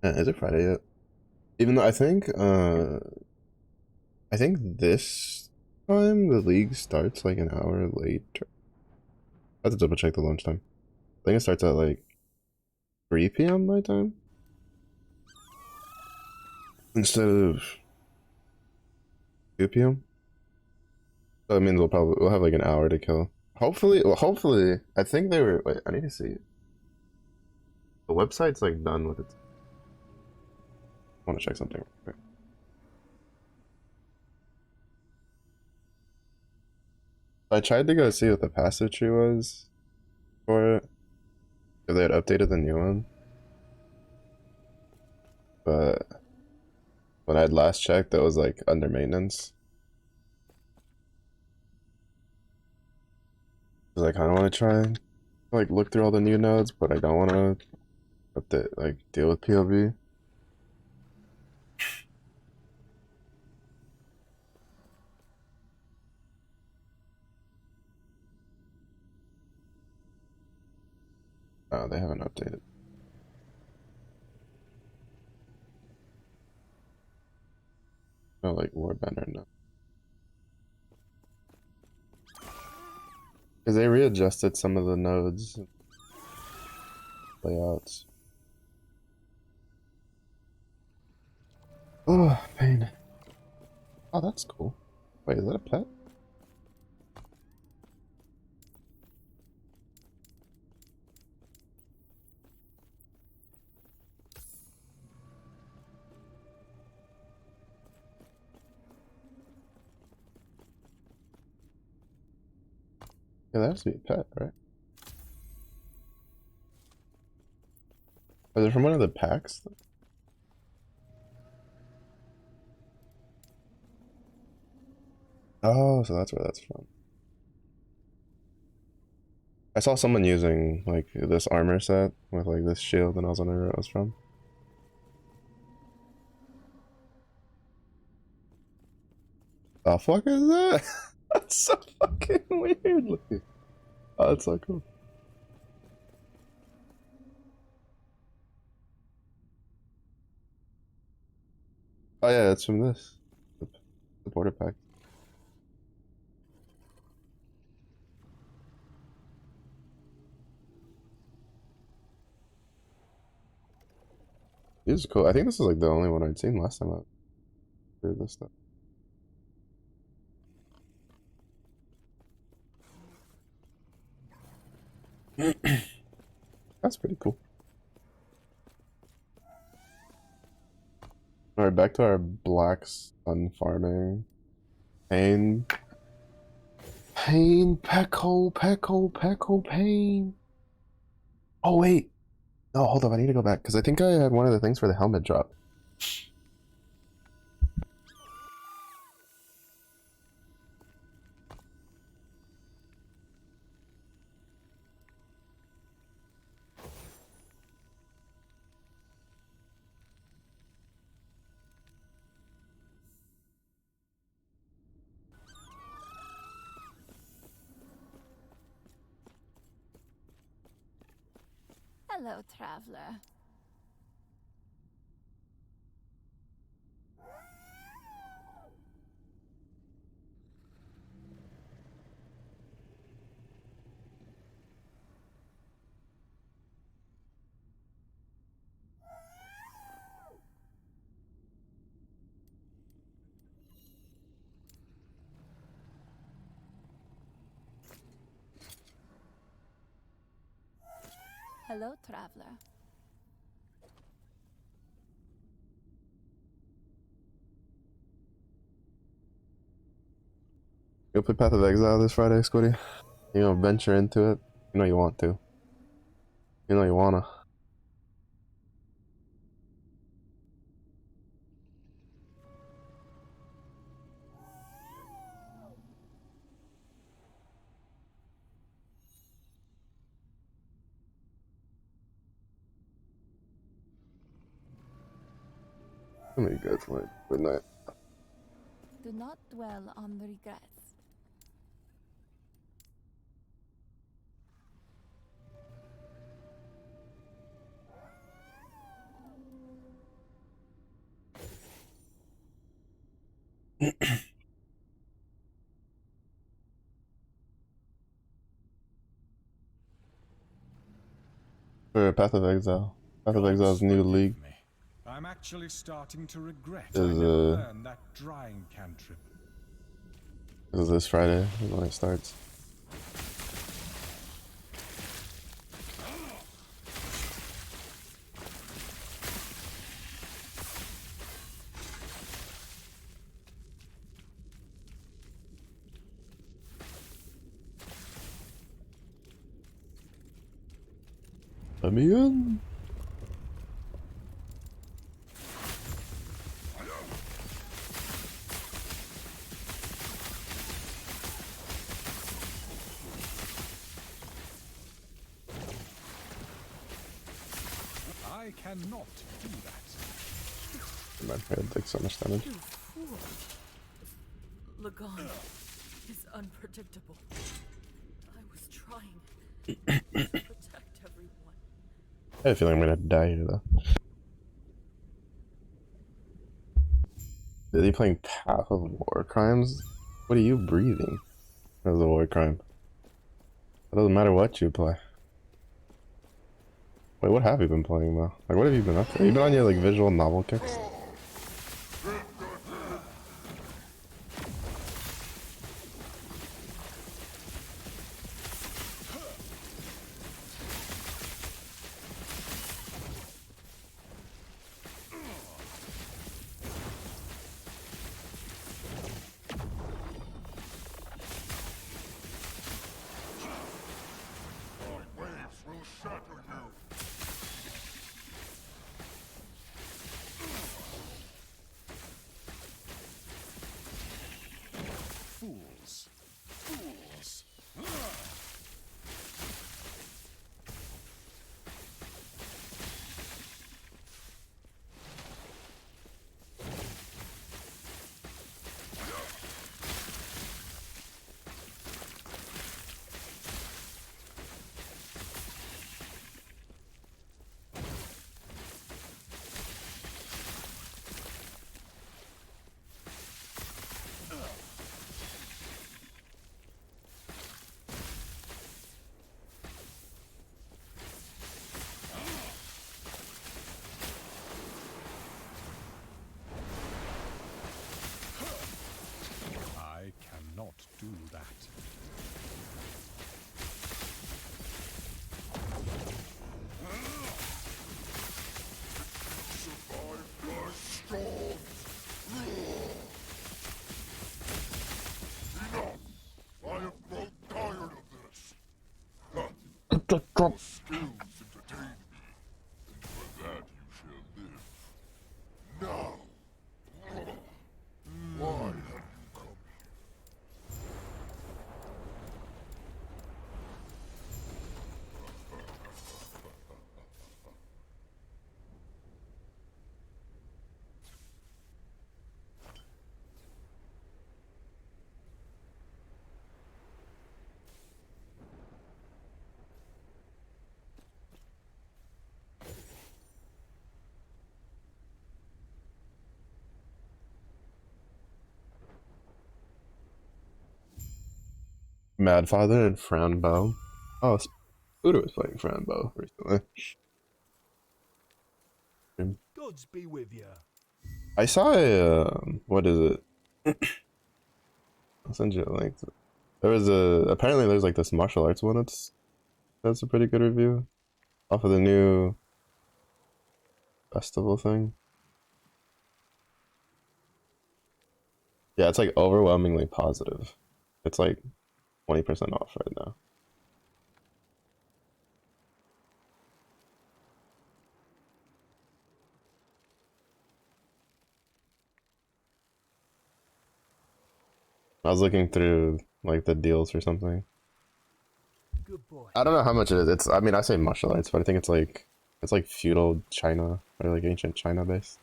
Is it Friday yet? Even though I think this time the league starts like an hour later. I have to double check the launch time. I think it starts at like 3 p.m. my time instead of 2 p.m. So that means we'll have like an hour to kill. Hopefully, I think they were. Wait, I need to see. The website's like done with it. I want to check something real quick. I tried to go see what the passive tree was for it, if they had updated the new one, but when I had last checked, it was like under maintenance. Cause I kind of want to try and like look through all the new nodes, but I don't want to update like deal with POV. Oh, they haven't updated. No, like Warband or no. Because they readjusted some of the nodes layouts. Oh, pain. Oh, that's cool. Wait, is that a pet? Yeah, that has to be a pet, right? Is it from one of the packs? Oh, so that's where that's from. I saw someone using like this armor set with like this shield, and I was wondering where it was from. The fuck is that? That's so fucking weird looking. Oh, that's so cool. Oh yeah, it's from this. The supporter pack. This is cool. I think this is like the only one I'd seen last time I did this stuff. That's pretty cool. Alright, back to our black sun farming. Pain. Pain. Pecco, Pecco, Pecco, pain. Oh, wait. No, hold up. I need to go back because I think I had one of the things for the helmet drop. Hello, traveler. Hello, traveler. Go play Path of Exile this Friday, Squiddy. You know, venture into it. You know you want to. You know you wanna. Let me go for it. Good night. Do not dwell on the regrets. For Path of Exile. Path of Exile's new league Me. I'm actually starting to regret I is never learned that drying cantrip. this Friday is when it starts. Let me in. I cannot do that. My head takes so much damage. You fool. Lagon is unpredictable. I was trying to protect everyone. I have a feeling I'm gonna die here though. Is he playing Path of War Crimes? What are you breathing? That's a war crime. It doesn't matter what you play. Wait, what have you been playing though? Like, what have you been up to? Have you been on your like visual novel kicks? Fools. Fools. I cannot do that. I have grown tired of this. Your skills entertain me, and for that you shall live. Now, why have you come here? Mad Father and Fran Bow. Oh, Scooter was playing Fran Bow recently. Gods be with you. I saw a what is it? I'll send you a link. There was apparently there's like this martial arts one that's a pretty good review off of the new festival thing. Yeah, it's like overwhelmingly positive. It's like 20% off right now. I was looking through like the deals or something. Good boy. I don't know how much it is. It's I mean I say martial arts, but I think it's like feudal China or like ancient China based.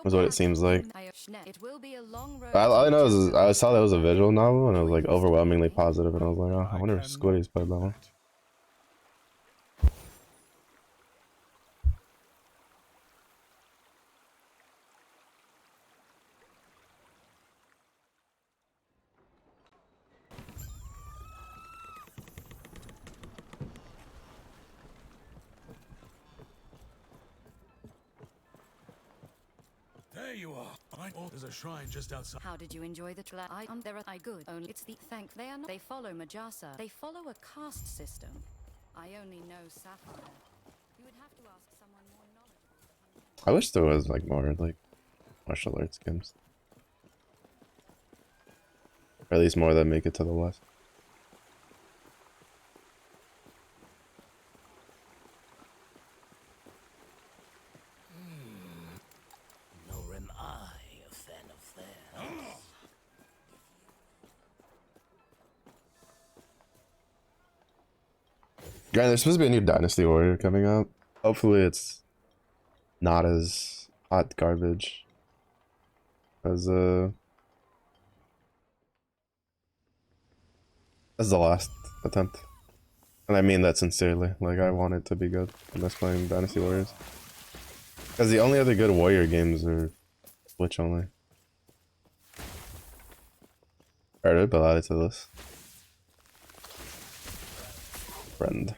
Is what it seems like. It will be a long road. All I know is I saw that it was a visual novel and it was like overwhelmingly positive, and I was like, oh, I wonder if Squiddy's played that one. you are. There's a shrine just outside. How did you enjoy the trip? There are I good. Only it's the thank they are not. They follow Majasa. They follow a caste system. I only know Sapphire. You would have to ask someone more knowledgeable. I wish there was like more like martial arts games. Or at least more that make it to the west. Nor am I a fan of theirs. Yeah, there's supposed to be a new Dynasty Warrior coming out. Hopefully it's not as hot garbage as the last attempt. And I mean that sincerely. Like, I want it to be good. I miss playing Dynasty Warriors. Because the only other good warrior games are Switch only. Alright, I'll be added to this. Friend.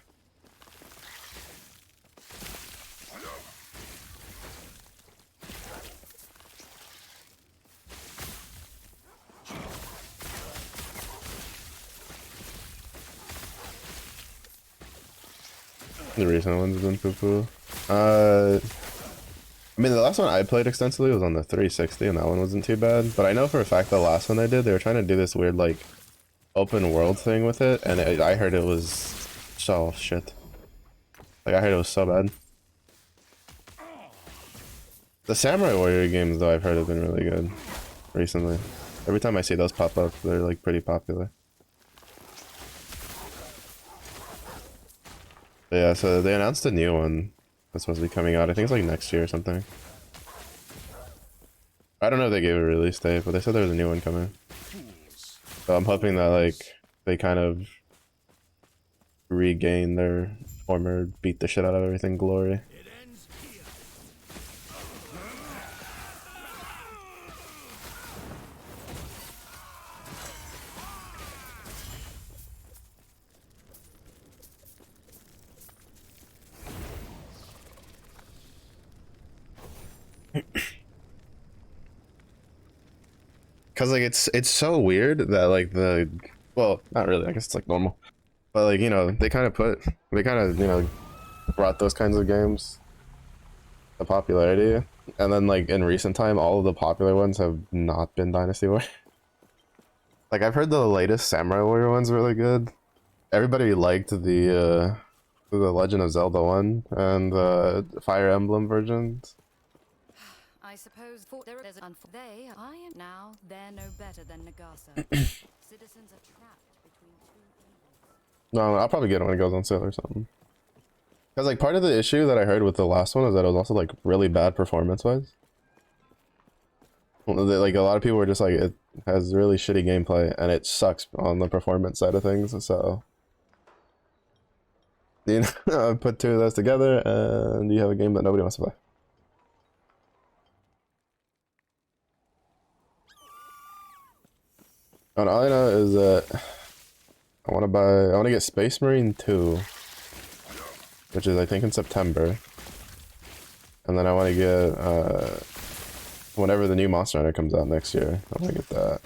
The recent ones have been poo-poo. I mean, the last one I played extensively was on the 360, and that one wasn't too bad. But I know for a fact the last one I did, they were trying to do this weird, like, open world thing with it, and I heard it was so shit. Like, I heard it was so bad. The Samurai Warrior games, though, I've heard have been really good recently. Every time I see those pop up, they're, like, pretty popular. But yeah, so they announced a new one that's supposed to be coming out. I think it's like next year or something. I don't know if they gave a release date, but they said there was a new one coming. So I'm hoping that like they kind of regain their former beat the shit out of everything glory. It ends here. Cause like it's so weird that like well, not really, I guess it's like normal. But like, you know, they kind of you know, brought those kinds of games to popularity. And then like in recent time, all of the popular ones have not been Dynasty Warrior. Like I've heard the latest Samurai Warrior one's really good. Everybody liked the Legend of Zelda one and the Fire Emblem versions. I suppose there's an they I am now they're no better than Nagasa. Citizens are trapped between two evils. No, I'll probably get it when it goes on sale or something. Because like part of the issue that I heard with the last one is that it was also like really bad performance-wise. Like a lot of people were just like, it has really shitty gameplay and it sucks on the performance side of things. So you know, put two of those together and you have a game that nobody wants to play. And all I know is that I want to get Space Marine 2, which is I think in September. And then I want to get whenever the new Monster Hunter comes out next year, I want to get that.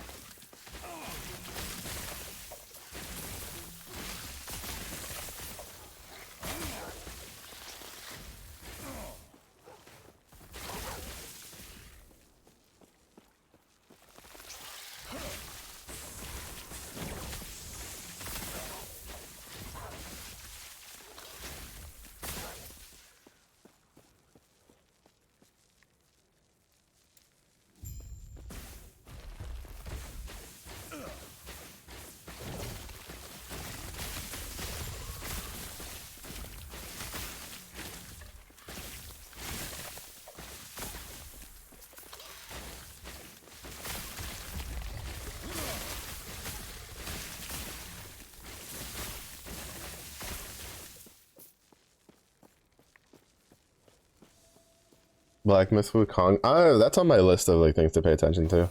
Black Myth Wukong. That's on my list of like things to pay attention to.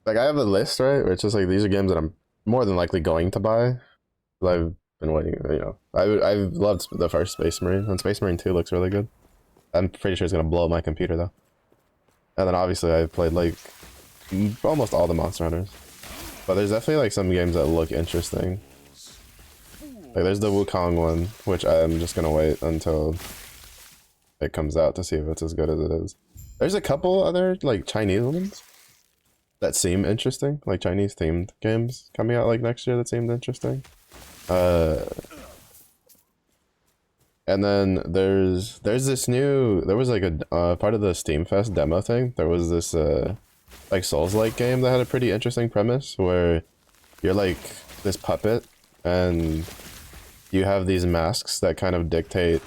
Like I have a list, right? Where it's just like these are games that I'm more than likely going to buy. I've been waiting, you know. I've loved the first Space Marine, and Space Marine 2 looks really good. I'm pretty sure it's gonna blow my computer though. And then obviously I played like almost all the Monster Hunters. But there's definitely like some games that look interesting. Like there's the Wukong one, which I'm just gonna wait until it comes out to see if it's as good as it is. There's a couple other like Chinese ones that seem interesting, like Chinese themed games coming out like next year that seemed interesting. And then there's this new, there was like a part of the Steam Fest demo thing. There was this like Souls-like game that had a pretty interesting premise where you're like this puppet and you have these masks that kind of dictate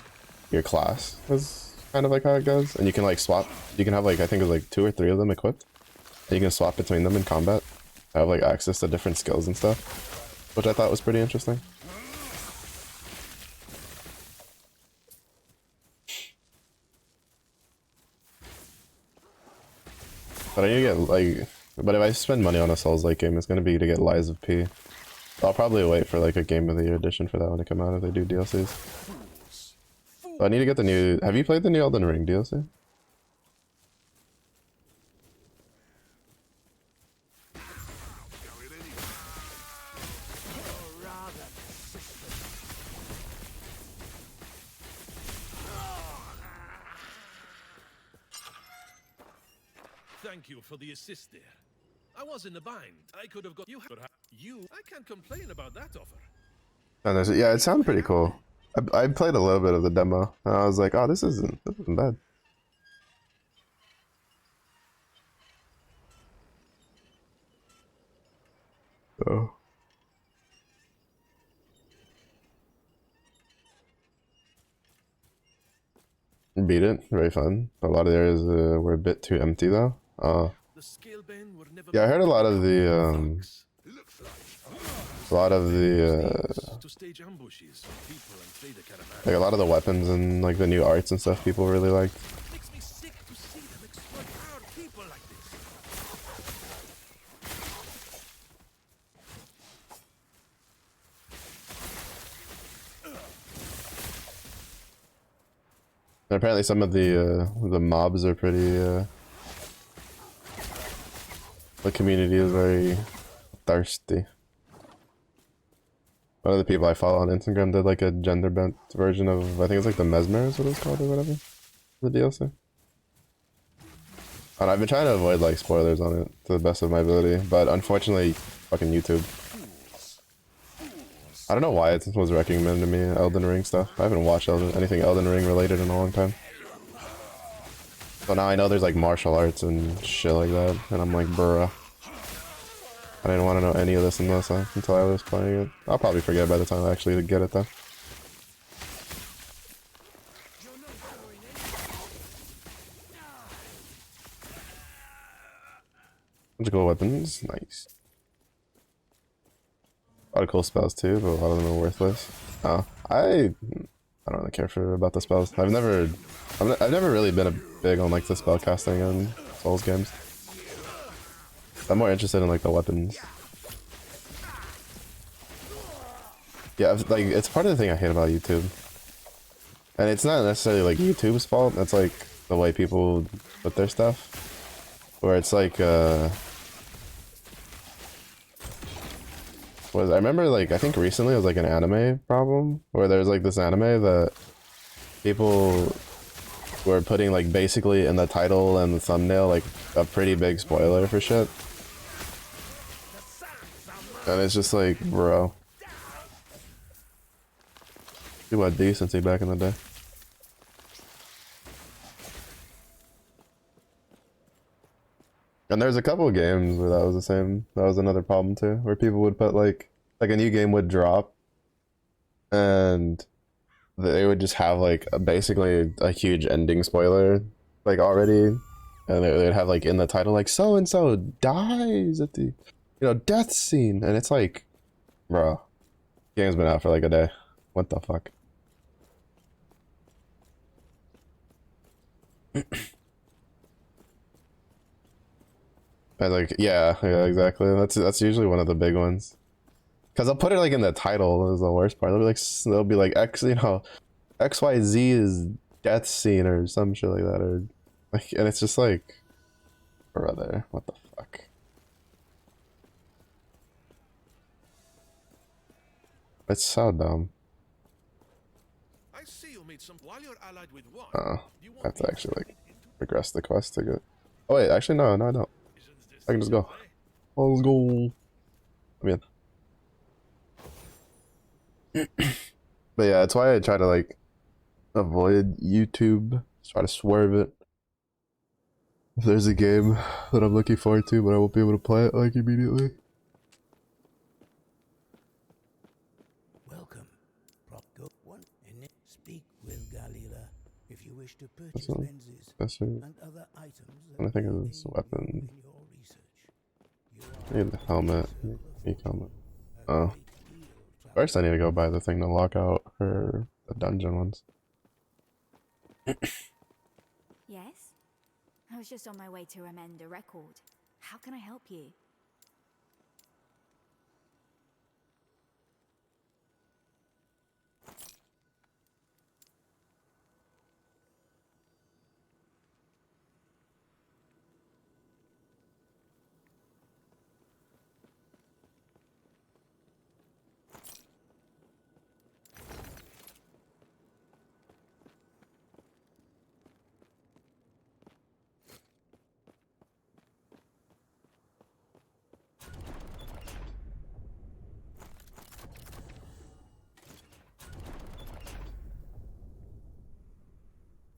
your class. Is kind of like how it goes. And you can like swap, you can have like, I think it was like 2 or 3 of them equipped. And you can swap between them in combat. Have like access to different skills and stuff, which I thought was pretty interesting. But I need to get like, but if I spend money on a Souls-like game, it's gonna be to get Lies of P. I'll probably wait for like a Game of the Year edition for that one to come out if they do DLCs. So I need to get the new. Have you played the new Elden Ring DLC? Thank you for the assist there. I was in a bind. I could have got you. I can't complain about that offer. And there's, yeah, it sounded pretty cool. I played a little bit of the demo, and I was like, oh, this isn't bad. So. Beat it, very fun. A lot of areas were a bit too empty though. Yeah, I heard a lot of the like a lot of the weapons and like the new arts and stuff people really liked. Makes me sick to see them exploit our people like this. And apparently some of the mobs are pretty the community is very thirsty. One of the people I follow on Instagram did like a gender bent version of, I think it's like the Mesmer is what it's called or whatever, the DLC. And I've been trying to avoid like spoilers on it to the best of my ability, but unfortunately fucking YouTube. I don't know why it was recommended to me, Elden Ring stuff. I haven't watched anything Elden Ring related in a long time. So now I know there's like martial arts and shit like that, and I'm like, bruh. I didn't want to know any of this until I was playing it. I'll probably forget by the time I actually get it though. Magical weapons, nice. A lot of cool spells too, but a lot of them are worthless. Oh, I don't really care about the spells. I've never really been a big on like the spell casting in Souls games. I'm more interested in like the weapons. Yeah, like it's part of the thing I hate about YouTube. And it's not necessarily like YouTube's fault, that's like the way people put their stuff. Where it's like I remember like I think recently it was like an anime problem where there's like this anime that people were putting like basically in the title and the thumbnail like a pretty big spoiler for shit. And it's just like, bro. You had decency back in the day. And there's a couple of games where that was the same. That was another problem too, where people would put like a new game would drop, and they would just have like basically a huge ending spoiler, like already, and they'd have like in the title like so and so dies at the, death scene, and it's like, bro, game's been out for like a day. What the fuck? I like, yeah, exactly. That's usually one of the big ones. Cause I'll put it like in the title is the worst part. They'll be like X, XYZ is death scene or some shit like that, or like, and it's just like, Brother, what the fuck? It's so dumb. I see you made some while you're allied with one. Oh, You I want have to me actually like split into progress the quest to get. Oh wait, actually no, no, I don't. divisions this I can just season, go. eh? Oh, let's go. I mean, but yeah, that's why I try to like avoid YouTube. Try to swerve it. If there's a game that I'm looking forward to, but I won't be able to play it like immediately. Welcome. Go one and speak with Galila if you wish to This purchase one, lenses this one. and other items I that think may of aid this you weapon. in your research. You I need the are helmet. within the Unique circle of helmet. fortune. A Oh, great deal first I need to go travels buy the thing to lock out her the dungeon ones. Yes? I was just on my way to amend a record. How can I help you?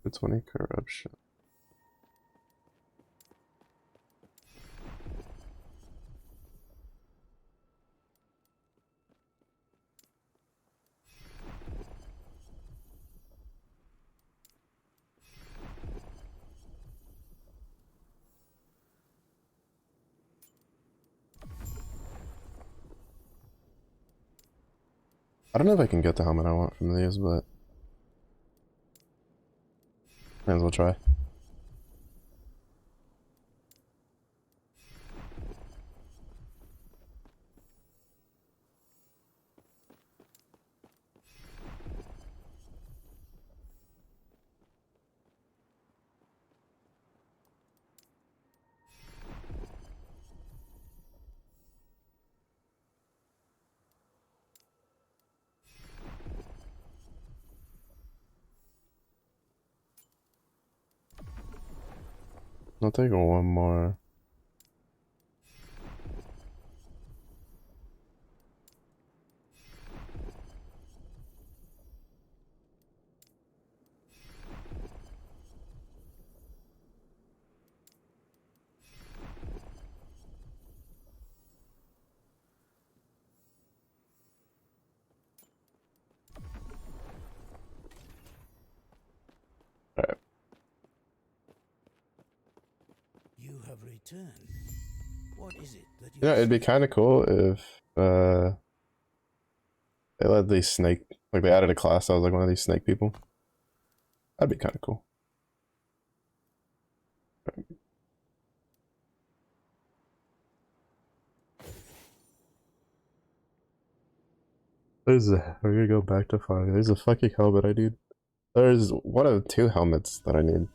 The 20 corruption. I don't know if I can get the helmet I want from these, but might as well try. I'll take one more. Alright. You have returned. What is it that you You know, it'd be seek? kind of cool if they let these snake, like they added a class that was like one of these snake people. That'd be kind of cool. We're gonna go back to 5. There's a fucking helmet I need. There's one of 2 helmets that I need.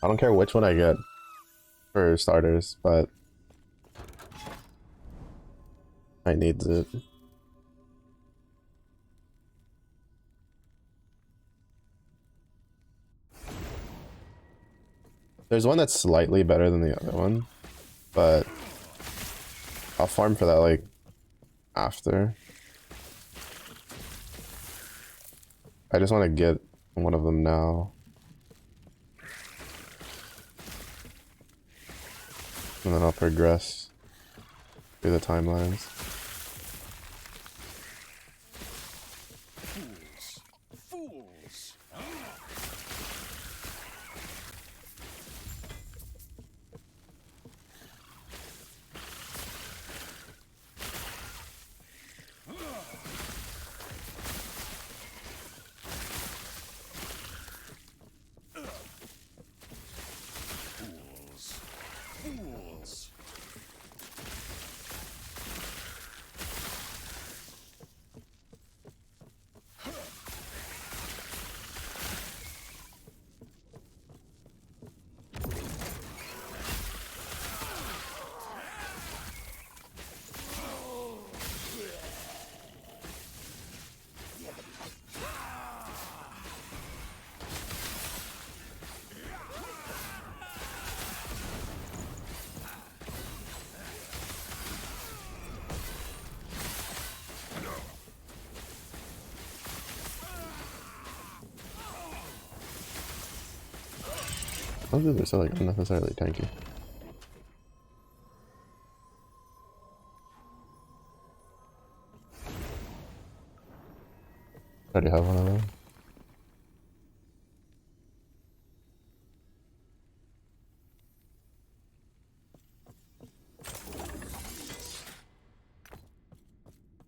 I don't care which one I get for starters, but I need it. There's one that's slightly better than the other one, but I'll farm for that like after. I just want to get one of them now. And then I'll progress through the timelines. Fools! Fools! Fools! Fools! Some of these are so like unnecessarily tanky. I already have one of them.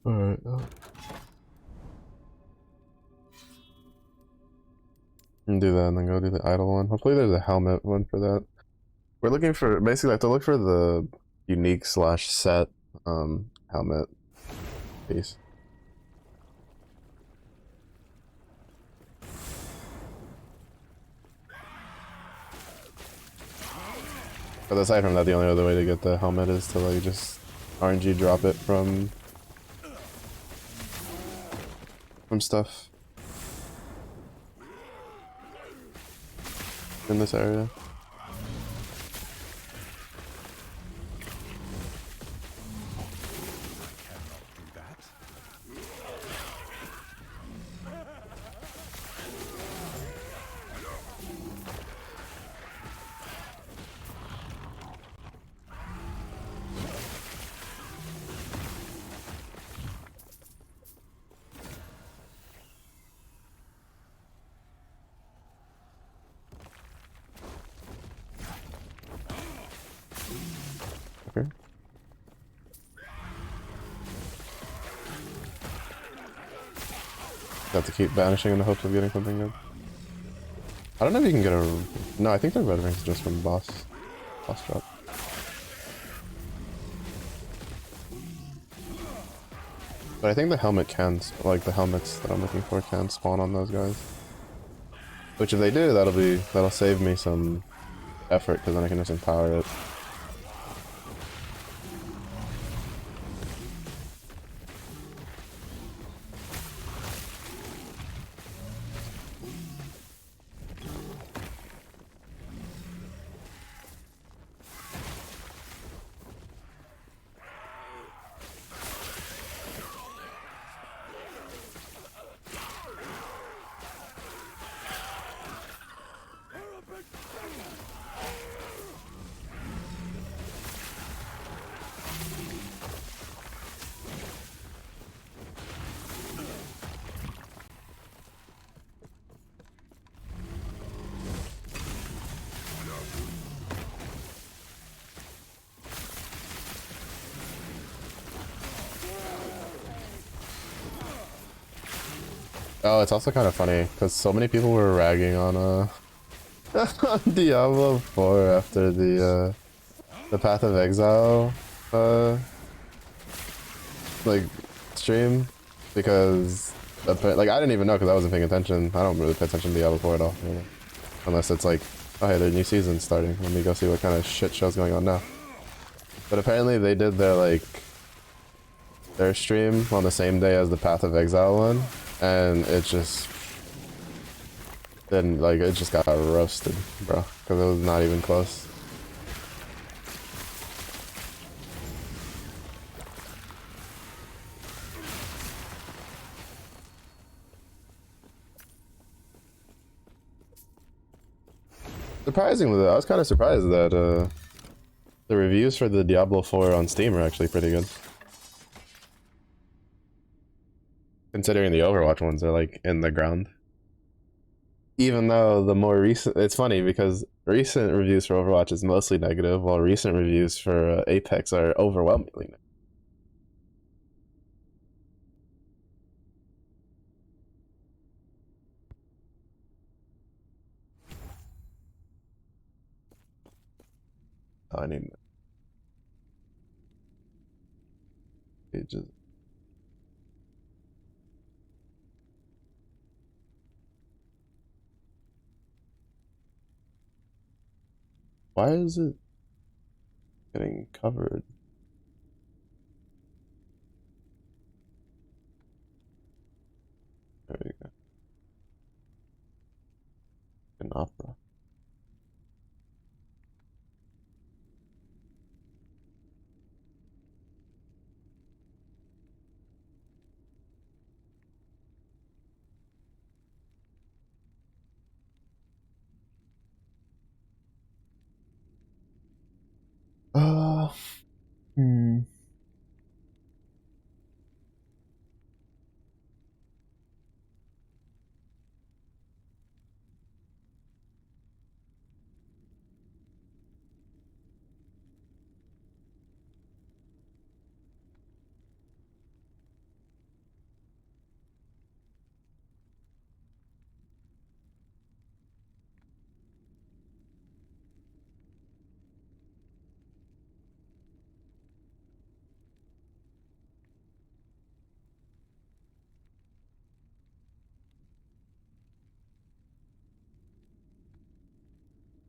Alright. Do that and then go do the idle one. Hopefully there's a helmet one for that. We're looking for, basically I have to look for the unique slash set helmet piece. But aside from that, the only other way to get the helmet is to like just RNG drop it from stuff in this area. Okay. Got to keep banishing in the hopes of getting something good. I don't know if you can get a... No, I think the red ring's just from boss drop. But I think the helmet can, like the helmets that I'm looking for can spawn on those guys. Which if they do, that'll save me some effort, because then I can just empower it. Oh, it's also kind of funny because so many people were ragging on on Diablo 4 after the Path of Exile like stream, because like I didn't even know because I wasn't paying attention. I don't really pay attention to Diablo 4 at all, you know? Unless it's like, oh hey, their new season's starting. Let me go see what kind of shit show's going on now. But apparently they did their stream on the same day as the Path of Exile one. And it just didn't, like, it just got roasted, bro, because it was not even close. Surprisingly, though, I was kind of surprised that the reviews for the Diablo 4 on Steam are actually pretty good. Considering the Overwatch ones are like in the ground. Even though the more recent, it's funny because recent reviews for Overwatch is mostly negative, while recent reviews for Apex are overwhelmingly negative. Oh, I need pages. Why is it getting covered? There we go. An opera. Uh, hmm.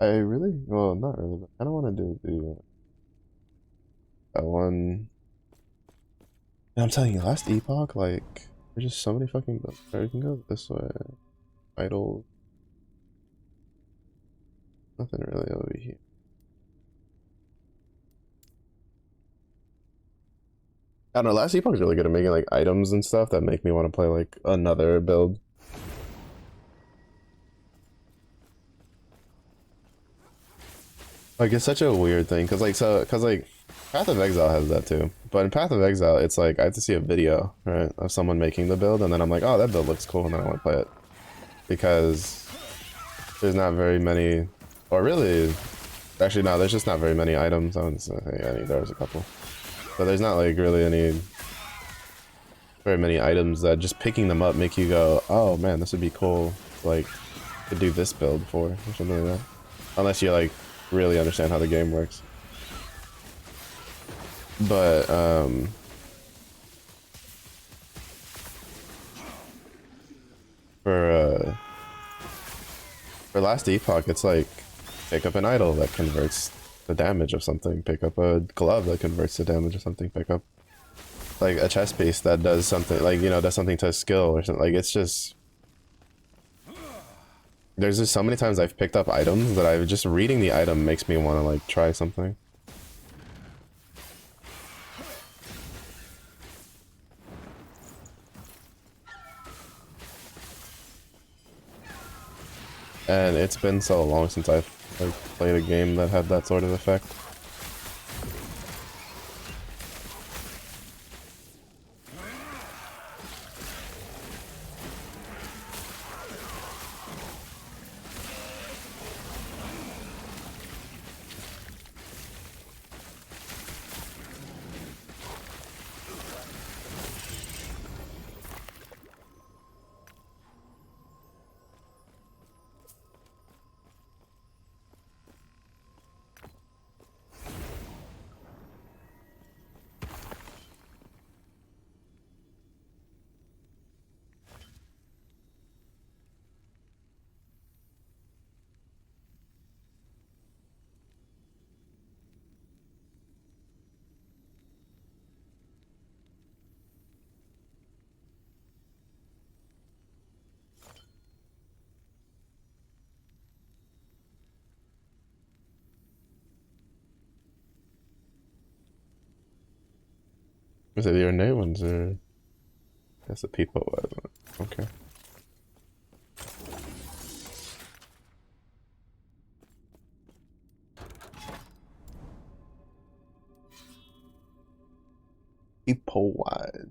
I really, well, not really, but I don't want to do the that one. And I'm telling you, last epoch, like, there's just so many fucking builds. Or you can go this way. Idle. Nothing really over here. I don't know, last epoch is really good at making like items and stuff that make me want to play like another build. Like it's such a weird thing, cause like Path of Exile has that too. But in Path of Exile, it's like I have to see a video, right, of someone making the build, and then I'm like, oh, that build looks cool, and then I want to play it because there's not very many, or really, actually no, there's just not very many items. I wouldn't say any. There's a couple, but there's not like really any very many items that just picking them up make you go, oh man, this would be cool, like to do this build for or something like that. Unless you like really understand how the game works. But for last epoch, it's like pick up an idol that converts the damage of something, pick up a glove that converts the damage of something, pick up like a chest piece that does something, like, you know, does something to a skill or something. Like it's just, there's just so many times I've picked up items that I've just reading the item makes me want to like try something. And it's been so long since I've like played a game that had that sort of effect. Is it your new ones or that's the people? Okay. People wide.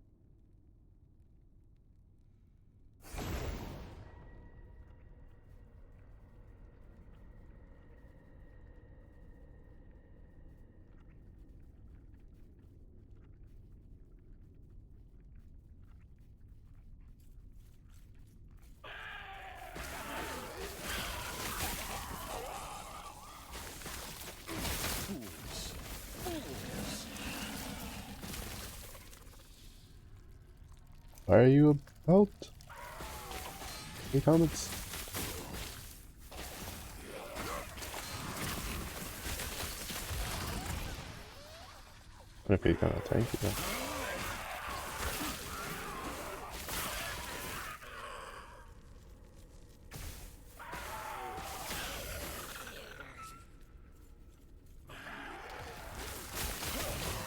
Why are you about? Any comments? I'm gonna be kind of tanky though.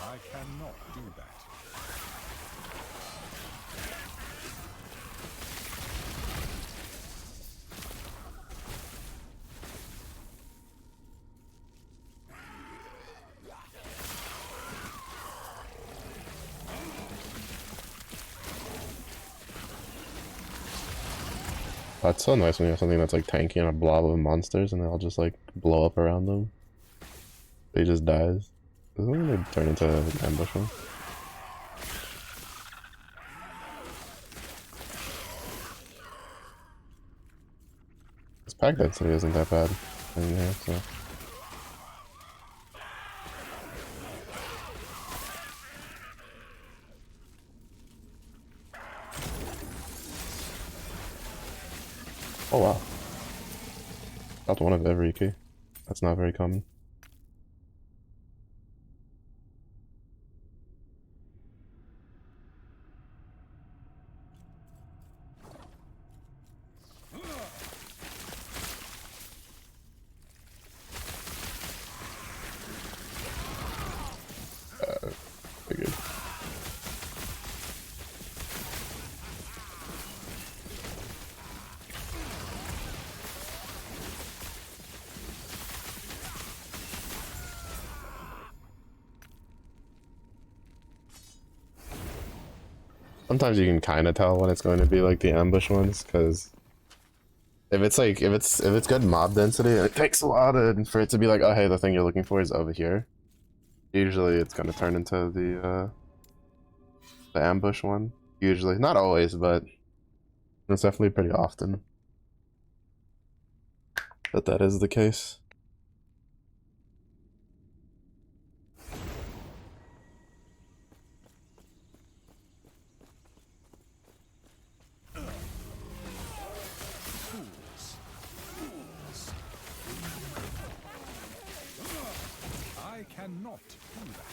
I cannot do that. That's so nice when you have something that's like tanky and a blob of monsters and they all just like blow up around them. They just dies. Doesn't they turn into an ambush one? This pack density isn't that bad in here, so. Oh wow. Got one of every key. That's not very common. Figured. Sometimes you can kind of tell when it's going to be like the ambush ones, because if it's like if it's good mob density, it takes a lot for it to be like, oh hey, the thing you're looking for is over here. Usually, it's gonna turn into the ambush one. Usually, not always, but it's definitely pretty often that that is the case. I cannot do that.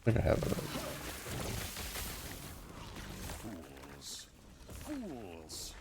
I think I have it. Fools. Fools.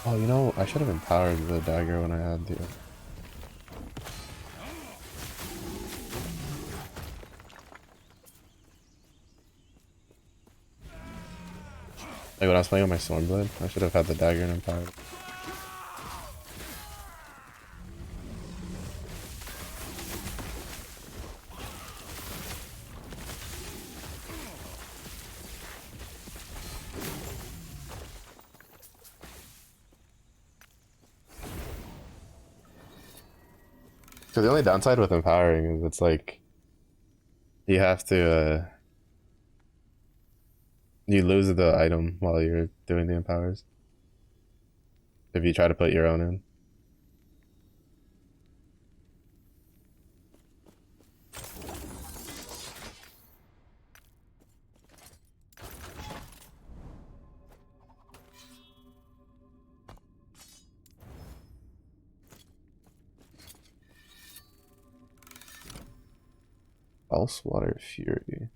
Oh, you know, I should have empowered the dagger when I had the. Like when I was playing with my Stormblade, I should have had the dagger and empowered. So the only downside with empowering is it's like you have to you lose the item while you're doing the empowers if you try to put your own in. Pulse Water Fury.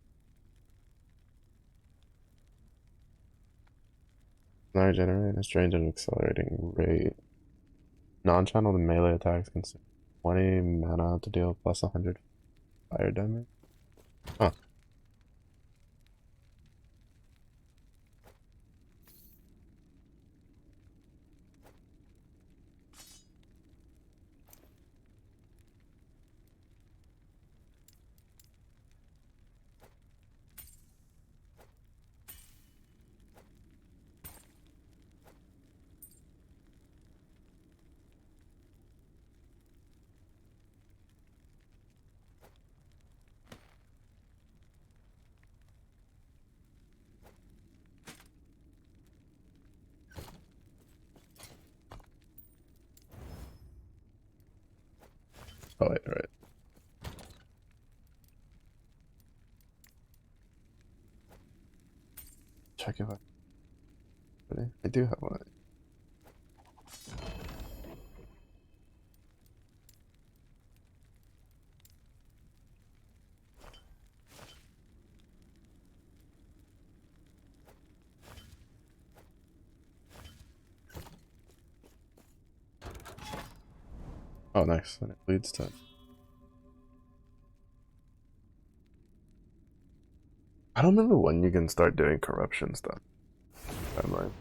Not generating a strange and accelerating rate. Non-channeled melee attacks consume 20 mana to deal plus 100 fire damage. Huh. Oh wait, right. Check if I do have one. Oh, nice. And it leads to. I don't remember when you can start doing corruption stuff. Timeline.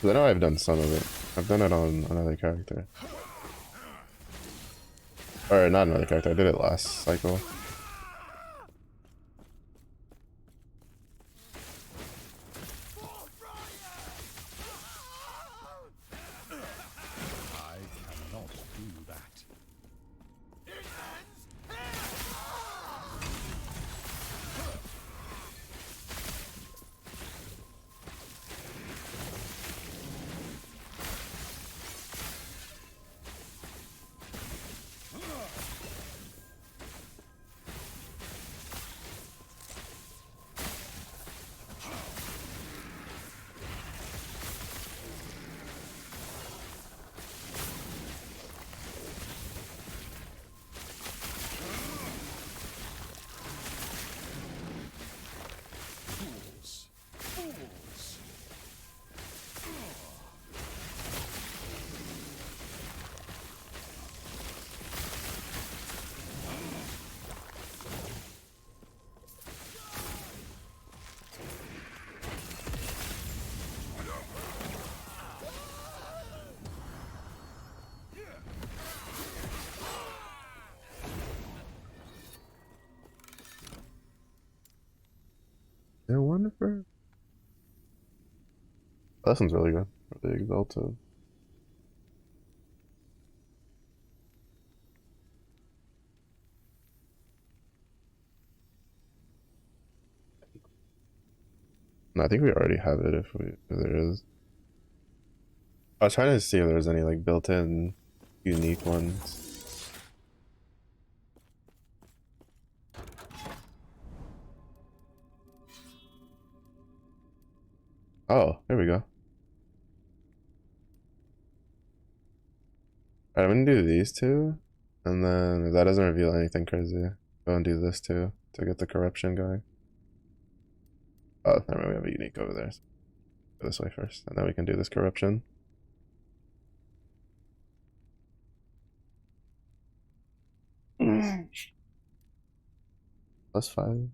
I know I've done some of it. I've done it on another character. Or not another character, I did it last cycle. I cannot do that. Fools. Fools. Is there one for? Oh, this one's really good. Really exalted. No, I think we already have it if there is. I was trying to see if there's any like built-in unique ones. Oh, there we go. Alright, I'm gonna do these two, and then if that doesn't reveal anything crazy, go and do this too to get the corruption going. Oh, never mind, we have a unique over there. So go this way first, and then we can do this corruption. +5.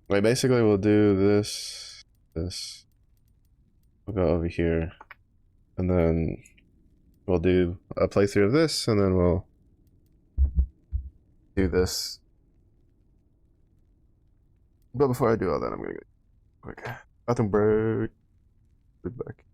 Wait, basically we'll do this. We'll go over here, and then we'll do a playthrough of this, and then we'll do this. But before I do all that, I'm gonna get quick bathroom break. Be back.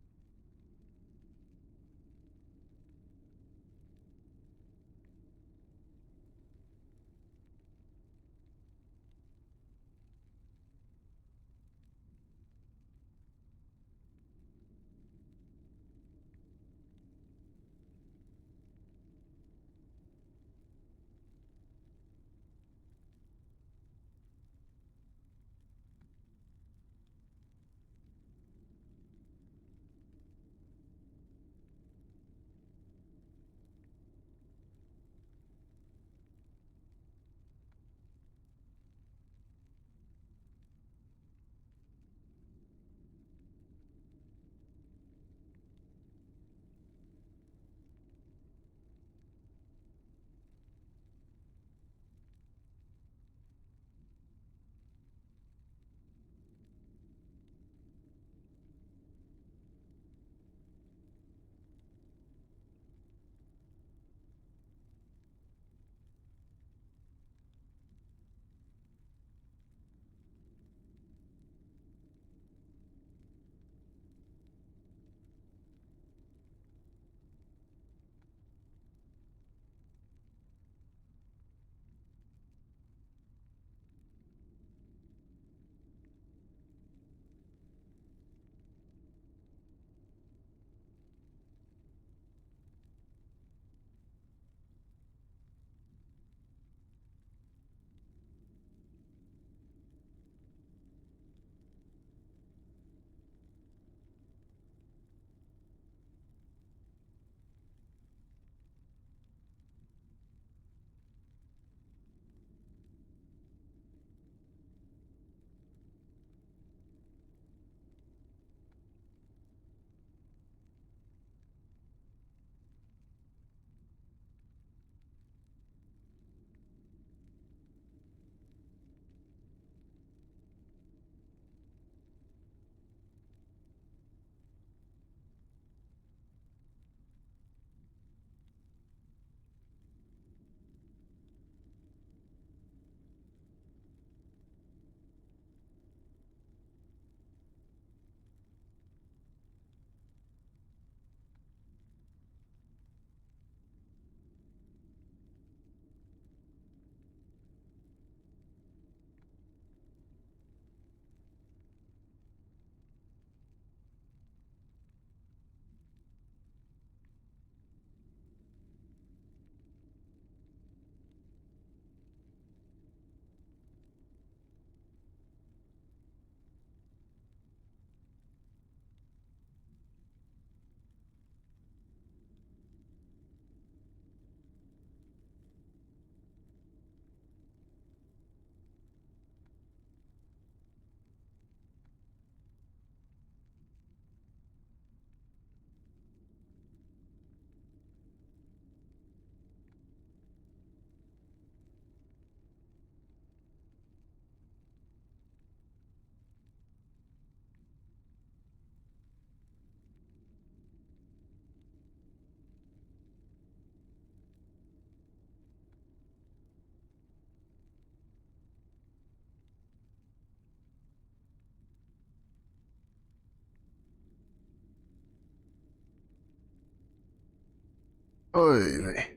Oy.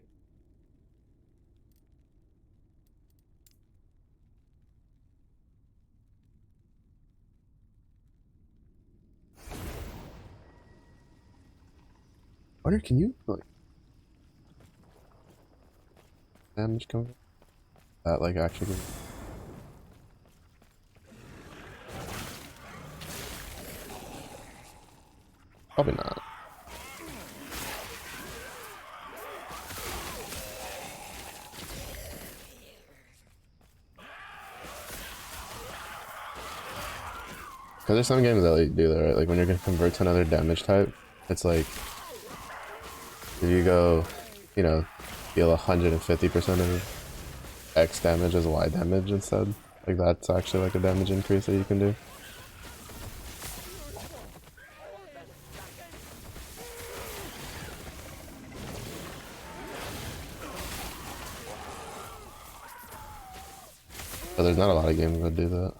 Wonder, can you like damage coming? That like actually. Probably not. Because there's some games that like do that, right? Like when you're gonna convert to another damage type, it's like if you go, you know, deal 150% of X damage as Y damage instead. Like that's actually like a damage increase that you can do. But there's not a lot of games that do that.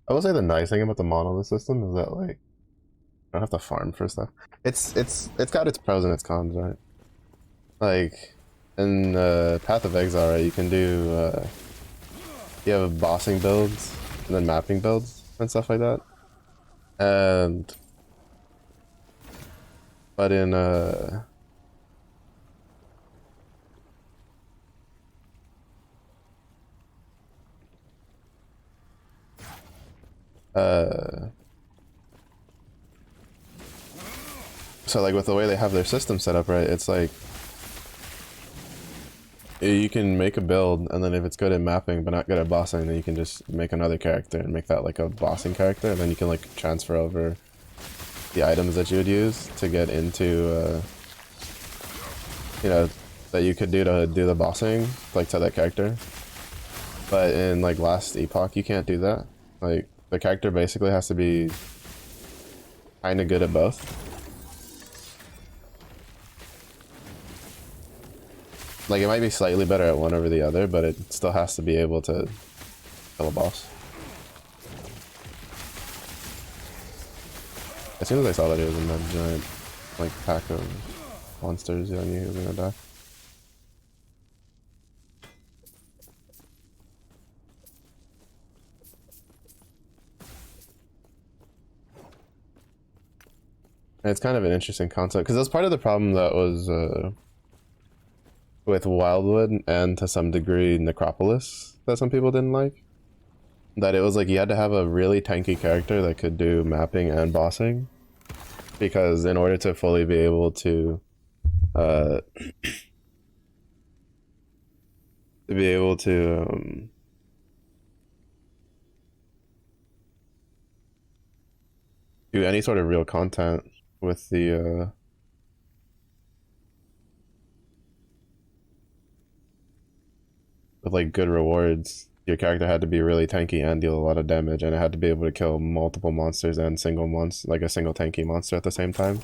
I will say the nice thing about the monolith system is that like I don't have to farm for stuff. It's got its pros and its cons, right? Like in Path of Exile, right, you can do you have bossing builds and then mapping builds and stuff like that. And but in so like with the way they have their system set up, right, it's like you can make a build and then if it's good at mapping but not good at bossing, then you can just make another character and make that like a bossing character, and then you can like transfer over the items that you would use to get into you know, that you could do to do the bossing like to that character. But in like last epoch you can't do that. Like the character basically has to be kind of good at both. Like it might be slightly better at one over the other, but it still has to be able to kill a boss. As soon as I saw that it was in that giant like pack of monsters, I knew he was gonna die. And it's kind of an interesting concept because that's part of the problem that was with Wildwood and to some degree Necropolis that some people didn't like. That it was like you had to have a really tanky character that could do mapping and bossing, because in order to fully be able to to be able to do any sort of real content with the with like good rewards, your character had to be really tanky and deal a lot of damage, and it had to be able to kill multiple monsters and single monster, like a single tanky monster at the same time.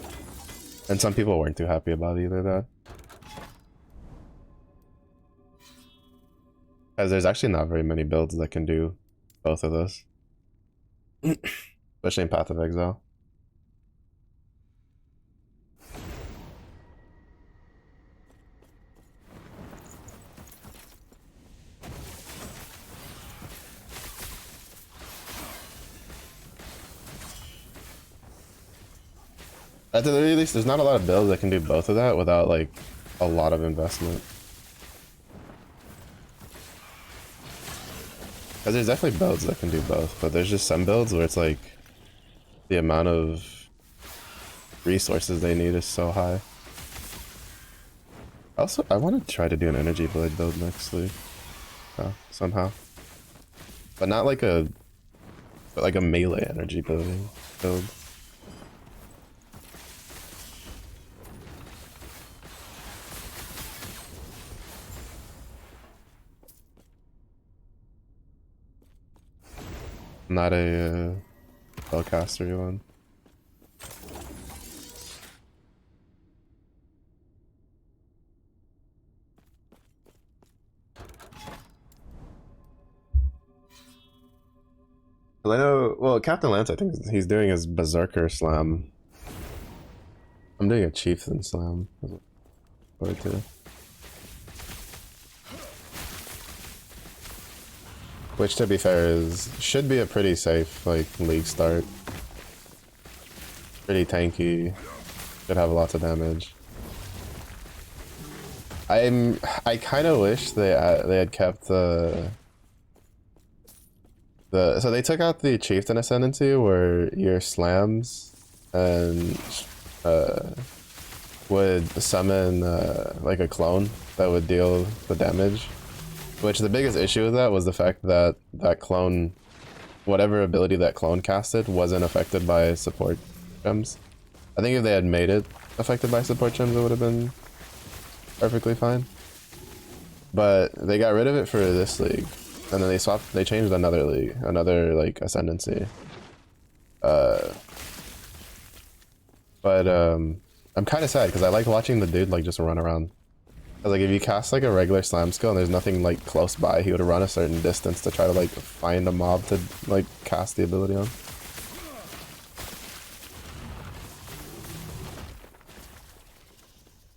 And some people weren't too happy about either of that. Because there's actually not very many builds that can do both of those. especially in Path of Exile. At the very least, there's not a lot of builds that can do both of that without like a lot of investment. Because there's definitely builds that can do both, but there's just some builds where it's like the amount of resources they need is so high. Also, I want to try to do an energy blade build next week, somehow, but not like a melee energy building build. Not a spellcaster one. I know, well, Captain Lance, I think he's doing his Berserker Slam. I'm doing a Chieftain Slam. Forward to. Which, to be fair, should be a pretty safe like league start. Pretty tanky. Should have lots of damage. I kind of wish they had kept so they took out the Chieftain Ascendancy where your slams and would summon like a clone that would deal the damage. Which the biggest issue with that was the fact that that clone, whatever ability that clone casted, wasn't affected by support gems. I think if they had made it affected by support gems, it would have been perfectly fine. But they got rid of it for this league, and then they changed another league, another like ascendancy. But I'm kind of sad because I like watching the dude like just run around. Like if you cast like a regular slam skill and there's nothing like close by, he would run a certain distance to try to like find a mob to like cast the ability on.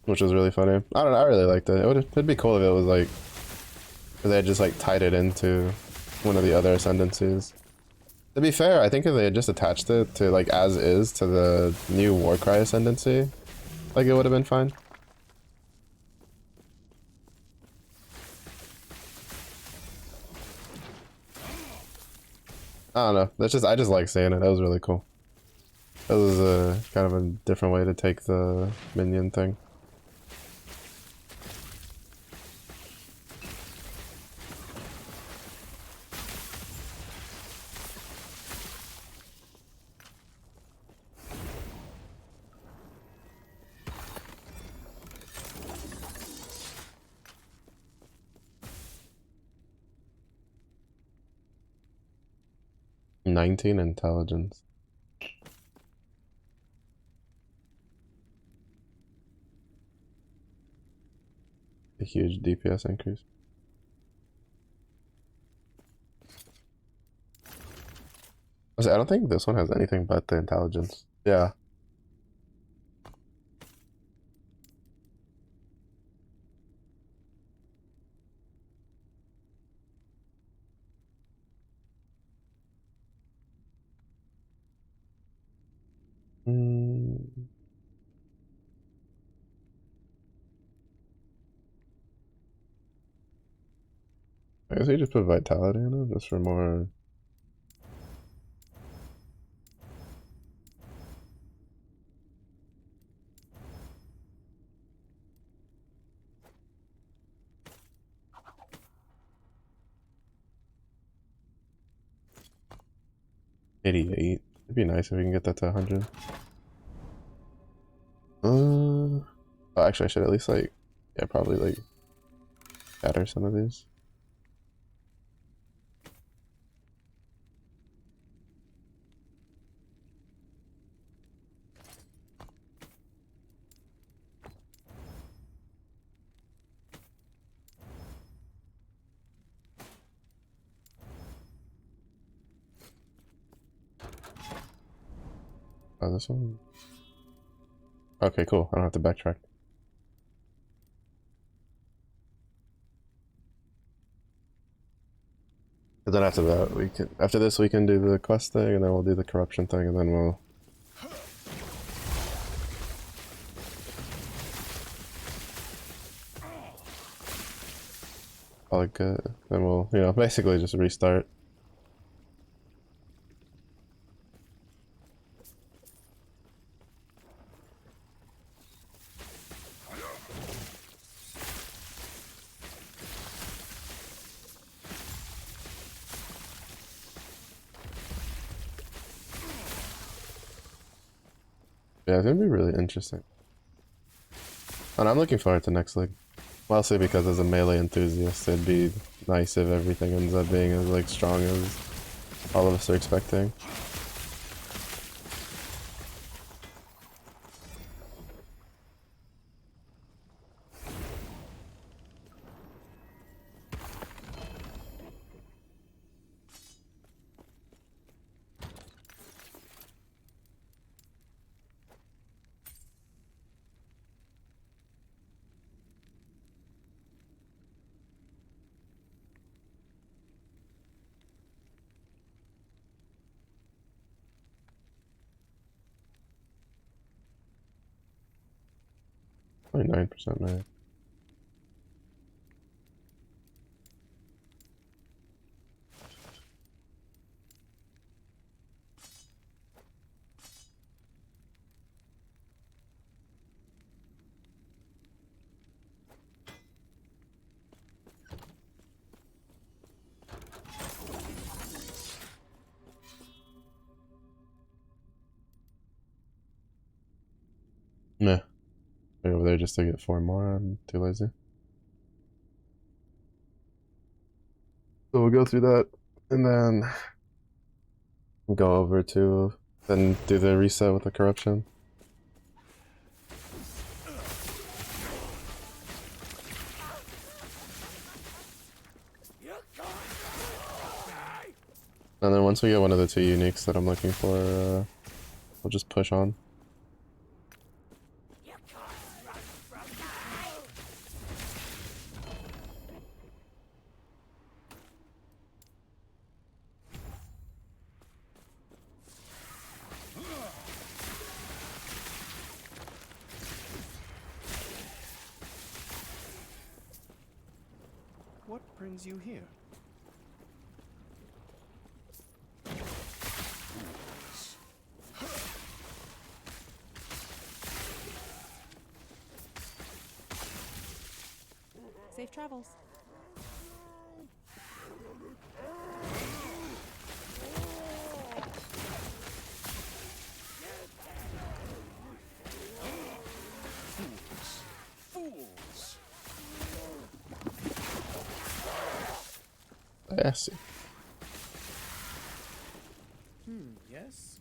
Which was really funny. I don't know, I really liked it. It'd be cool if it was like, if they had just like tied it into one of the other ascendancies. To be fair, I think if they had just attached it to like as is to the new Warcry ascendancy, like it would have been fine. I don't know. I just like seeing it. That was really cool. That was kind of a different way to take the minion thing. "19 intelligence. A huge DPS increase. I don't think this one has anything but the intelligence. Yeah. I guess we just put vitality in it just for more. "88. It'd be nice if we can get that to 100. Oh, actually, I should at least like, yeah, probably like shatter some of these. Oh, this one? Okay, cool. I don't have to backtrack. And then after that, we can. After this, we can do the quest thing, and then we'll do the corruption thing, and then we'll. All good. Then we'll, you know, basically just restart. Yeah, it's gonna be really interesting. And I'm looking forward to next league. Mostly because as a melee enthusiast, it'd be nice if everything ends up being as like strong as all of us are expecting. Only 9% man. Meh. Go over there just to get 4 more. I'm too lazy. So we'll go through that and then go over to then do the reset with the corruption. And then once we get one of the 2 uniques that I'm looking for, we'll just push on. What brings you here? Safe travels. Fools! I see. Yes?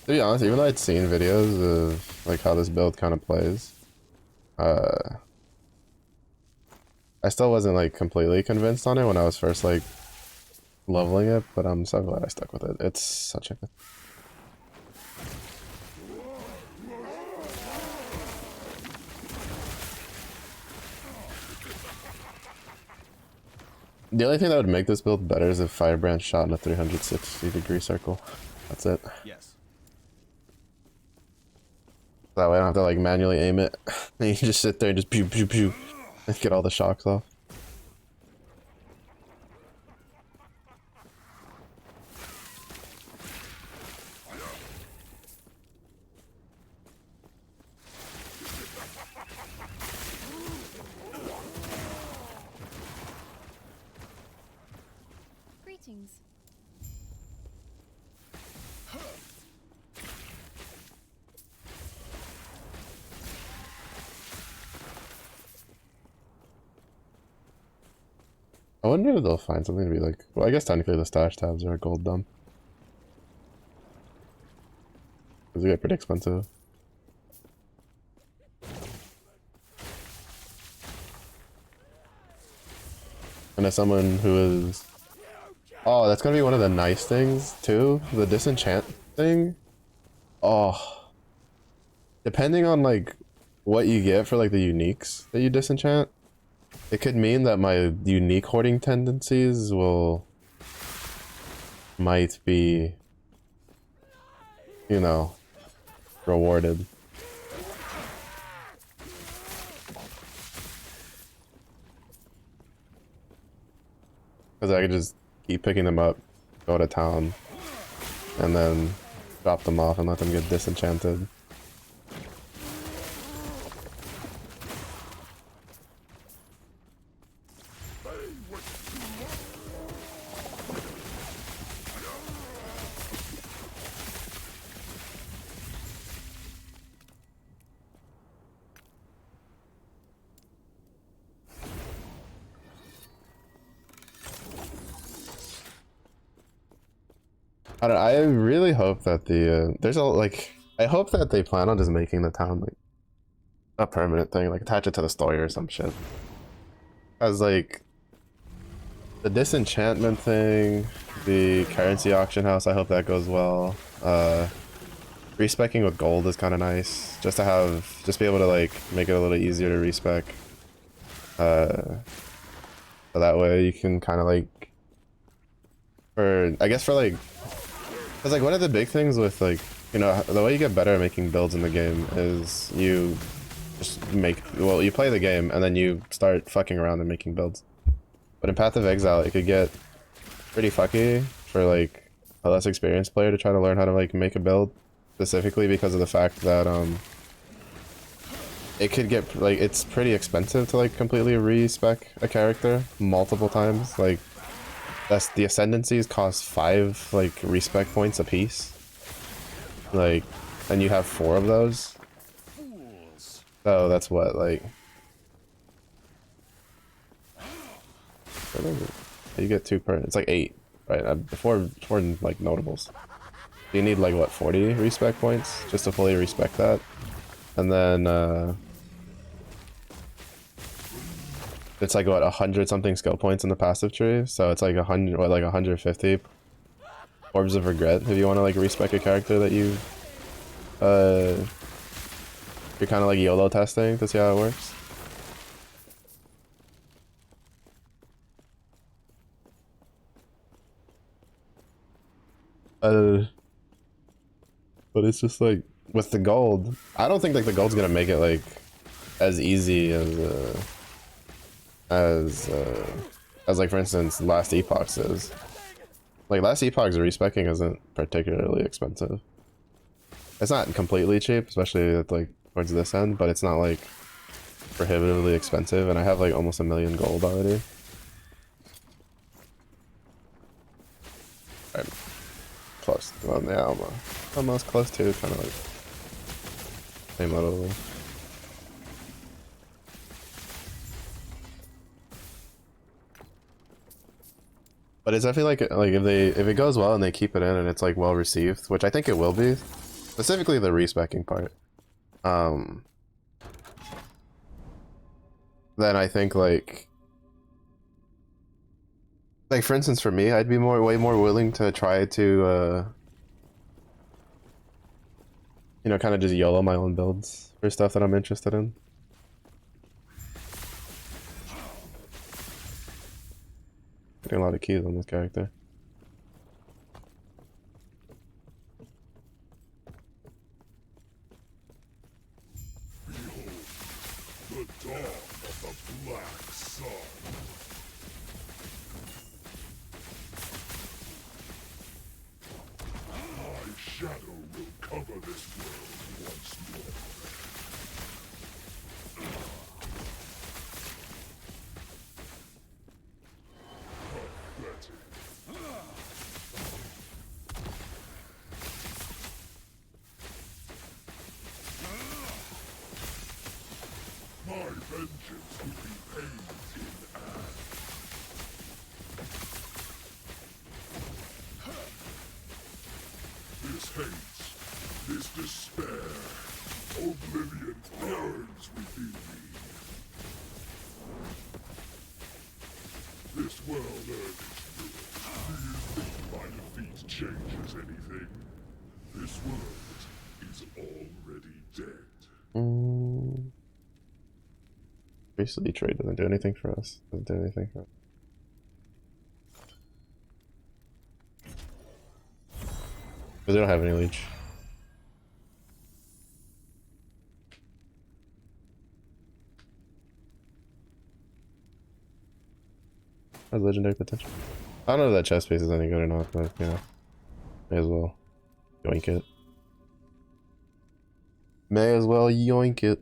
To be honest, even though I'd seen videos of like how this build kind of plays, I still wasn't like completely convinced on it when I was first like leveling it, but I'm so glad I stuck with it. It's such a good. The only thing that would make this build better is if Firebrand shot in a 360-degree circle. That's it. Yes. That way I don't have to like manually aim it. And you just sit there and just pew pew pew and get all the shocks off. Greetings. I wonder if they'll find something to be like. Well, I guess technically the stash tabs are a gold dump. Because they get pretty expensive. And as someone who is... Oh, that's gonna be one of the nice things, too. The disenchant thing. Oh. Depending on, like, what you get for, like, the uniques that you disenchant, it could mean that my unique hoarding tendencies might be, you know, rewarded. Because I could just keep picking them up, go to town, and then drop them off and let them get disenchanted. I don't know, I really hope that the there's a like I hope that they plan on just making the town like a permanent thing, like attach it to the story or some shit. As like the disenchantment thing, the currency auction house, I hope that goes well. Respecking with gold is kind of nice, just to be able to like make it a little easier to respec. So that way you can kind of like, I guess for like, because like one of the big things with like, you know, the way you get better at making builds in the game is you just you play the game and then you start fucking around and making builds. But in Path of Exile, it could get pretty fucky for like a less experienced player to try to learn how to like make a build, specifically because of the fact that it could get like, it's pretty expensive to like completely respec a character multiple times. Like the ascendancies cost 5 like respec points a piece. Like, and you have 4 of those. So that's what, like, you get 2 per, it's like 8, right? Before like notables. You need like what, 40 respec points just to fully respec that. And then it's like what, 100 something skill points in the passive tree, so it's like 100, what, like 150 orbs of regret if you want to like respec a character that you're kind of like YOLO testing to see how it works. But it's just like with the gold, I don't think like the gold's gonna make it like as easy as like for instance Last Epoch's is. Like Last Epoch's respecking isn't particularly expensive. It's not completely cheap, especially at like towards this end, but it's not like prohibitively expensive, and I have like almost 1,000,000 gold already. Right. Close. Well, yeah, almost close to, kind of like same level. But it's definitely like if it goes well and they keep it in and it's like well received, which I think it will be, specifically the respecking part. Then I think like for instance for me, I'd be way more willing to try to you know, kind of just YOLO my own builds for stuff that I'm interested in. Getting a lot of keys on this character. The dawn of the black sun. My shadow will cover this world once more. My vengeance will be paid in ash. This hate, this despair, oblivion burns within me. This This world earned its ruin. Do you think my defeat changes anything? This world is already dead. Basically, trade doesn't do anything for us. Doesn't do anything for us. Because they don't have any leech. Has legendary potential. I don't know if that chest piece is any good or not, but you know, may as well yoink it. May as well yoink it.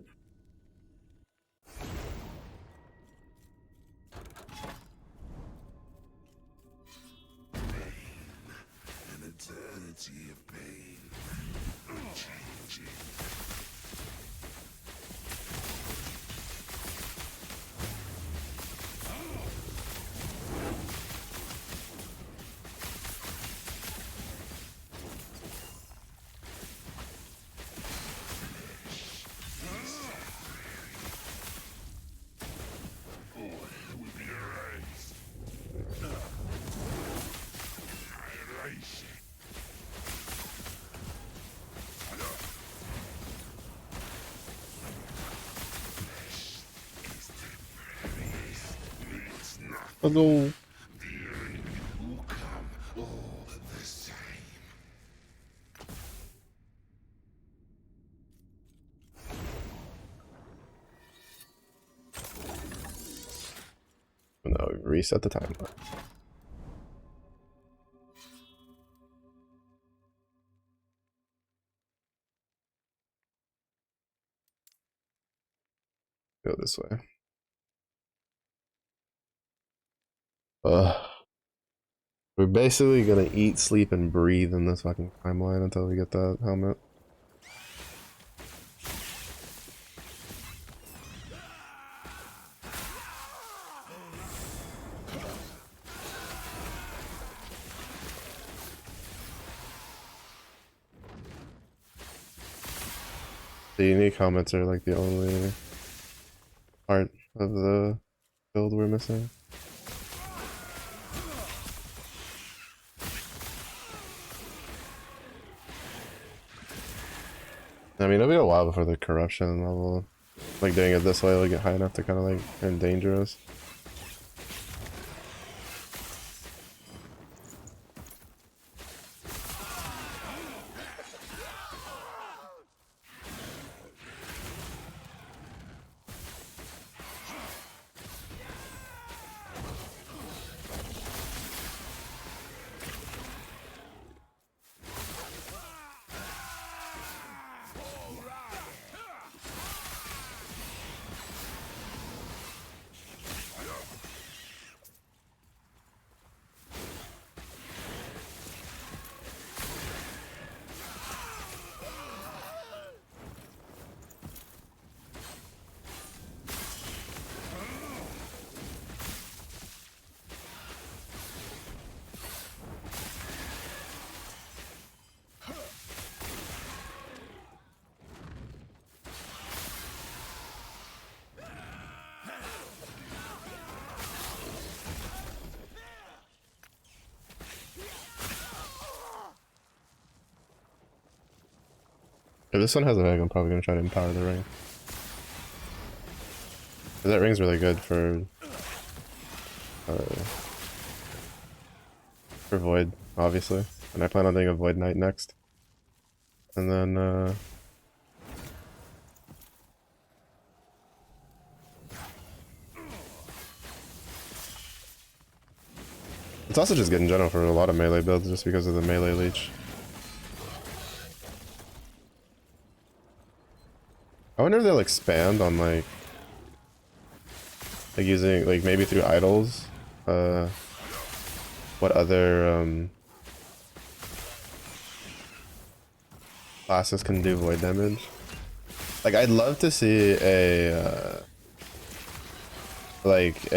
An eternity of pain. Unchanging. Let's go. No, reset the timeline. Go this way. We're basically gonna eat, sleep, and breathe in this fucking timeline until we get that helmet. The unique helmets are like the only part of the build we're missing. I mean, it'll be a while before the corruption level, like doing it this way, will get high enough to kind of like endanger us. If this one has a egg, I'm probably gonna try to empower the ring. That ring's really good for Void, obviously. And I plan on doing a Void Knight next. And then it's also just good in general for a lot of melee builds just because of the melee leech. I wonder if they'll expand on like using like maybe through idols, what other classes can do void damage. Like I'd love to see a like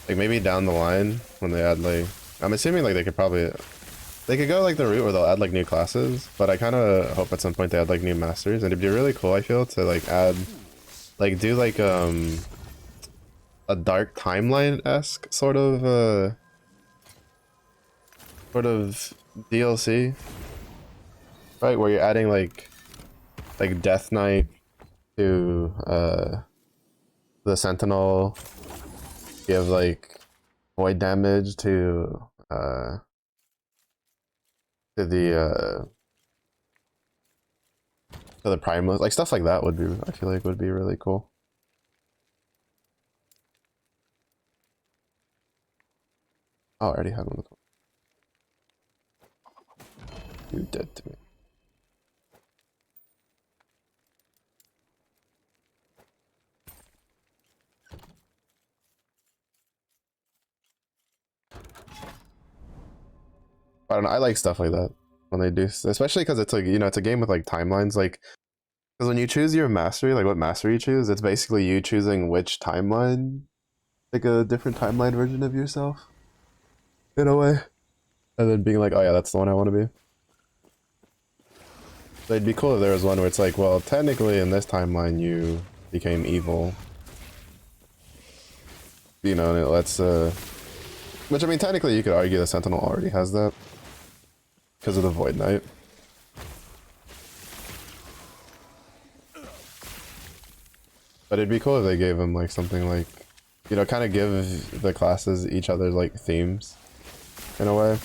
maybe down the line when they add like, I'm assuming like they could go like the route where they'll add like new classes, but I kind of hope at some point they add like new masters, and it'd be really cool, I feel, to like add, like do like a dark timeline-esque sort of DLC, right? Where you're adding like Death Knight to the Sentinel. You have like void damage to the to the Primalist, like stuff like that would be, I feel like would be really cool. Oh, I already had one. You dead to me. I don't know. I like stuff like that when they do, especially because it's like, you know, it's a game with like timelines. Like, because when you choose your mastery, like what mastery you choose, it's basically you choosing which timeline, like a different timeline version of yourself, in a way, and then being like, oh yeah, that's the one I want to be. So it'd be cool if there was one where it's like, well, technically in this timeline you became evil, you know, and it lets which I mean, technically you could argue the Sentinel already has that because of the Void Knight. But it'd be cool if they gave him like something like, you know, kind of give the classes each other like themes in a way.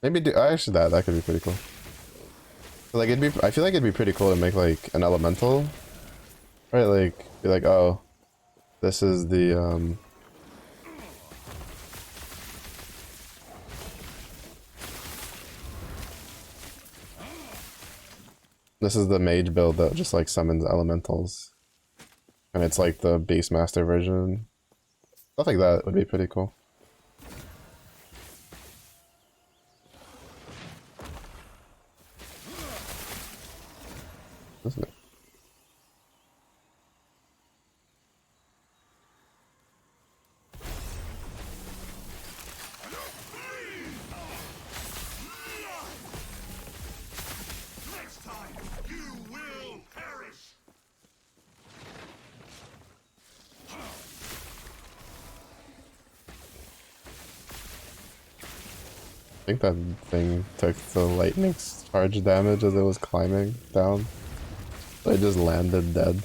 Maybe do actually that could be pretty cool. Like it'd be, I feel like it'd be pretty cool to make like an elemental, right? Like be like, oh, this is the this is the mage build that just like summons elementals, and it's like the Beastmaster version. Stuff like that would be pretty cool. Isn't it? Next time, you will perish! I think that thing took the lightning charge damage as it was climbing down. So it just landed dead.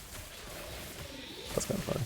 That's kind of funny.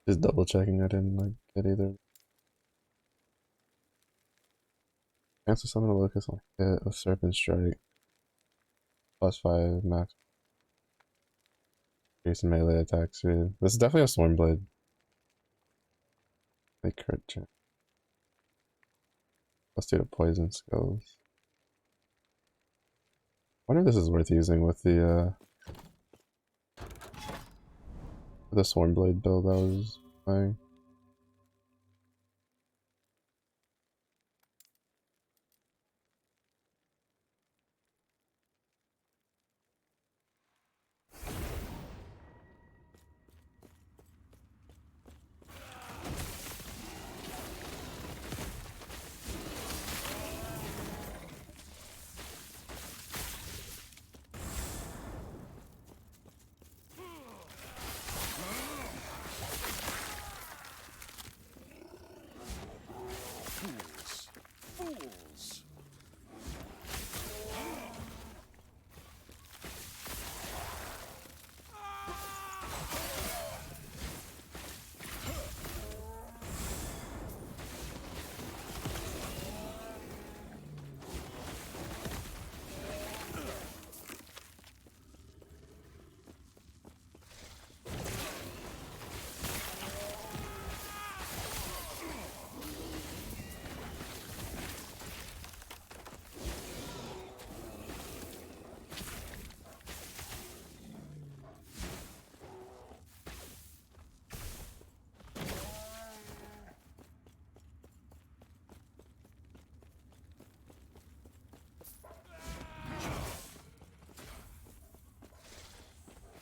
Just double checking I didn't like get either. Answer summon a locust on hit of Serpent Strike. +5 max. Increase in melee attack speed. This is definitely a Stormblade. Like crit chance. Let's do the poison skills. I wonder if this is worth using with the Swarmblade build I was playing. Fools! Fools!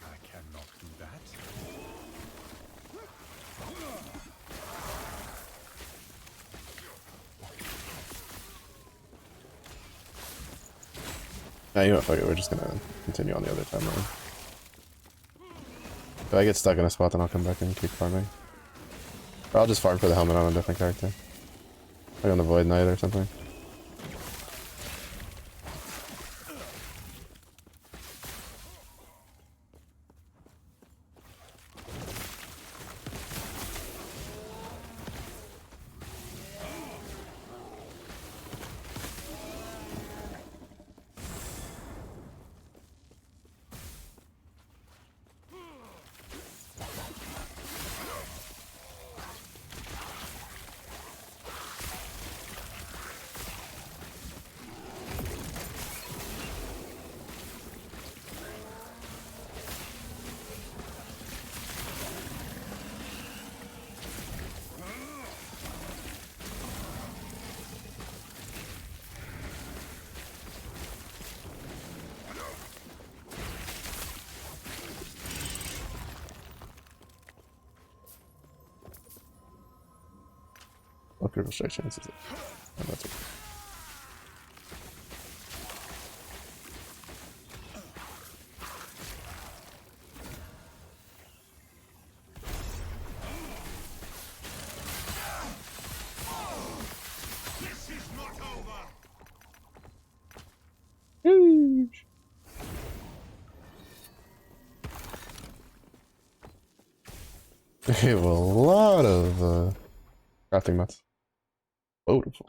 I cannot do that. Yeah, you know what, fuck it, we're just gonna continue on the other timeline. If I get stuck in a spot, then I'll come back and keep farming. Or I'll just farm for the helmet on a different character. Like on the Void Knight or something. What critical strike chance is it? Oh, that's it. This is not over! Huge. We have a lot of crafting mats. Beautiful.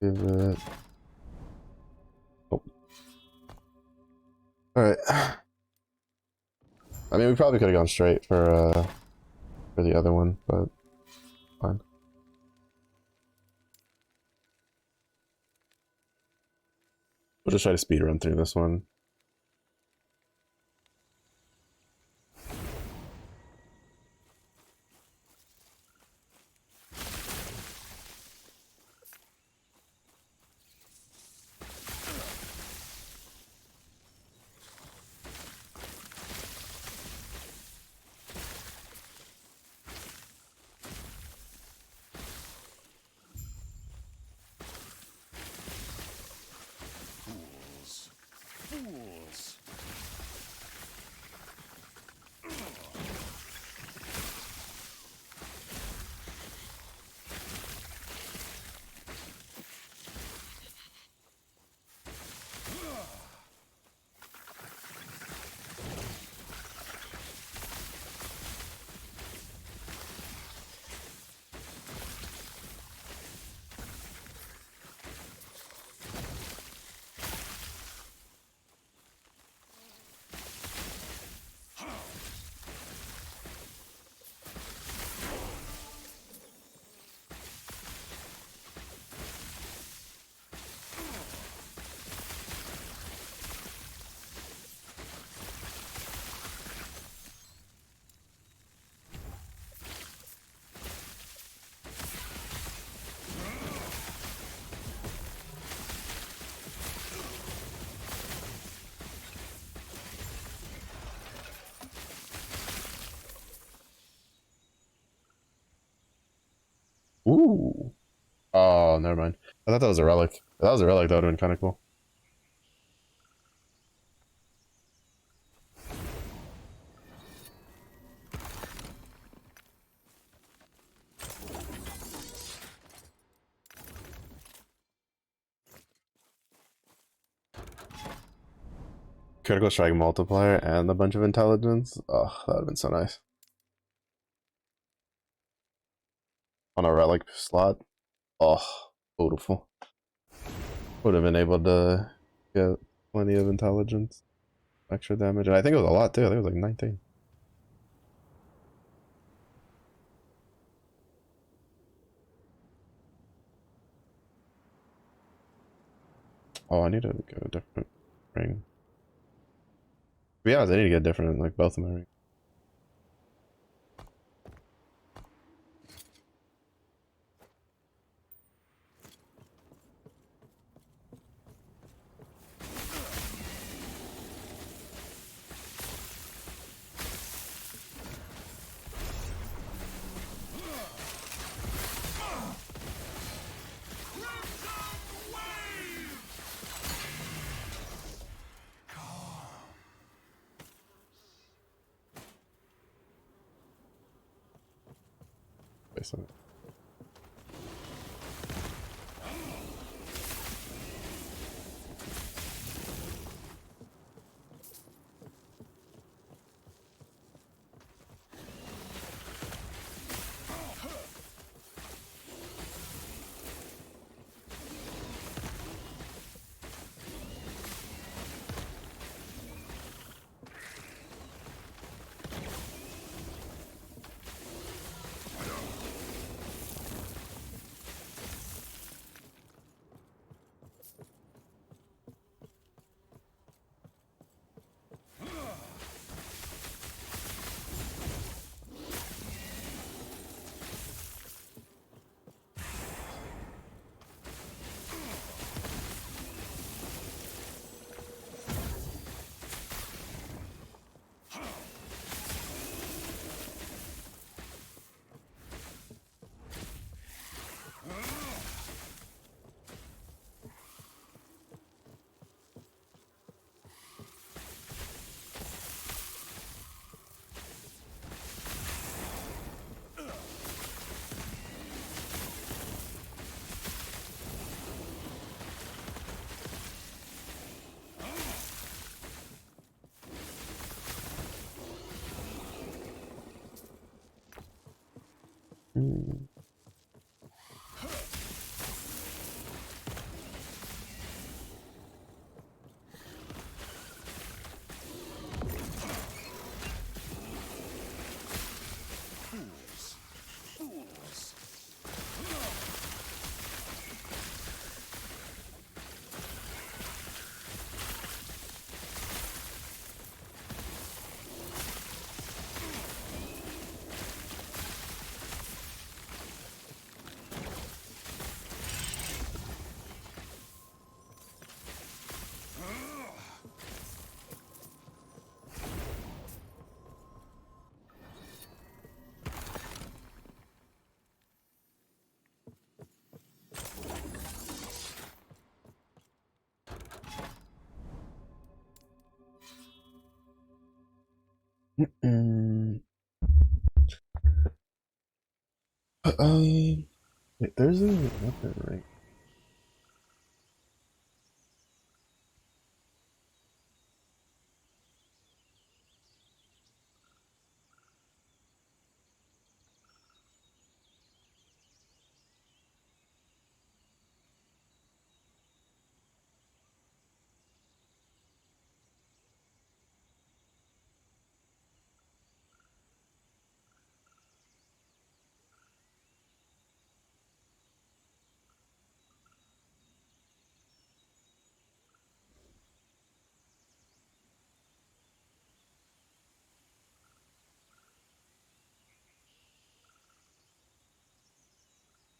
Give it. Oh. Alright. I mean, we probably could have gone straight for the other one, but fine. We'll just try to speed run through this one. Fools! Ooh. Oh, never mind. I thought that was a relic. If that was a relic, that would have been kind of cool. Critical strike multiplier and a bunch of intelligence. Oh, that would have been so nice. On a relic slot. Oh, beautiful. Would have been able to get plenty of intelligence, extra damage. And I think it was a lot too. I think it was like 19. Oh, I need to get a different ring. To be honest, I need to get different, like both of my rings. Wait, so Fools. Fools. Mm. Wait, there's a weapon ring.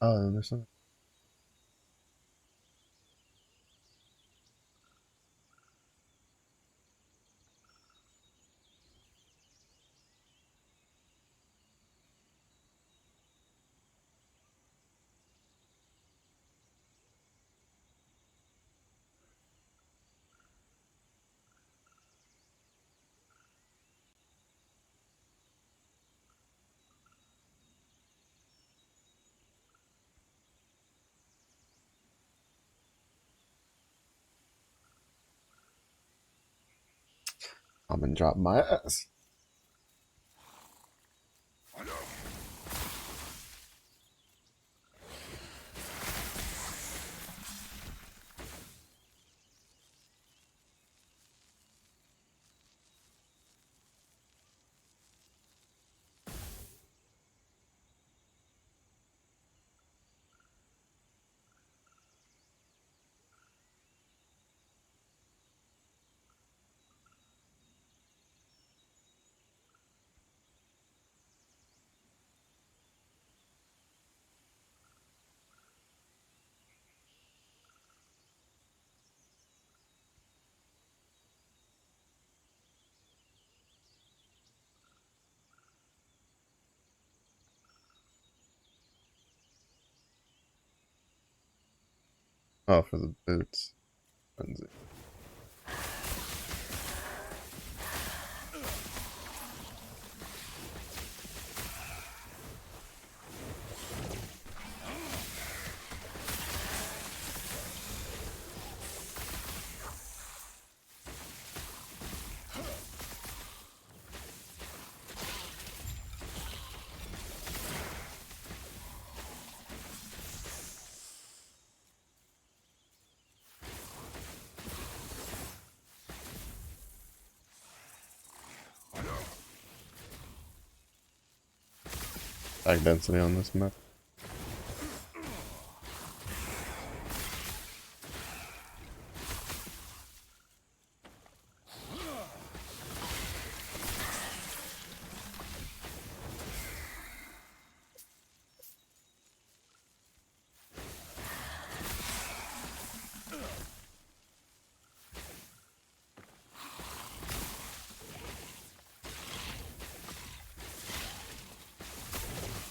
Oh, there's something. I'm gonna drop my ass. Oh, for the boots. Frenzy. Attack density on this map.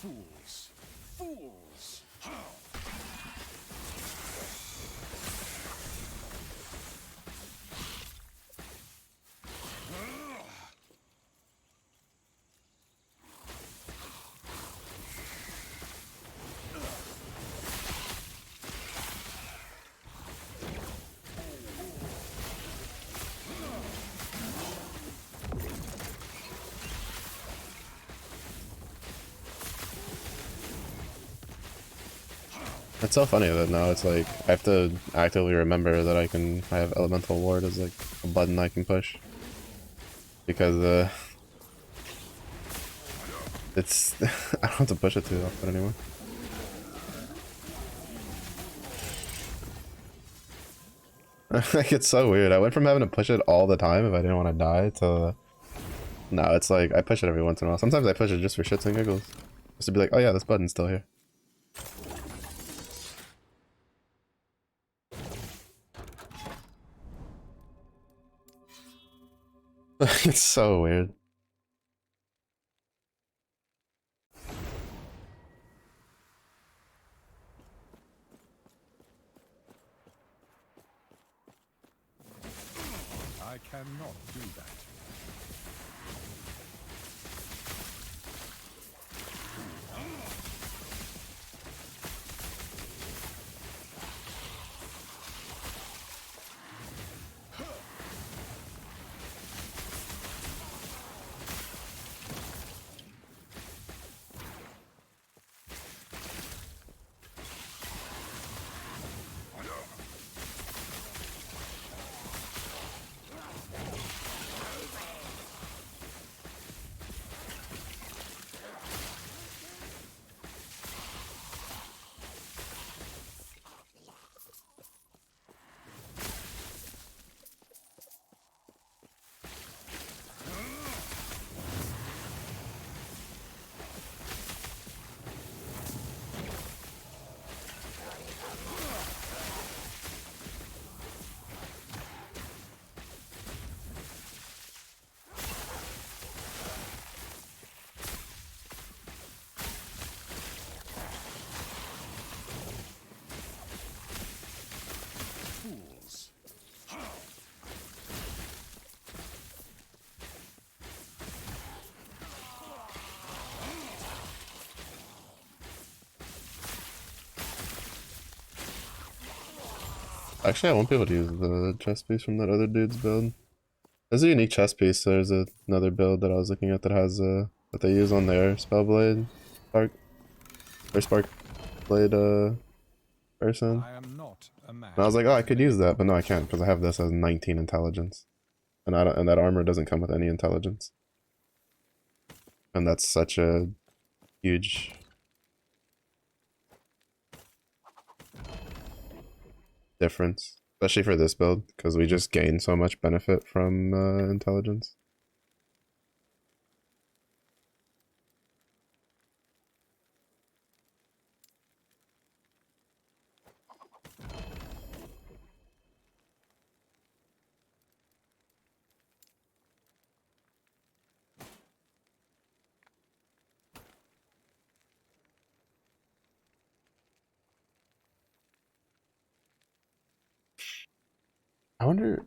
Fools! Fools! It's so funny that now it's like I have to actively remember that I have elemental ward as like a button I can push, because it's I don't have to push it too often anymore. Like, it's so weird. I went from having to push it all the time if I didn't want to die to now it's like I push it every once in a while. Sometimes I push it just for shits and giggles, just to be like, oh yeah, this button's still here. It's so weird. I cannot do that. Fools! Actually, I won't be able to use the chest piece from that other dude's build. There's a unique chess piece. There's another build that I was looking at that has that they use on their Spellblade Spark or Spark Blade person. I am not a man. And I was like, oh, I could use that, but no, I can't because I have this as 19 intelligence, and I don't, and that armor doesn't come with any intelligence, and that's such a huge difference, especially for this build because we just gain so much benefit from intelligence. I wonder.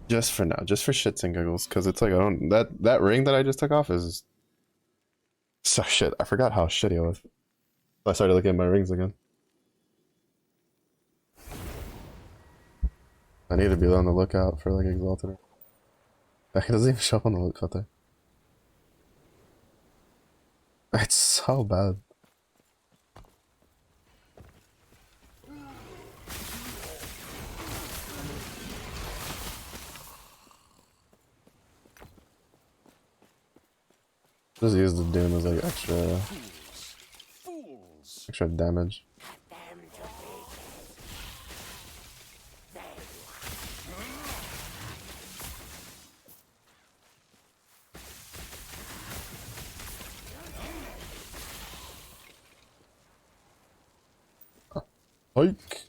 Just for now, just for shits and giggles, because it's like I don't that ring that I just took off is so shit. I forgot how shitty it was. I started looking at my rings again. I need to be on the lookout for like exalted. It doesn't even show up on the loot filter. It's so bad. Just use the Doom as like extra damage. Hike.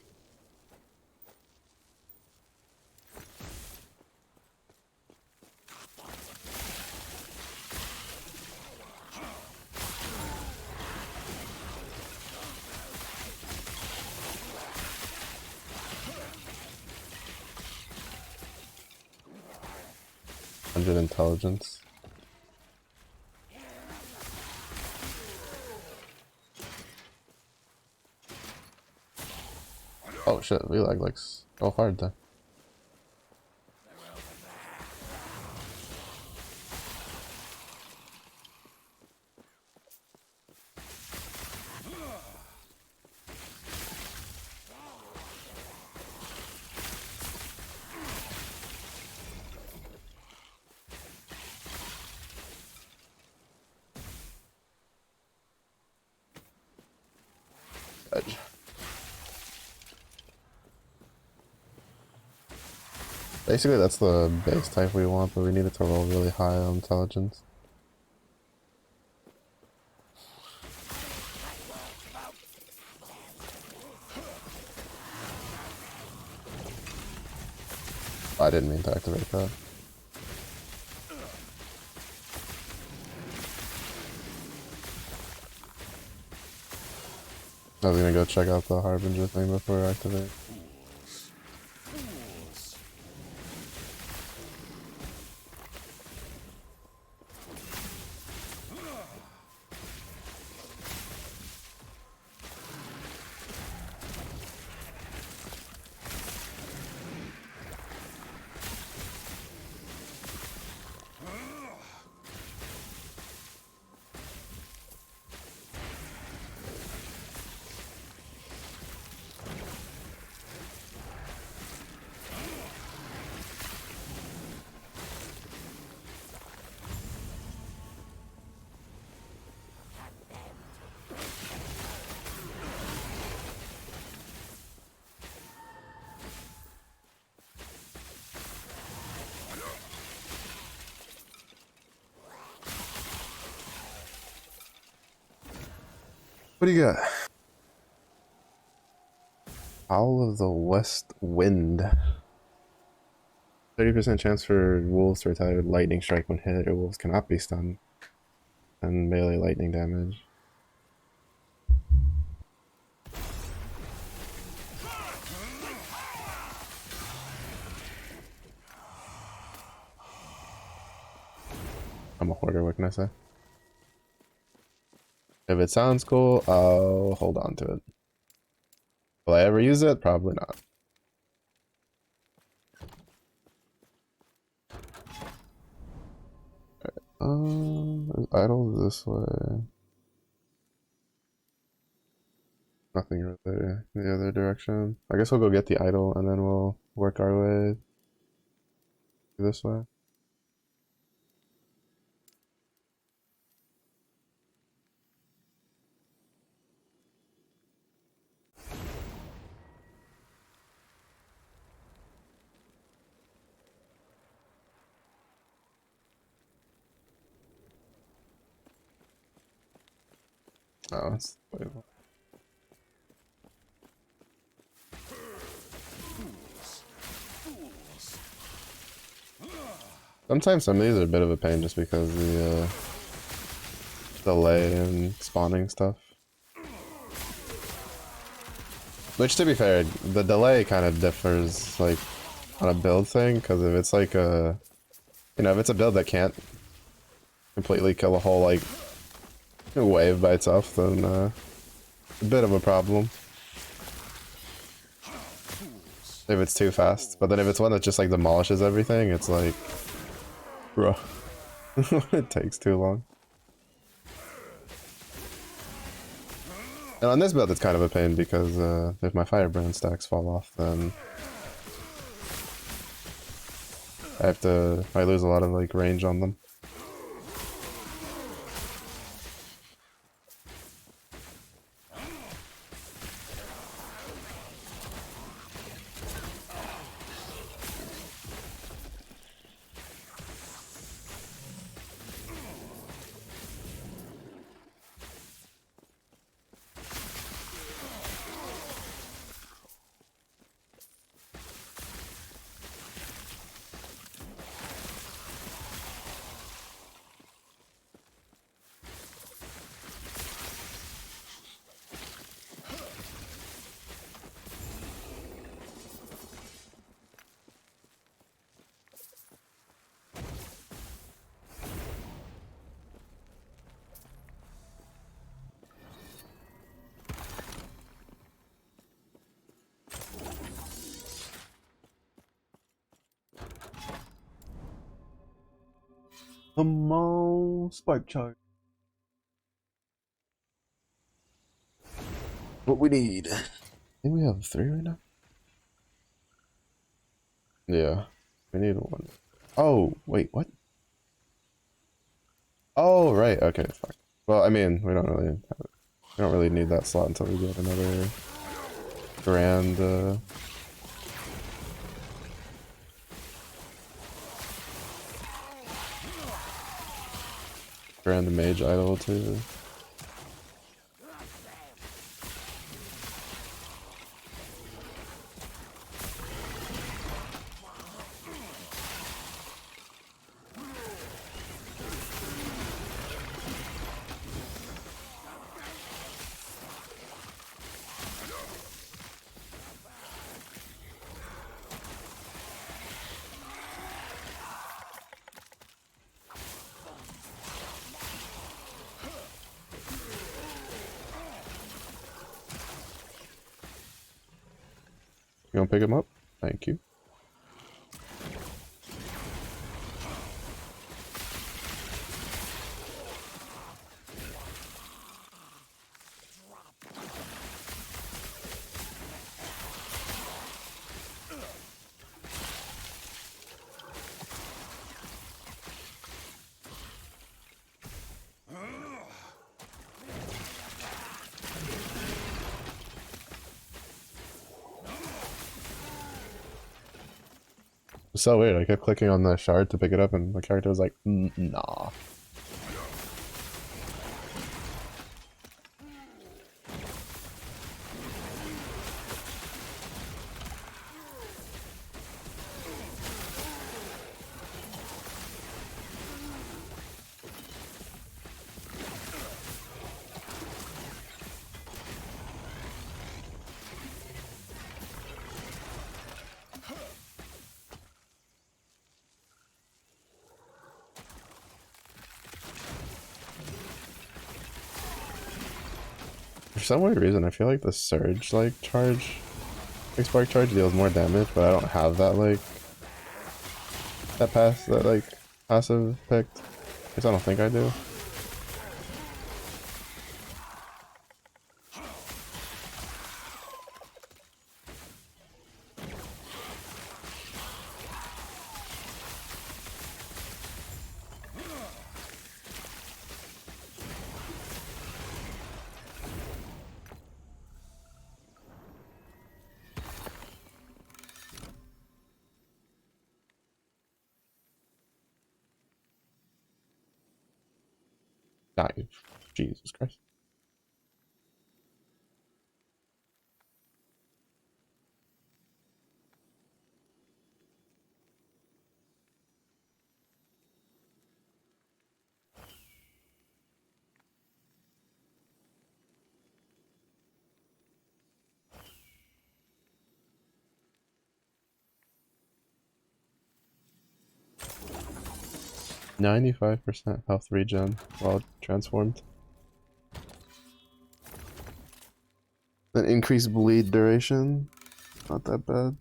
Intelligence. Oh shit, we like so hard there. Basically, that's the base type we want, but we need it to roll really high on intelligence. I didn't mean to activate that. I was gonna go check out the Harbinger thing before I activate. What do you got? Howl of the West Wind. 30% chance for wolves to retaliate with lightning strike when hit, or wolves cannot be stunned. And melee lightning damage. I'm a hoarder, what can I say? If it sounds cool, I'll hold on to it. Will I ever use it? Probably not. There's idols this way. Nothing really in the other direction. I guess we'll go get the idol and then we'll work our way this way. Oh, it's wait, sometimes some of these are a bit of a pain just because the delay in spawning stuff. Which, to be fair, the delay kind of differs like on a build thing, because if it's like a, you know, if it's a build that can't completely kill a whole like wave by itself, then a bit of a problem. If it's too fast, but then if it's one that just like demolishes everything, it's like, bro, it takes too long. And on this build, it's kind of a pain because if my firebrand stacks fall off, then I lose a lot of like range on them. Come on, spark charge. What we need. I think we have 3 right now. Yeah, we need 1. Oh, wait, what? Oh, right. Okay, fuck. Well, I mean, we don't really need that slot until we get another grand grand mage idol too. You want to pick him up? Thank you. It's so weird. I kept clicking on the shard to pick it up, and my character was like, nah. some weird reason, I feel like the surge like charge, like spark charge deals more damage, but I don't have that like that passive picked. At least I don't think I do. Die. Jesus Christ. %95 health regen while transformed. An increased bleed duration. Not that bad.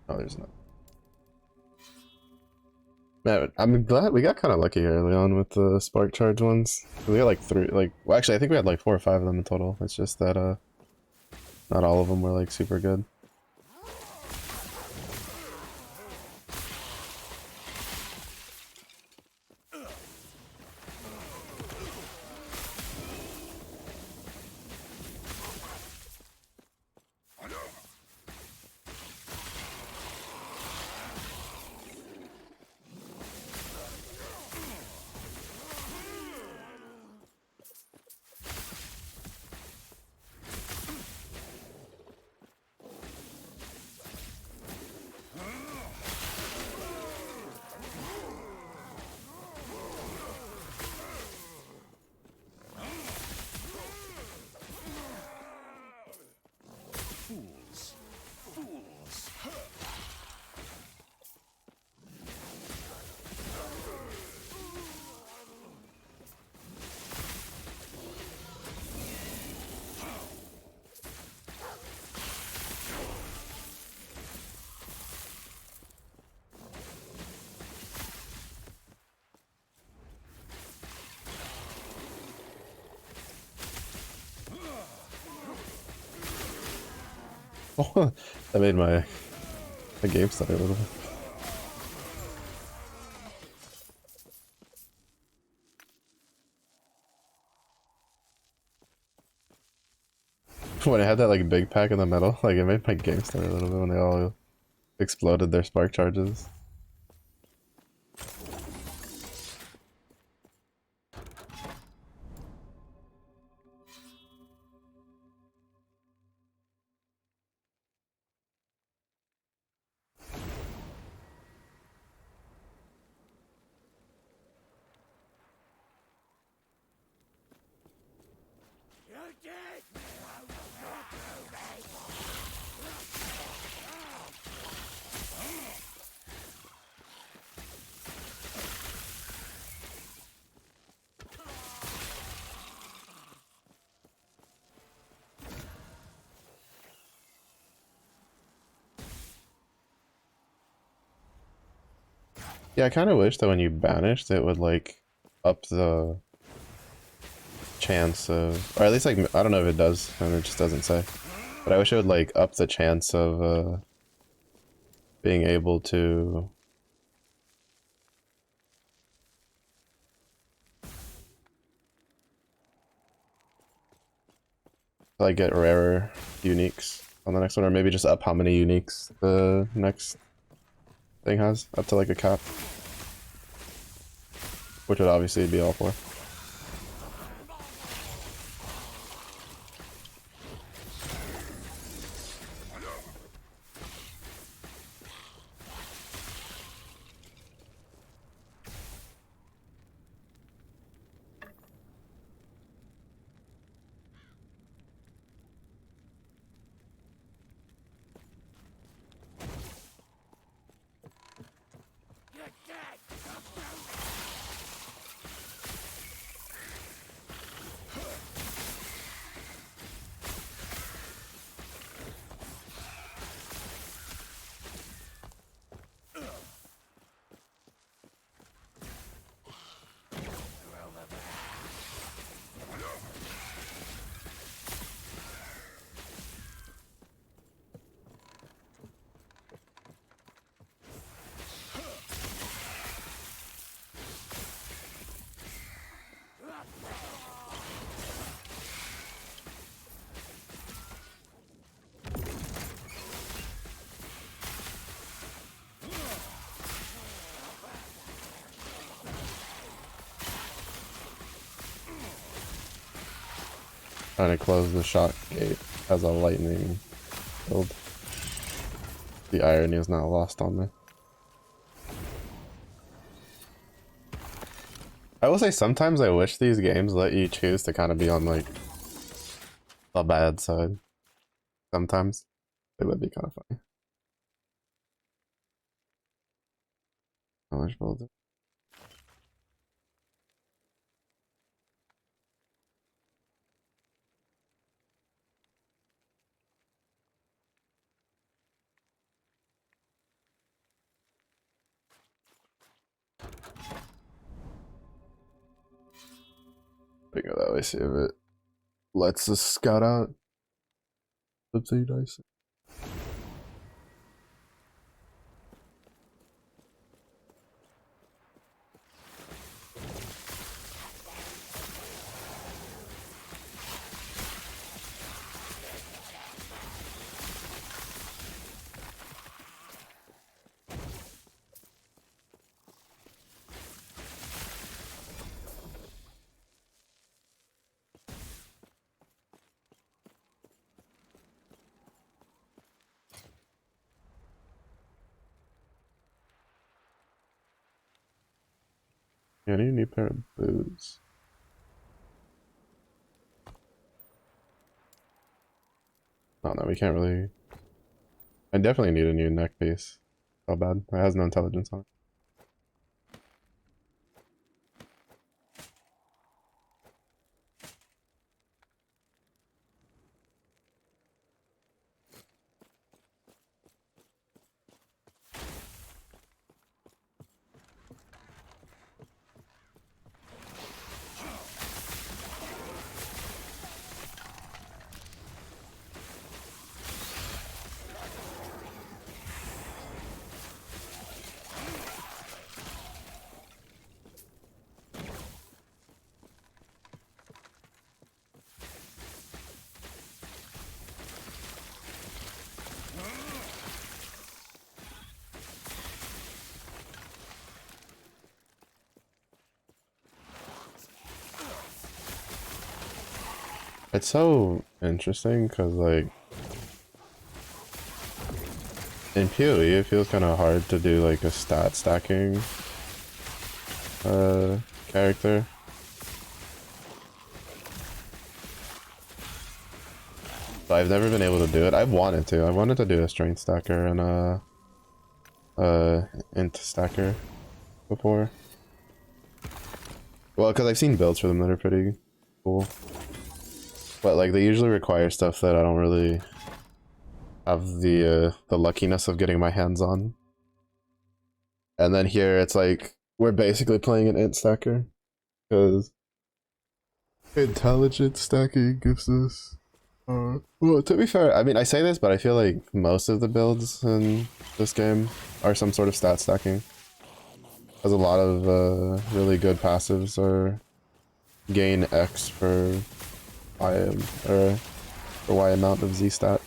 Oh, there's not. Man, I'm glad we got kind of lucky early on with the spark charge ones. We got like 3, well, actually, I think we had like 4 or 5 of them in total. It's just that, not all of them were like super good. Fools. Fools. Oh, that made my game stutter a little bit. When I had that like big pack in the middle, like it made my game stutter a little bit when they all exploded their spark charges. Yeah, I kind of wish that when you banished, it would like up the chance of, or at least like I don't know if it does, and it just doesn't say. But I wish it would like up the chance of being able to like get rarer uniques on the next one, or maybe just up how many uniques the next thing has, up to like a cap, which would obviously be all for. trying to close the shock gate as a lightning build. The irony is not lost on me. I will say sometimes I wish these games let you choose to kind of be on like the bad side. Sometimes it would be kind of funny. Knowledge builder. We go that way, see if it lets us scout out. Oopsie dice. Yeah, I need a new pair of boots. Oh no, we can't really. I definitely need a new neck piece. How bad? It has no intelligence on it. It's so interesting because, like, in PoE, it feels kind of hard to do, like, a stat stacking character. But I've never been able to do it. I've wanted to. I wanted to do a strength stacker and a int stacker before. Well, because I've seen builds for them that are pretty cool. But like they usually require stuff that I don't really have the luckiness of getting my hands on. And then here it's like we're basically playing an int stacker because intelligent stacking gives us well, to be fair, I mean I say this, but I feel like most of the builds in this game are some sort of stat stacking. Because a lot of really good passives are gain X for Y or for Y amount of Z stat.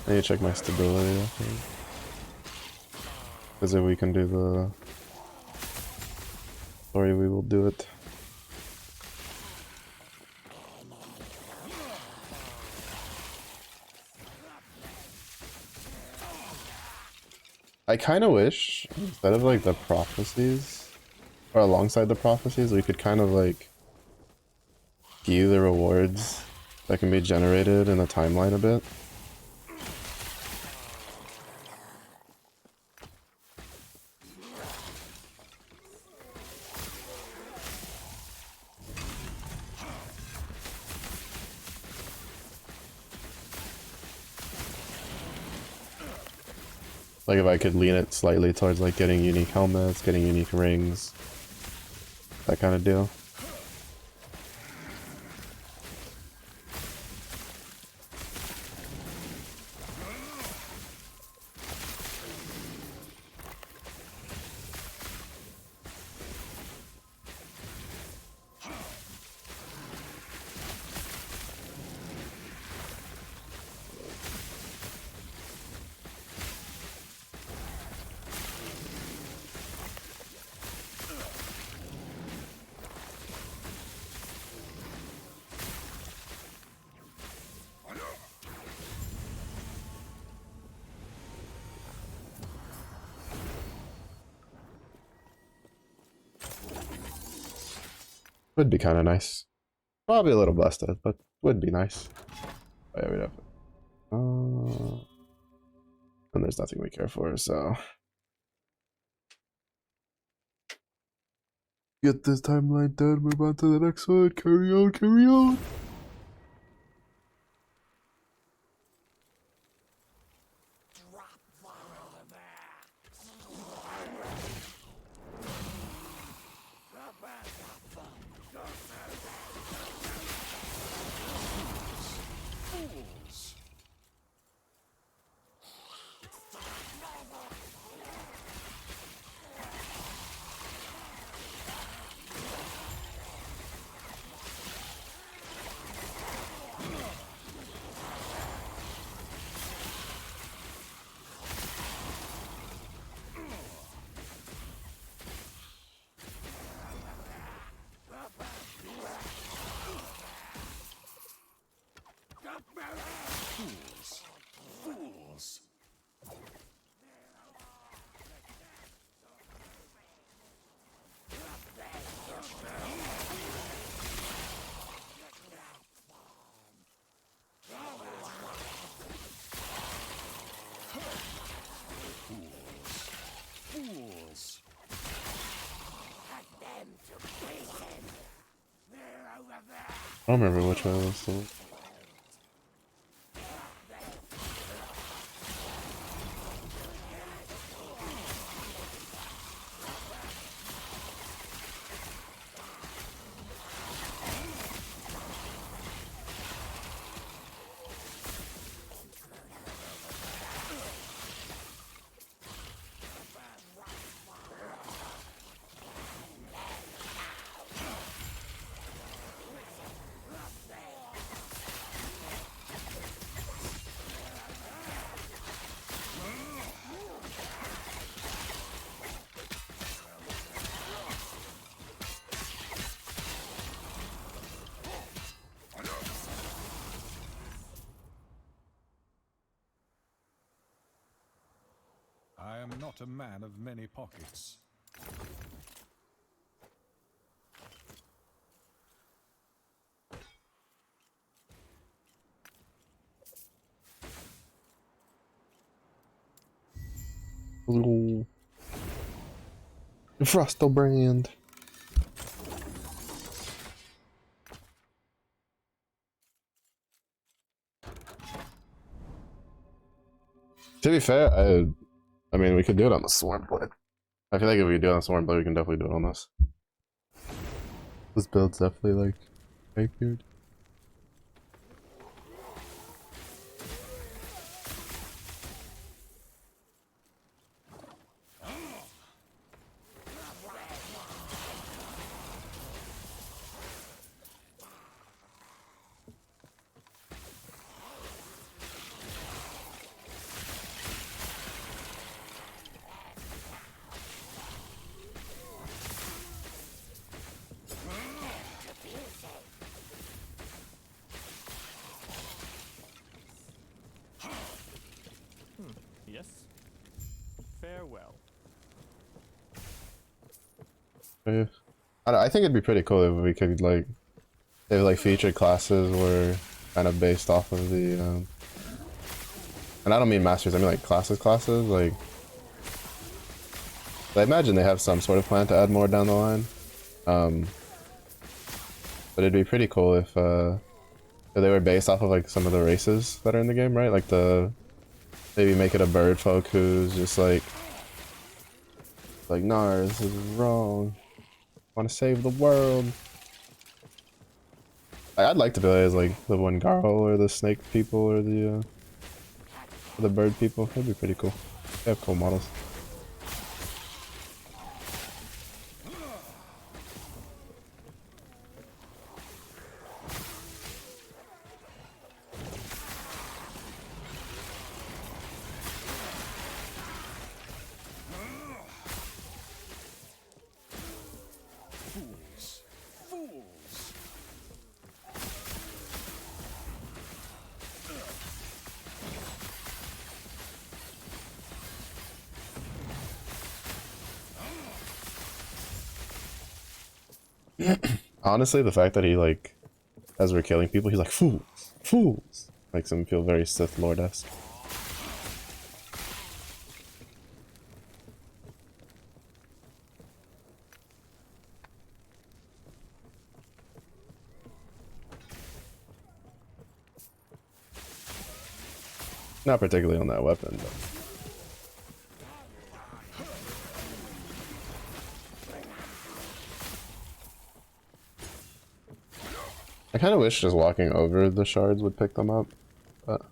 I need to check my stability, I think. Because if we can do the story, we will do it. I kind of wish, instead of like the prophecies, or alongside the prophecies, we could kind of like skew the rewards that can be generated in the timeline a bit. Like if I could lean it slightly towards like getting unique helmets, getting unique rings, that kind of deal. Would be kind of nice. Probably a little busted, but would be nice. Oh, yeah, we'd have. And there's nothing we care for, so. Get this timeline done, move on to the next one. Carry on, carry on. Fools. Fools. I don't remember which one it was. Though. I am not a man of many pockets. Ooh. Frosto brand. To be fair, I mean, we could do it on the Swarm Blade. I feel like if we do it on the Swarm Blade, we can definitely do it on this. This build's definitely like accurate. Yes. Farewell. I think it'd be pretty cool if we could like, if like featured classes were kind of based off of the, and I don't mean masters, I mean like classes, like, I imagine they have some sort of plan to add more down the line, but it'd be pretty cool if they were based off of like some of the races that are in the game, right? Like maybe make it a bird folk who's just like, nah, this is wrong. Want to save the world. I'd like to play as like the one Garl or the snake people or the bird people. That'd be pretty cool. They have cool models. Honestly, the fact that he, like, as we're killing people, he's like, fools, fools, makes him feel very Sith Lord-esque. Not particularly on that weapon, but... I kind of wish just walking over the shards would pick them up, but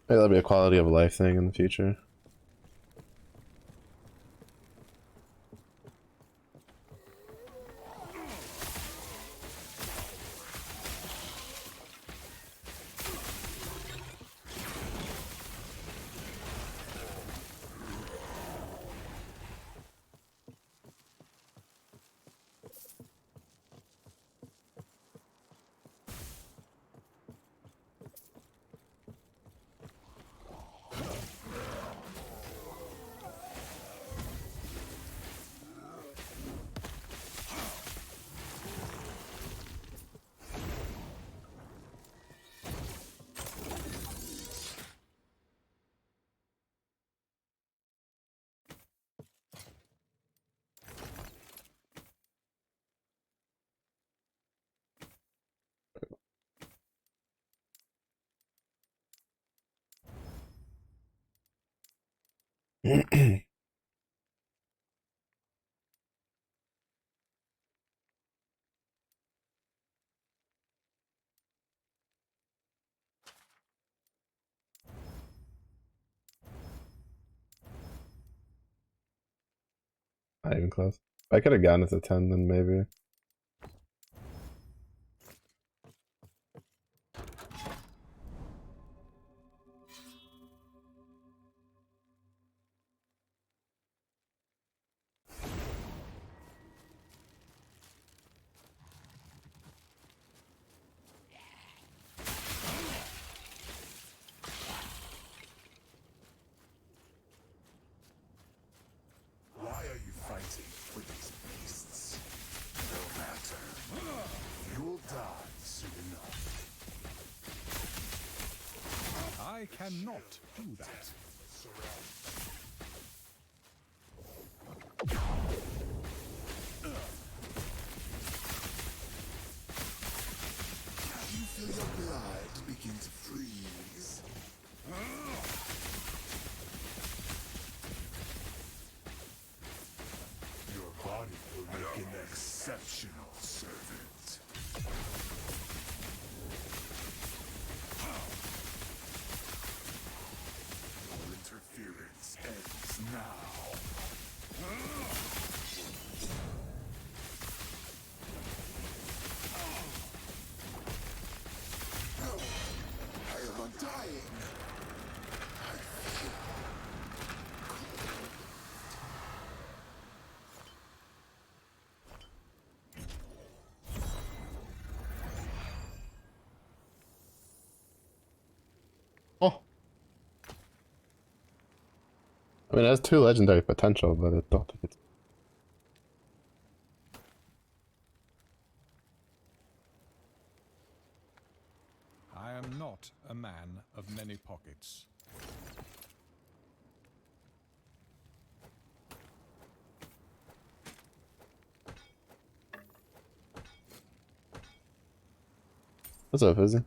maybe that'll be a quality of life thing in the future. Not even close. If I could have gotten it to 10, then maybe. Why are you fighting for these beasts? No matter. You will die soon enough. I cannot do that. Can you feel your blood begin to freeze? Your body will make an exceptional servant. Your interference ends now. I am undying. I feel Oh. I mean, it has 2 legendary potential, but I don't think it's... I am not a man of many pockets. What's up, Izzy?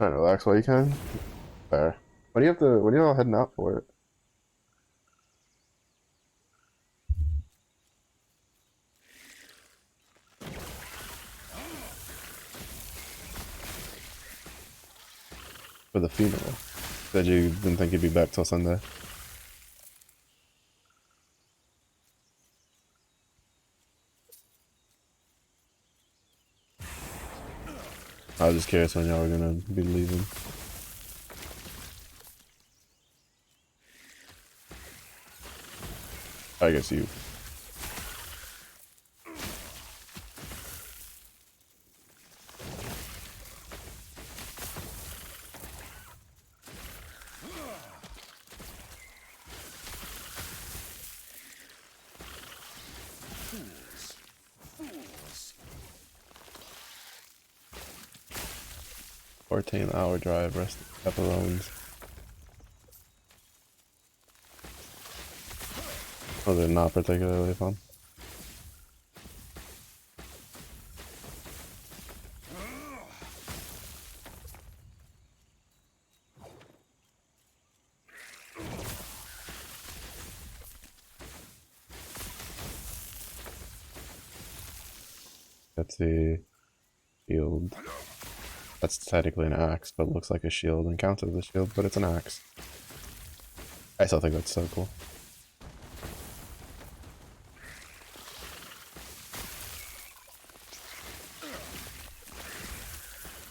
Trying to relax while you can. Fair. What do you have to? What are you all heading out for it? For the funeral. Said you didn't think you'd be back till Sunday. I was just curious when y'all were gonna be leaving. I guess you. Fools. Fools. 14-hour drive, rest of pepperones. Those are not particularly fun. That's the shield. That's technically an axe, but looks like a shield and counts as a shield, but it's an axe. I still think that's so cool.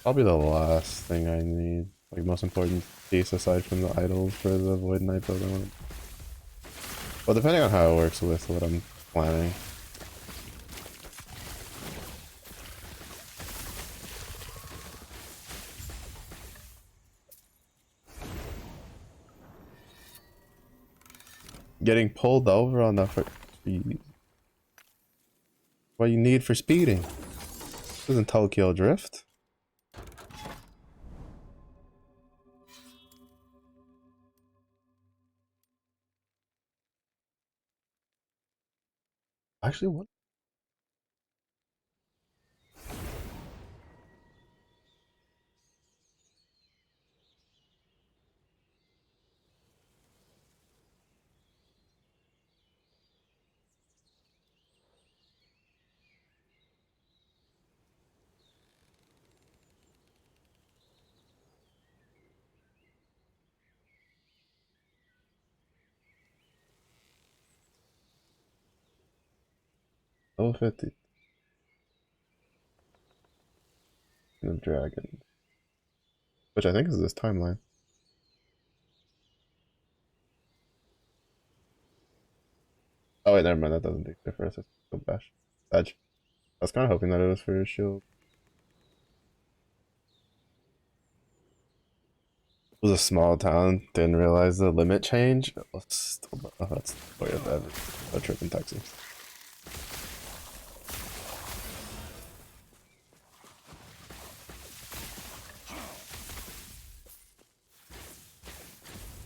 Probably the last thing I need, like most important piece aside from the idols for the Void Knight building. Well, depending on how it works with what I'm planning. Getting pulled over on the speed. What you need for speeding? This isn't Tokyo Drift. Actually, what? Level 50. The dragon. Which I think is this timeline. Oh wait, never mind, that doesn't do it for us. It's still bash. Edge. I was kinda hoping that it was for his shield. It was a small town, didn't realize the limit change. Oh, that's weird, that a trip in taxi.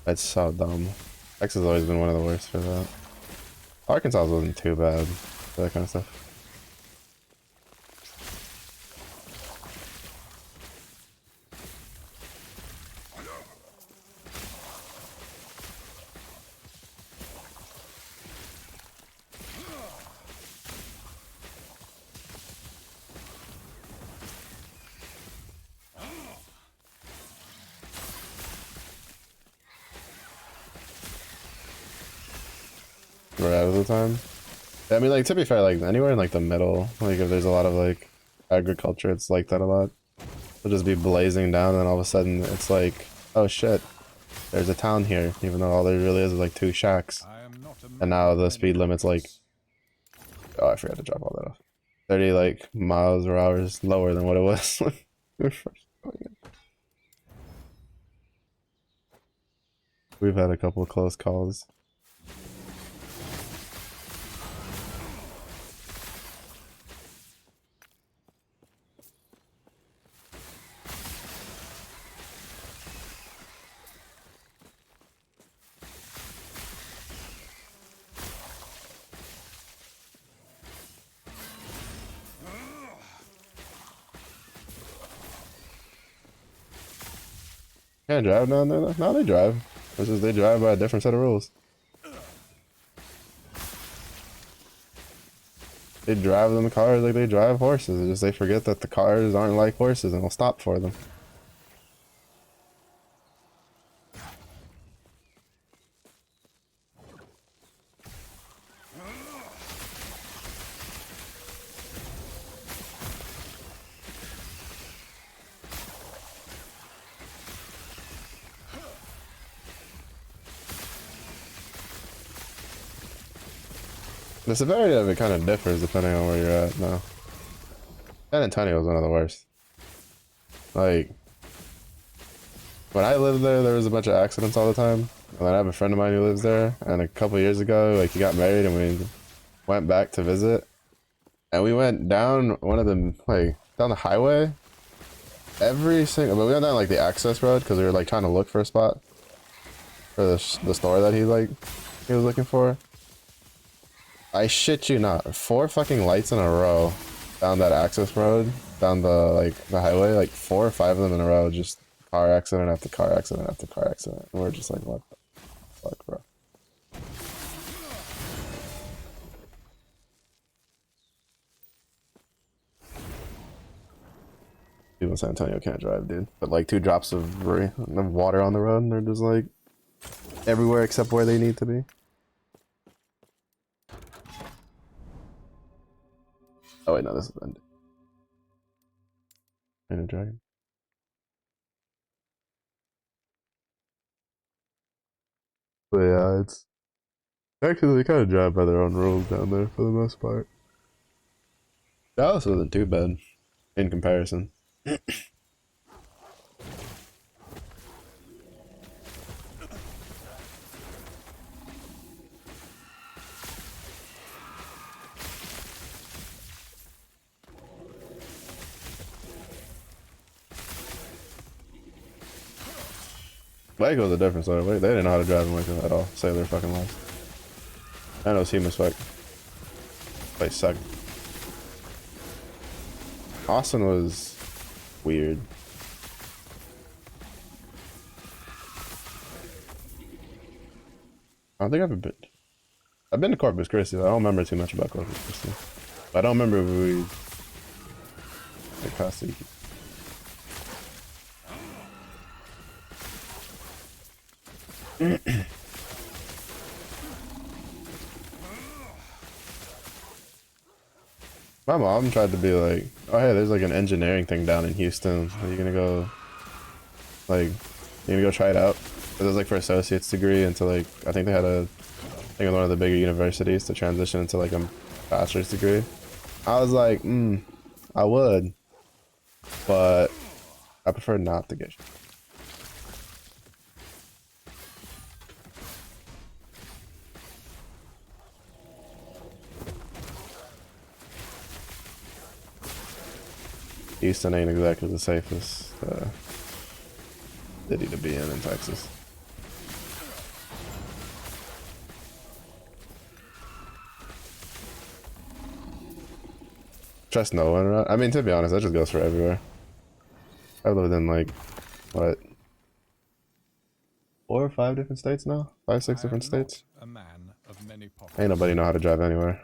That's so dumb. X has always been one of the worst for that. Arkansas wasn't too bad for that kind of stuff. Right out of the time. I mean, like, to be fair, like, anywhere in, like, the middle, like, if there's a lot of, like, agriculture, it's like that a lot. It'll just be blazing down, and all of a sudden, it's like, oh shit, there's a town here, even though all there really is like 2 shacks. And now the speed limit's, like, oh, I forgot to drop all that off. 30, like, miles per hour lower than what it was when we were first going in. We've had a couple of close calls. Can't drive? No, they drive. It's just they drive by a different set of rules. They drive them cars like they drive horses. It's just they forget that the cars aren't like horses and will stop for them. The severity of it kind of differs depending on where you're at. No, San Antonio was one of the worst. Like when I lived there, there was a bunch of accidents all the time. And then I have a friend of mine who lives there, and a couple years ago, like he got married, and we went back to visit, and we went down one of them, like down the highway. Every single, but we went down like the access road because we were like trying to look for a spot for the store that he was looking for. I shit you not, 4 fucking lights in a row down that access road, down the highway, like 4 or 5 of them in a row, just car accident after car accident after car accident. And we're just like, what the fuck, bro? People in San Antonio can't drive, dude. But like 2 drops of water on the road, and they're just like everywhere except where they need to be. Oh wait, no, this is ending. And a dragon. But yeah, it's actually they kind of drive by their own rules down there for the most part. Dallas wasn't too bad in comparison. Waco's a different sort of way. They didn't know how to drive in Waco at all. Save their fucking lives. I know Seamus fuck. Place sucked. Austin was weird. I don't think I've been to Corpus Christi. I don't remember too much about Corpus Christi. I don't remember if we like Costa. My mom tried to be like, oh hey, there's like an engineering thing down in Houston. Are you gonna go, like, you gonna go try it out? It was like for associate's degree into like, I think they had a thing with one of the bigger universities to transition into like a bachelor's degree. I was like, I would, but I prefer not to get shit. Houston ain't exactly the safest city to be in Texas. Trust no one, right? I mean, to be honest, that just goes for everywhere. I've lived in like, what, 4 or 5 different states now? 5, 6 different states? A man of many pockets. Ain't nobody know how to drive anywhere.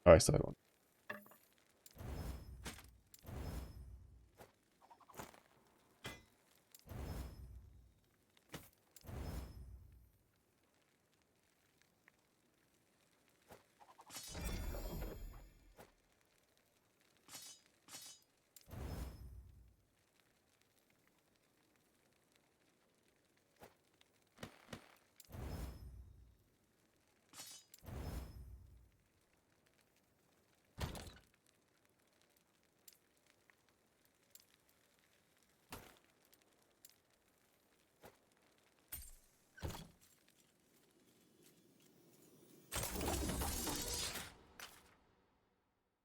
Oh, I still had one.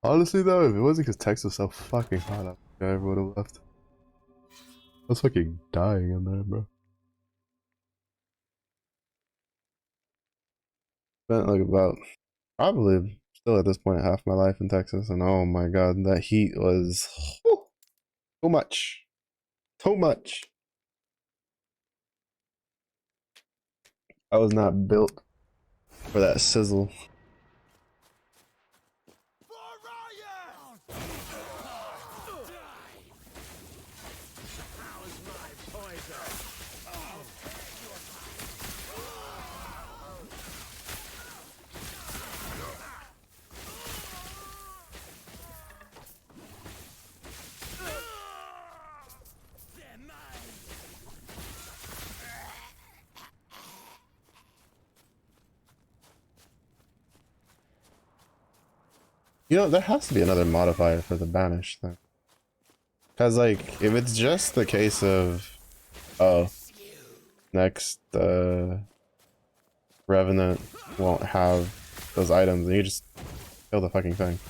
Honestly though, if it wasn't because Texas was so fucking hot, I never would have left. I was fucking dying in there, bro. Spent like about, probably still at this point, half my life in Texas, and oh my god, that heat was too much. Too much. I was not built for that sizzle. You know, there has to be another modifier for the banish thing. Because, like, if it's just the case of, oh, next, Revenant won't have those items, and you just kill the fucking thing.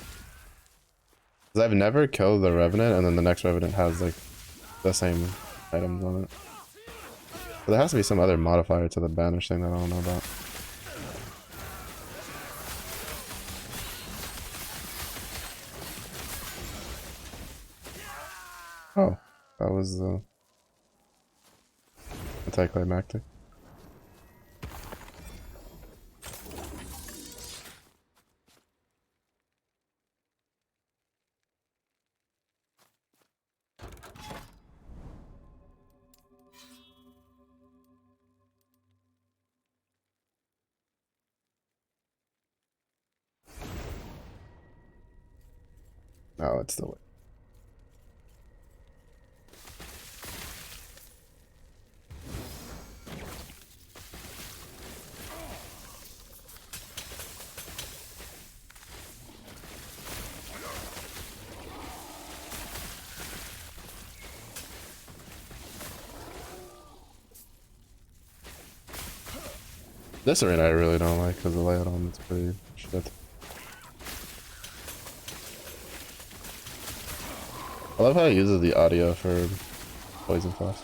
Because I've never killed the Revenant, and then the next Revenant has, like, the same items on it. But there has to be some other modifier to the banish thing that I don't know about. Oh, that was anticlimactic. No, it's the way. This arena I really don't like because the layout on it's pretty shit. I love how it uses the audio for Poison Flask.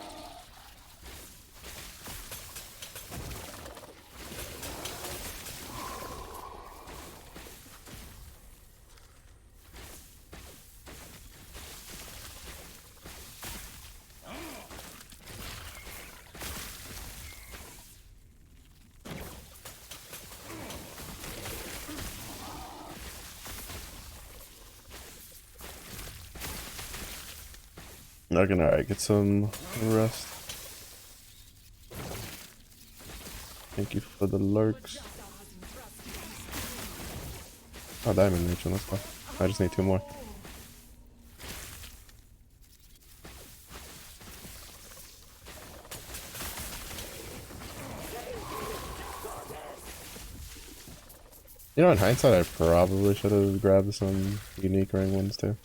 Alright, get some rest. Thank you for the lurks. Oh, diamond nature, let's go. I just need 2 more. You know, in hindsight, I probably should have grabbed some unique ring ones too.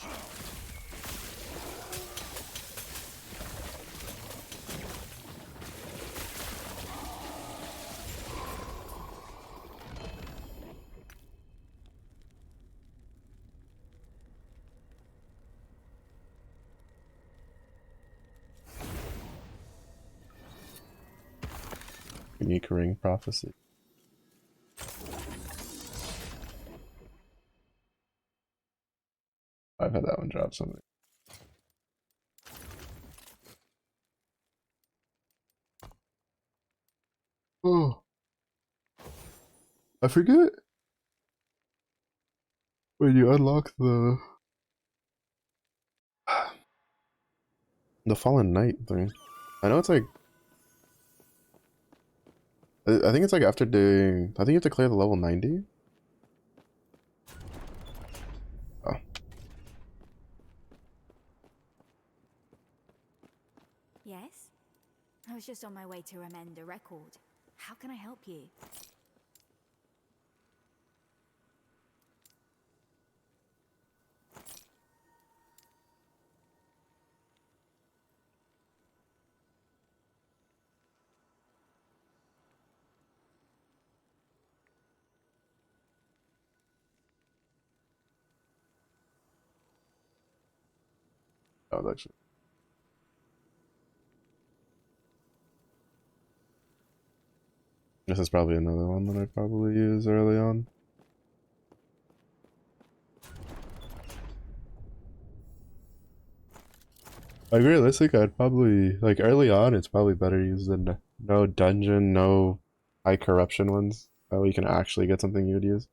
Unique ring prophecy. I've had that one drop something. Oh, I forget when you unlock the Fallen Knight thing. I know it's like I think it's like after doing. I think you have to clear the level 90. Oh. Yes? I was just on my way to amend a record. How can I help you? Oh, actually. This is probably another one that I probably use early on. Like realistic, I'd probably like early on. It's probably better used than no dungeon, no high corruption ones. That way you can actually get something you would use.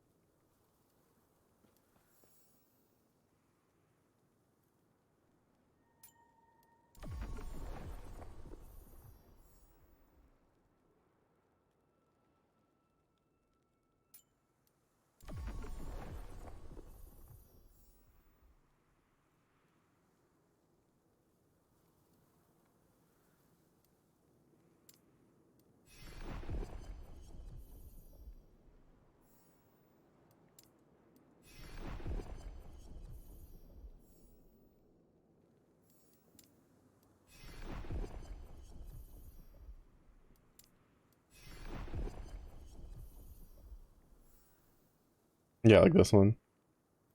Yeah, like this one.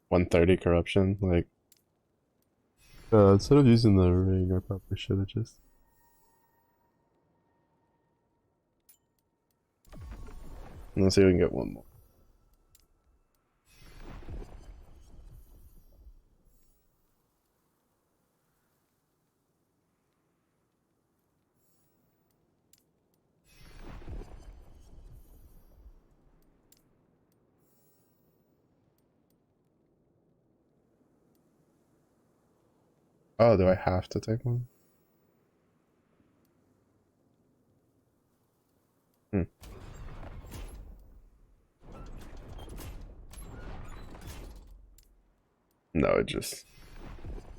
130 corruption. Like, instead of using the ring, I probably should have just. Let's see if we can get one more. Oh, do I have to take one? Hmm. No, it just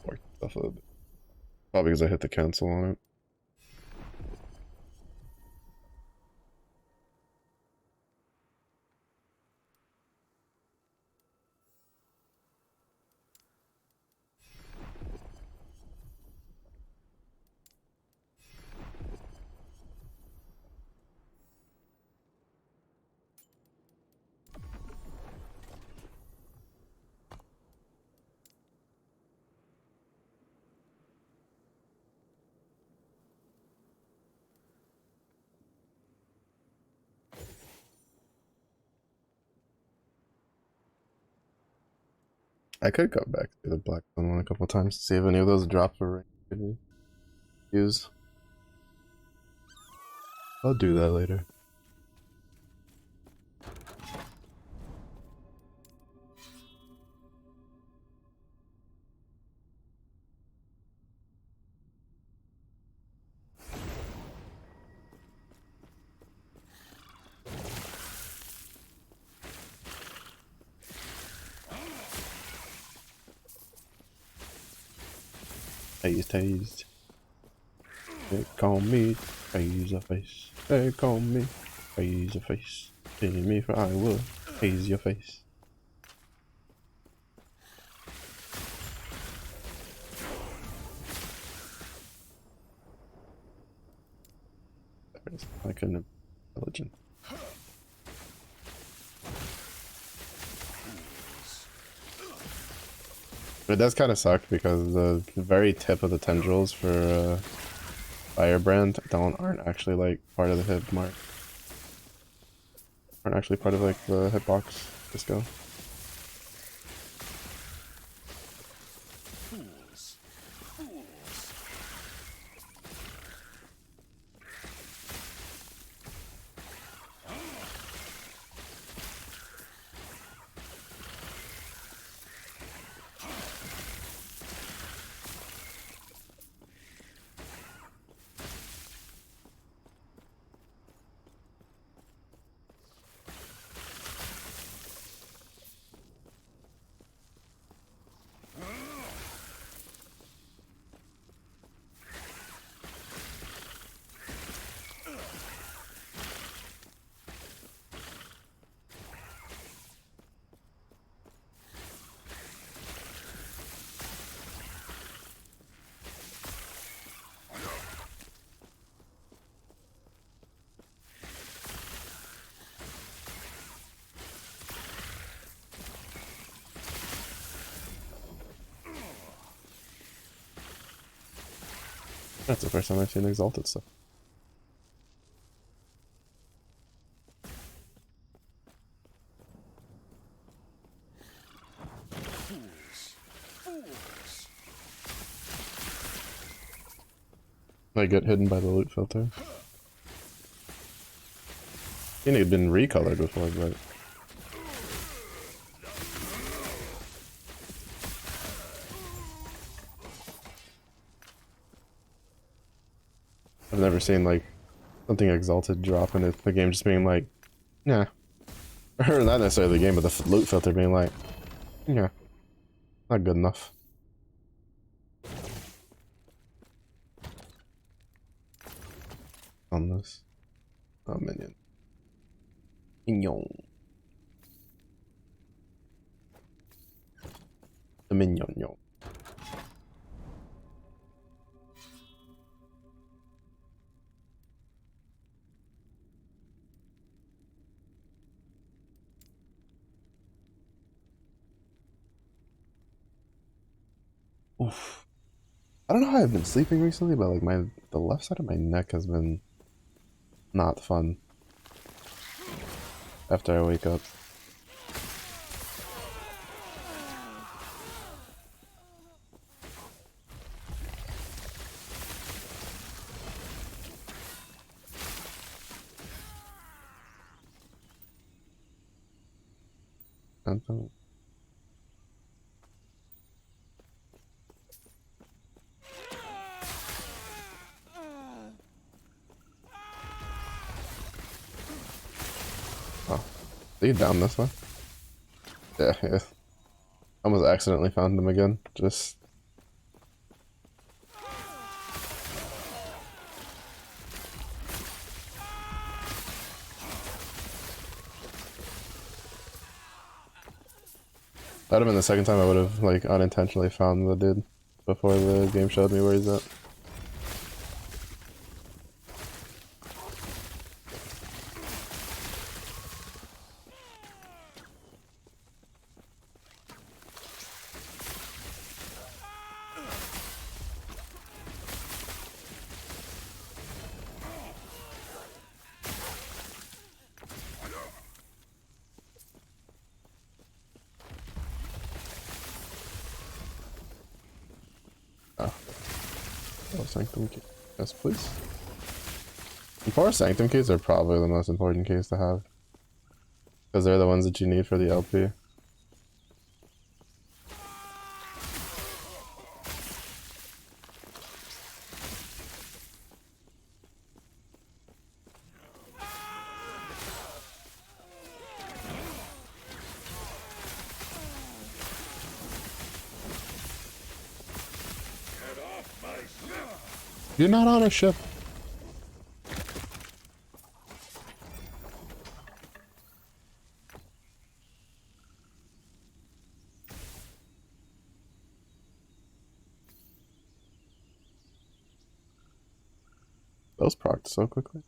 worked stuff a little bit. Probably because I hit the cancel on it. I could go back to the black one a couple times to see if any of those drop a ring could use. I'll do that later. Tased. They call me Razor Face. They call me Razor Face. See me for I will haze your face. I couldn't intelligent. But it does kind of suck because the very tip of the tendrils for Firebrand aren't actually like part of the hit mark. Aren't actually part of like the hitbox disco. That's the first time I've seen exalted stuff. I get hidden by the loot filter. I think it had been recolored before, but I've never seen like something exalted drop and the game just being like, nah. Or not necessarily the game, but the loot filter being like, yeah, not good enough. On this. Oh, minion. Mignon. The mignon. Oof. I don't know how I've been sleeping recently, but like the left side of my neck has been not fun after I wake up. Anthem. Oh, are you down this way? Yeah, yeah. Almost accidentally found him again. Just. That'd have been the second time I would have like unintentionally found the dude before the game showed me where he's at. Sanctum key. Yes, please. And Power Sanctum keys are probably the most important keys to have. Because they're the ones that you need for the LP. You're not on a ship. Those procced so quickly.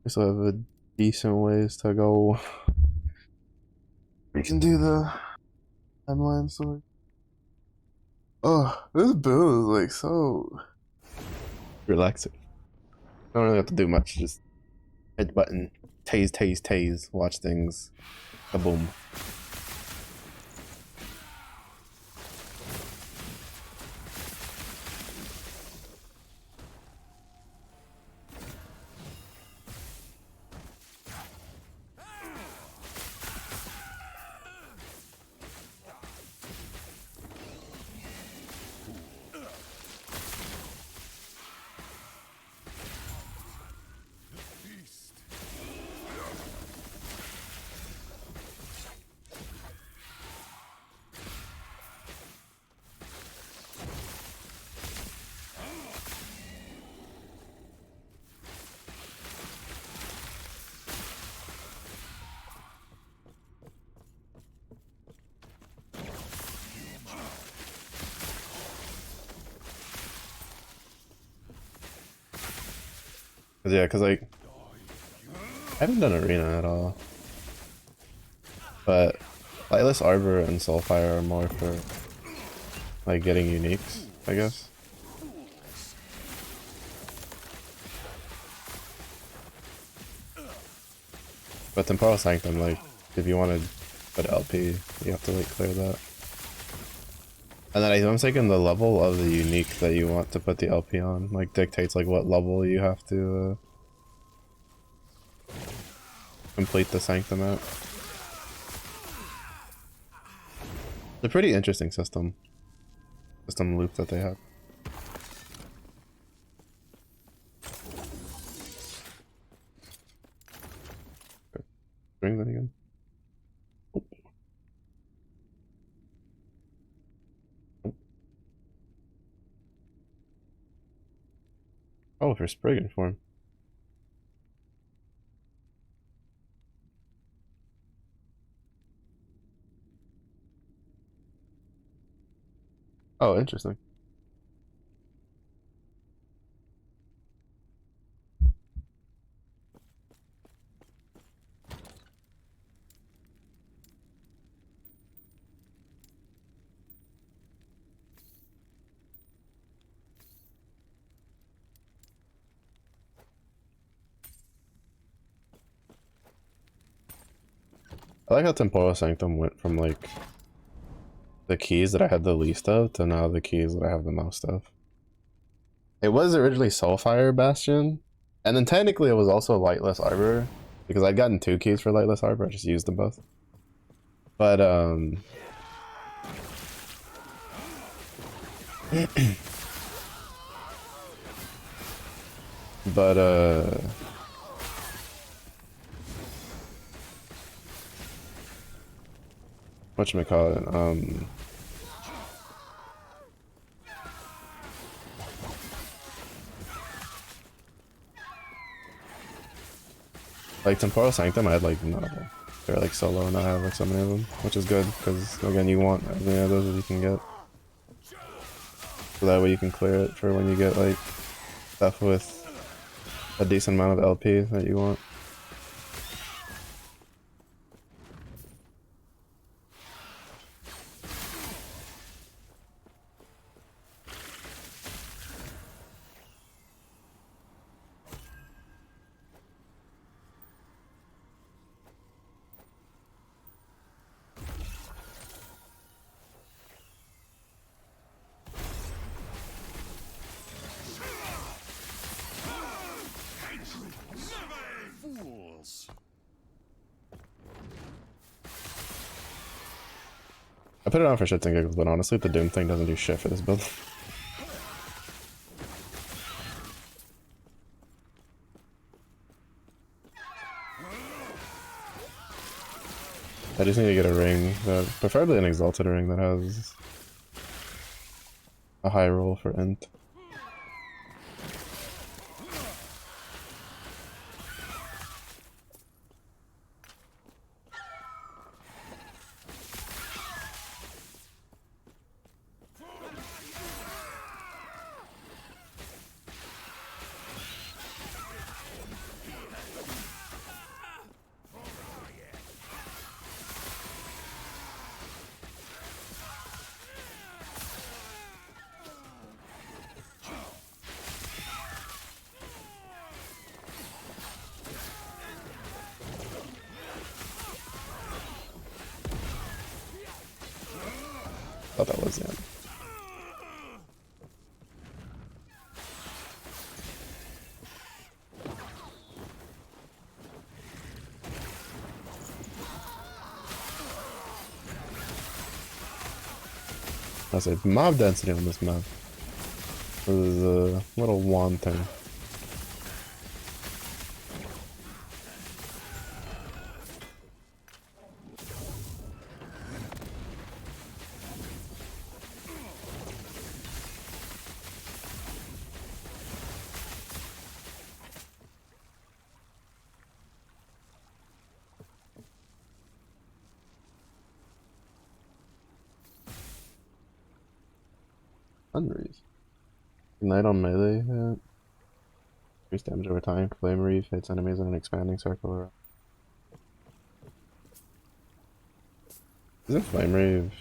We still have a decent ways to go. We can do the timeline sword. Oh, this build is like so relaxing. I don't really have to do much, just hit button, tase, tase, tase, watch things, kaboom. Yeah, cause like I haven't done arena at all, but Lightless Arbor and Soulfire are more for like getting uniques, I guess. But Temporal Sanctum, like if you want to put LP, you have to like clear that. And then I'm thinking the level of the unique that you want to put the LP on, like dictates like what level you have to complete the Sanctum at. It's a pretty interesting system loop that they have. Okay. Bring that again. Oh. Oh, for Spriggan form. Oh, interesting. I like how Temporal Sanctum went from like the keys that I had the least of to now the keys that I have the most of. It was originally Soulfire Bastion, and then technically it was also Lightless Arbor, because I'd gotten 2 keys for Lightless Arbor, I just used them both. But but whatchamacallit, like Temporal Sanctum, I had like none of them. They're like solo, and I have like so many of them, which is good because again, you want as many of those as you can get, so that way you can clear it for when you get like stuff with a decent amount of LP that you want. Fools! I put it on for shits and giggles, but honestly, the Doom thing doesn't do shit for this build. I just need to get a ring, preferably an Exalted ring that has a high roll for Int. Thought that was the end. I said mob density on this map. This is a little wanting. Unreef. Ignite on melee hit. Increase damage over time. Flame Reef hits enemies in an expanding circle around. Isn't Flame Reef?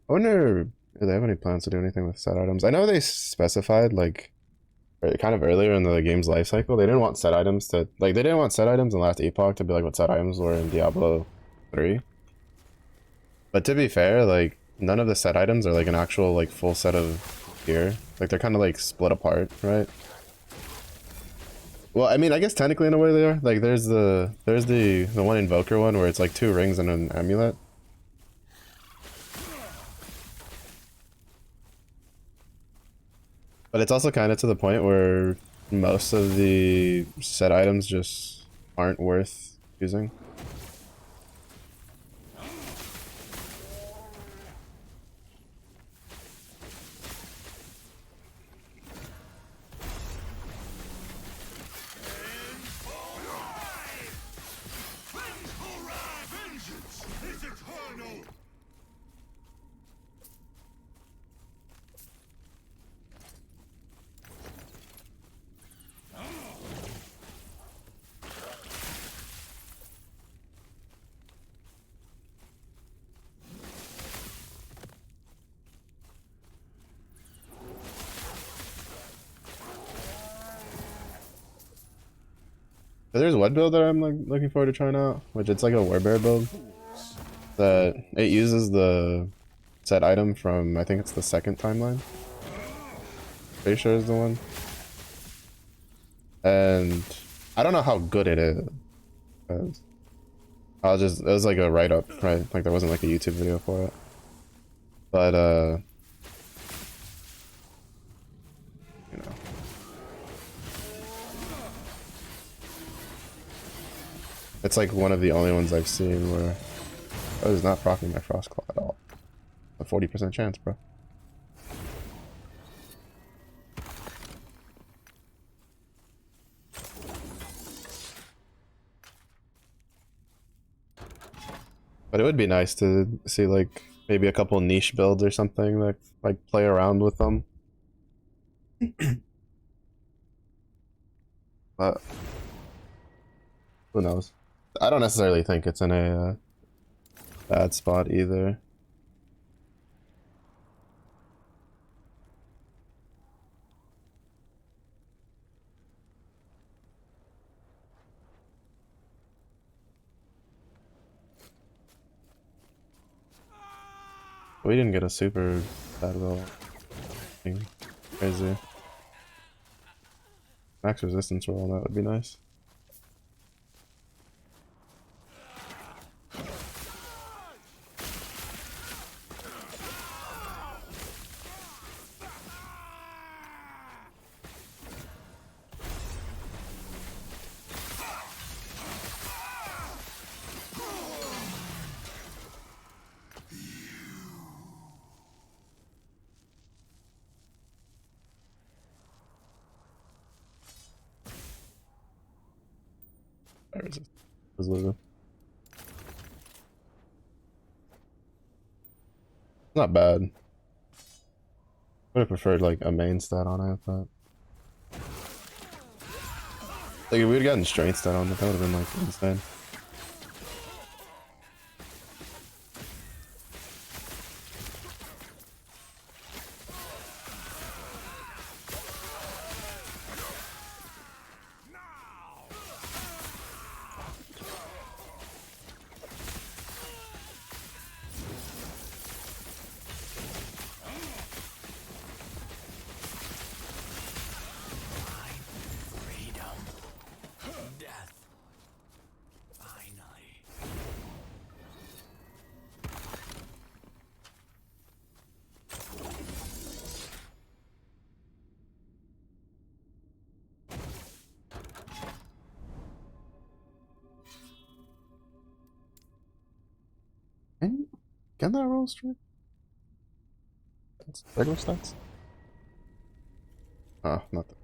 I wonder if they have any plans to do anything with set items. I know they specified like kind of earlier in the game's life cycle, they didn't want set items to like they didn't want set items in Last Epoch to be like what set items were in Diablo 3. But to be fair, like none of the set items are like an actual like full set of gear. Like they're kind of like split apart, right? Well, I mean, I guess technically in a way they are. Like there's the one Invoker one where it's like 2 rings and an amulet. But it's also kind of to the point where most of the set items just aren't worth using. But there's one build that I'm like looking forward to trying out, which it's like a Warbear build that it uses the set item from I think it's the 2nd timeline. Pretty sure is the one. And I don't know how good it is. It was like a write-up, right? Like there wasn't like a YouTube video for it. But you know. It's like one of the only ones I've seen where I was not proccing my Frostclaw at all. A 40% chance, bro. But it would be nice to see like maybe a couple niche builds or something that like play around with them. But who knows? I don't necessarily think it's in a bad spot either. We didn't get a super bad roll. Crazy. Max resistance roll, that would be nice. Not bad. Would have preferred like a main stat on it, but like if we'd gotten strength stat on it, that would have been like insane. Can that roll straight? That's regular stats? Oh, not that.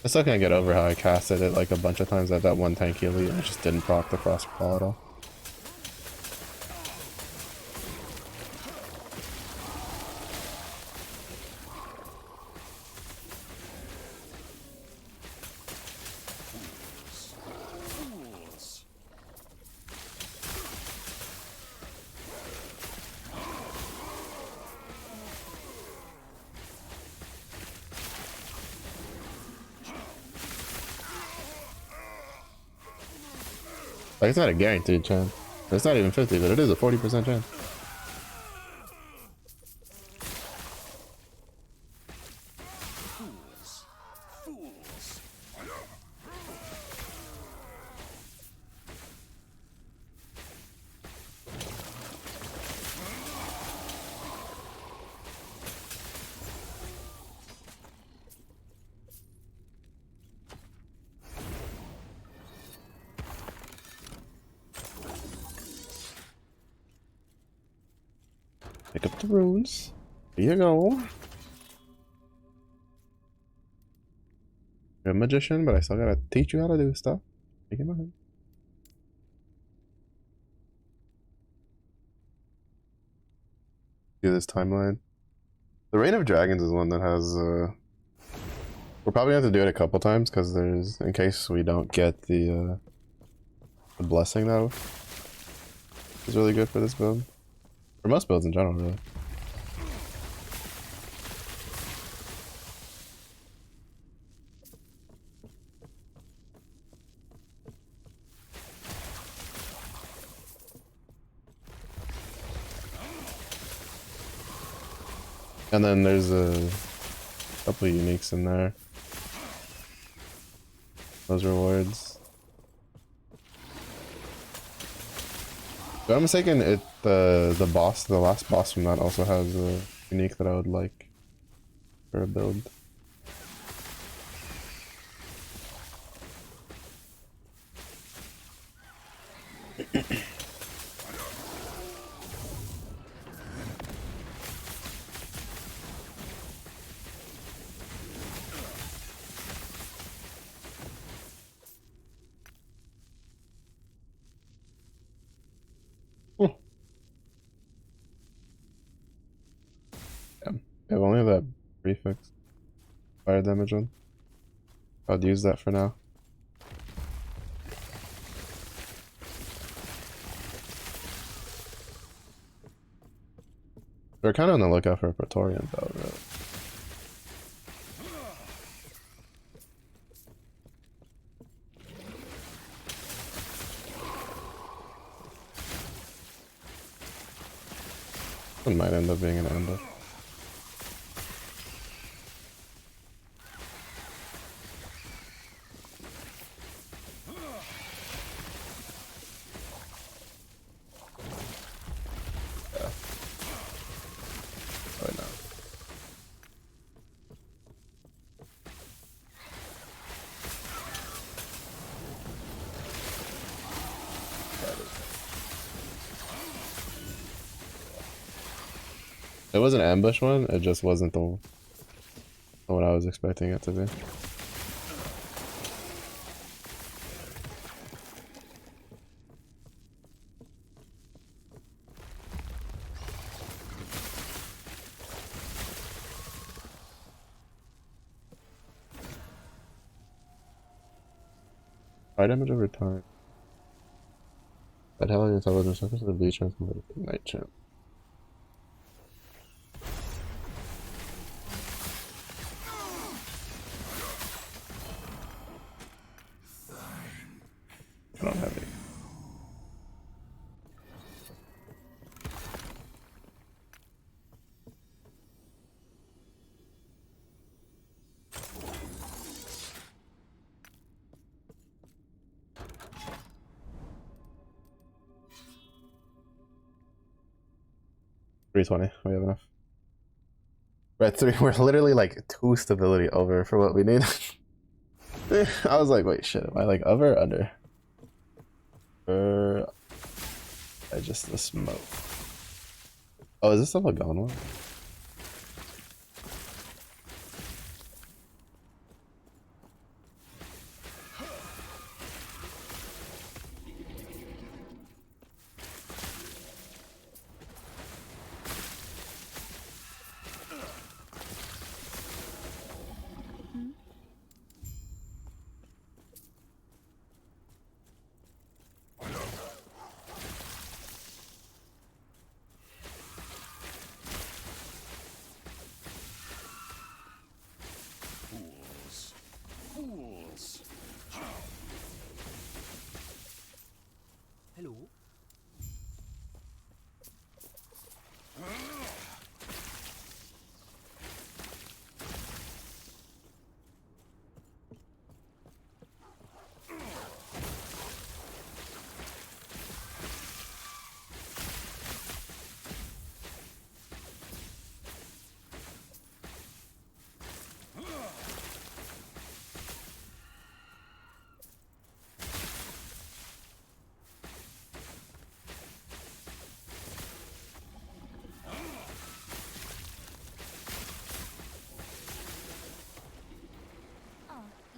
I still can't get over how I casted it like a bunch of times at that one tanky elite and it just didn't proc the frost claw at all. Like, it's not a guaranteed chance. It's not even 50, but it is a 40% chance. Pick up the runes. Here you go. You're a magician, but I still gotta teach you how to do stuff. Take it mind. Do this timeline. The Reign of Dragons is one that has, we're probably gonna have to do it a couple times, because there's, in case we don't get the blessing though. Is really good for this build. For most builds in general, really. And then there's a couple of uniques in there. Those rewards. If I'm mistaken, the boss, the last boss from that also has a unique that I would like for a build. Yeah, only that prefix fire damage one. I'd use that for now. We're kind of on the lookout for a Praetorian though, right? It might end up being an ambush. It was an ambush one, it just wasn't the what I was expecting it to be. Fire damage over time. That hell intelligence suffers the bleach chance compared to night champ. I don't have any. $320. We have enough. We're at 3. We're literally like 2 stability over for what we need. I was like, wait, shit. Am I like over or under? I just the smoke. Oh, is this still a gone one?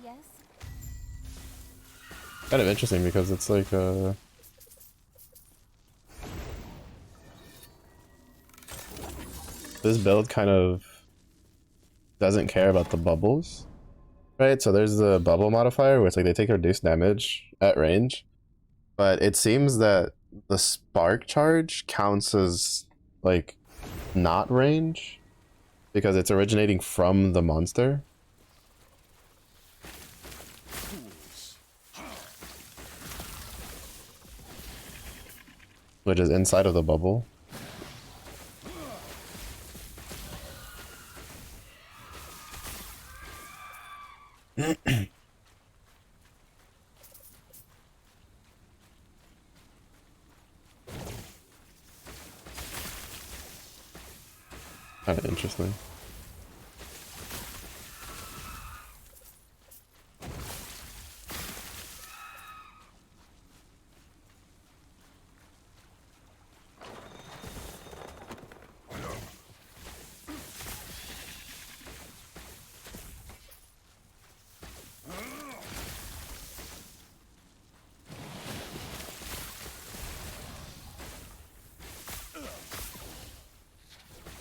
Yes? Kind of interesting because it's like this build kind of doesn't care about the bubbles, right? So there's the bubble modifier where it's like they take reduced damage at range, but it seems that the spark charge counts as like not range because it's originating from the monster. Which is inside of the bubble. Kind of interesting.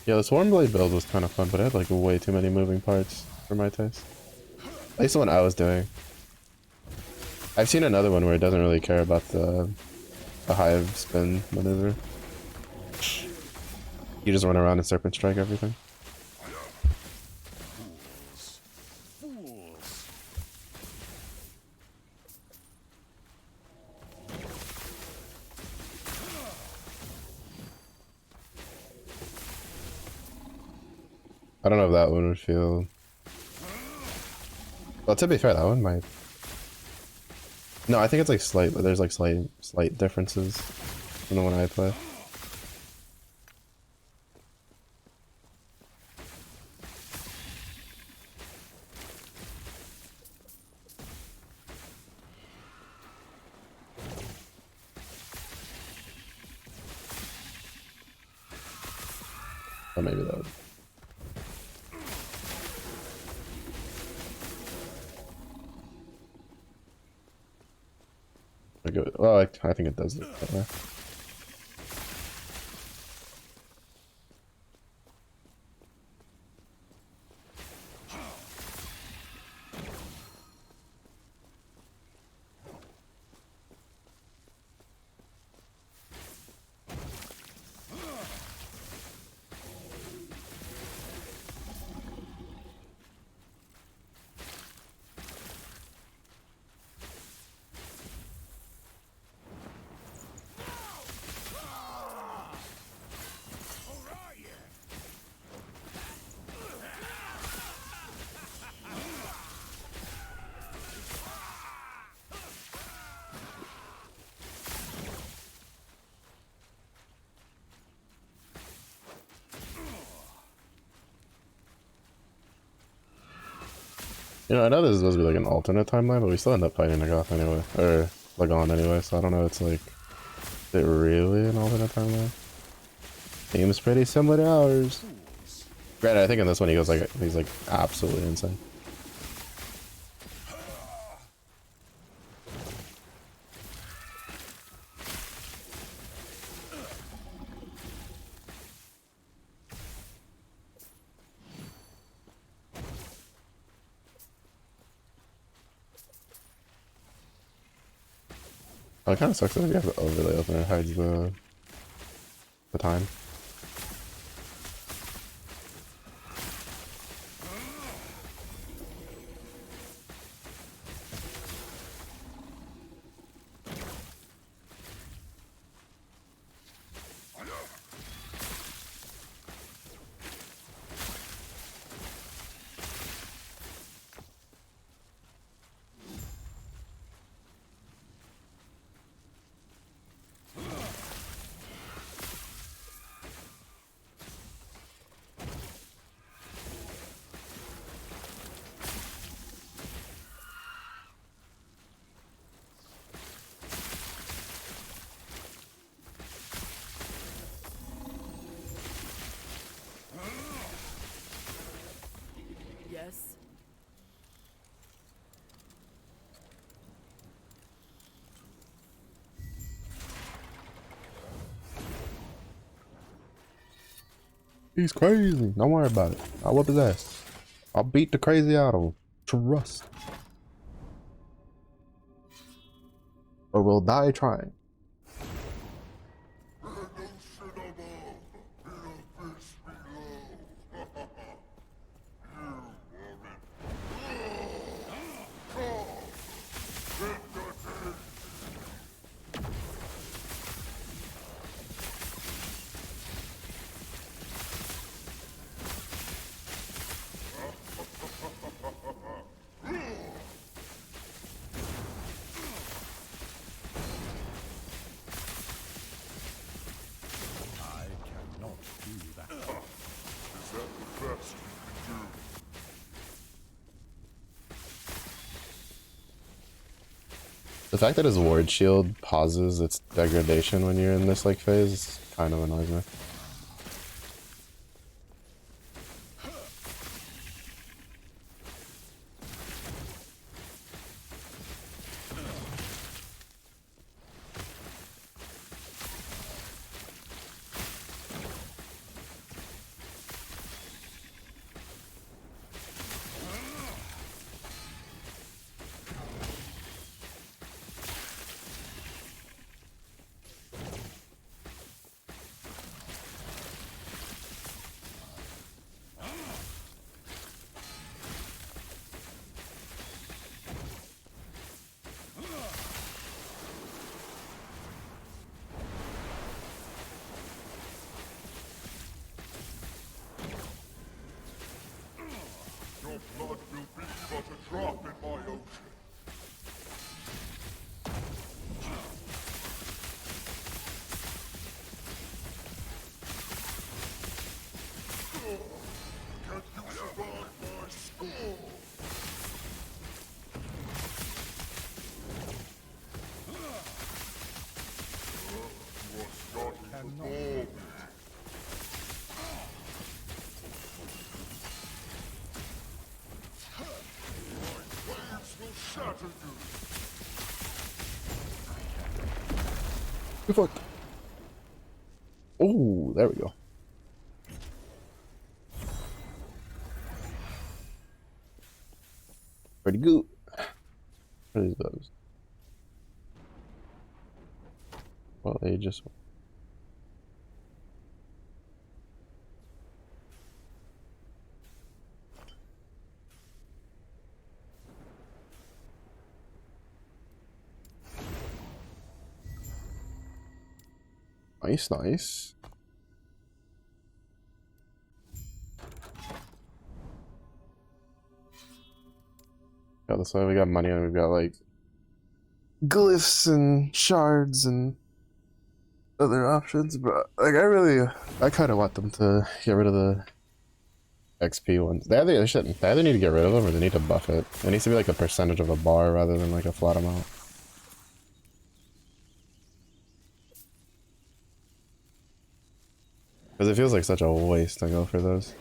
Yeah, the Swarmblade build was kind of fun, but it had like way too many moving parts for my taste. At least the one I was doing. I've seen another one where it doesn't really care about the hive spin maneuver. You just run around and serpent strike everything. I don't know if that one would feel... Well, to be fair, that one might... No, I think it's like slight, but there's like slight differences from the one I play. Or maybe that would... Well, I think it does look better. You know, I know this is supposed to be like an alternate timeline, but we still end up fighting Nagath anyway, or Lagon anyway, so I don't know, it's like, is it really an alternate timeline? Seems pretty similar to ours. Granted, I think in this one he goes like, he's like absolutely insane. Oh, it kind of sucks that if you have the overlay open, it hides the time. He's crazy. Don't worry about it. I'll whip his ass. I'll beat the crazy out of him. Trust. Or we'll die trying. The fact that his ward shield pauses its degradation when you're in this like phase kind of annoys me. Blood will be but a drop in my ocean. Can you survive my skull? You are starting to bore me. Good fuck. Oh, there we go. Pretty good. What is those? Well, they just. Nice, nice. Yeah, that's why we got money and we've got like glyphs and shards and other options, but like I kind of want them to get rid of the XP ones. They either need to get rid of them or they need to buff it. It needs to be like a percentage of a bar rather than like a flat amount. Because it feels like such a waste to go for those.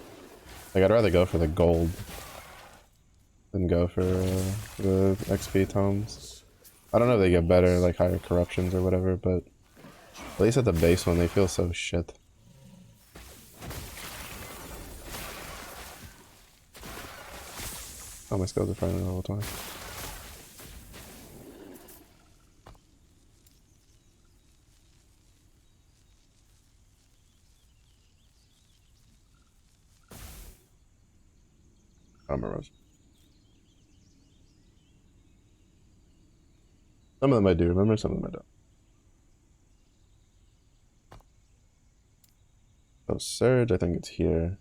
Like, I'd rather go for the gold than go for the XP tomes. I don't know if they get better, like higher corruptions or whatever, but at least at the base one, they feel so shit. Oh, my skills are fighting all the time. Armor rose. Some of them I do remember, some of them I don't. Oh, Surge, I think it's here.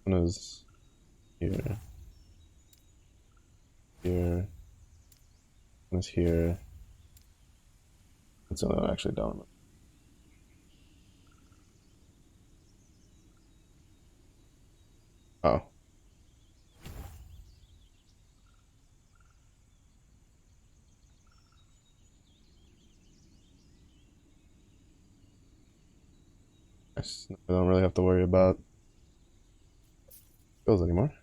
One is here. Here. One is here. That's the only one I actually don't remember. Oh. Nice. I don't really have to worry about skills anymore.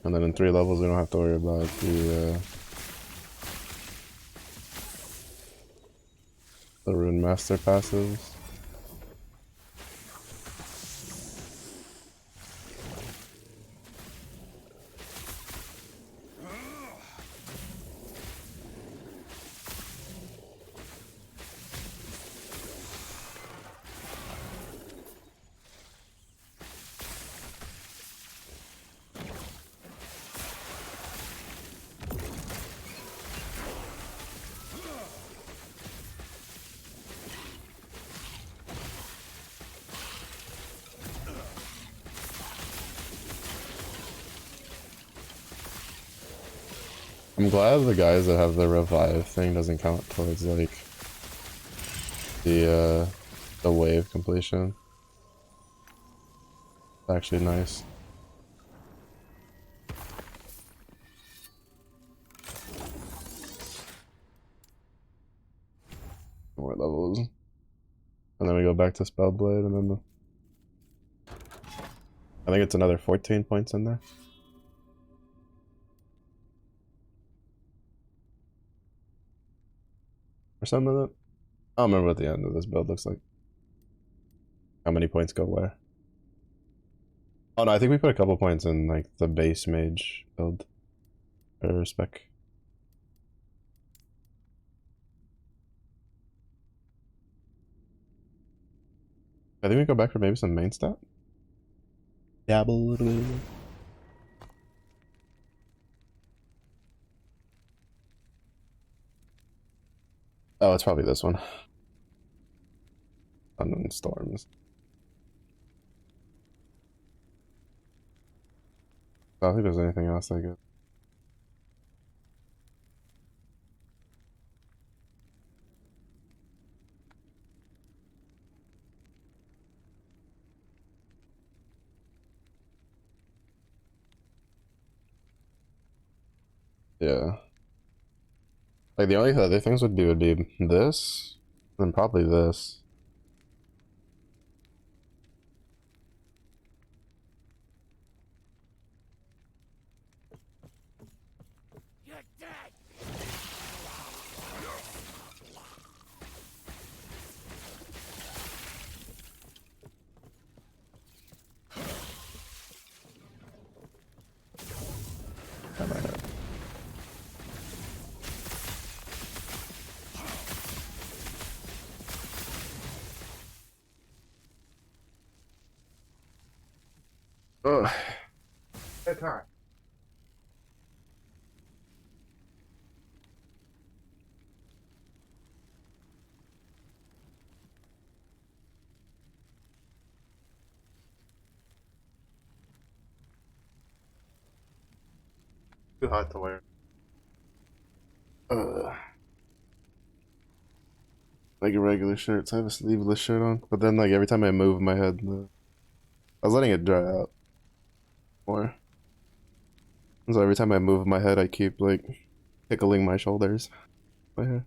And then in 3 levels, we don't have to worry about the Rune Master passes. I'm glad the guys that have the revive thing doesn't count towards like the wave completion. It's actually nice. More levels. And then we go back to Spellblade and then I think it's another 14 points in there. Or something like that. I don't remember what the end of this build looks like. How many points go where? Oh no, I think we put a couple points in like the base mage build. Or spec. I think we go back for maybe some main stat. Dabble a little bit. Oh, it's probably this one. Unknown Storms. I don't think there's anything else I get. Yeah. Like the only other things would be this, and probably this. Ugh. Good time. Too hot to wear. Like a regular shirt, so I have a sleeveless shirt on. But then, like every time I move my head, I was letting it dry out more. So every time I move my head, I keep like tickling my shoulders. My hair.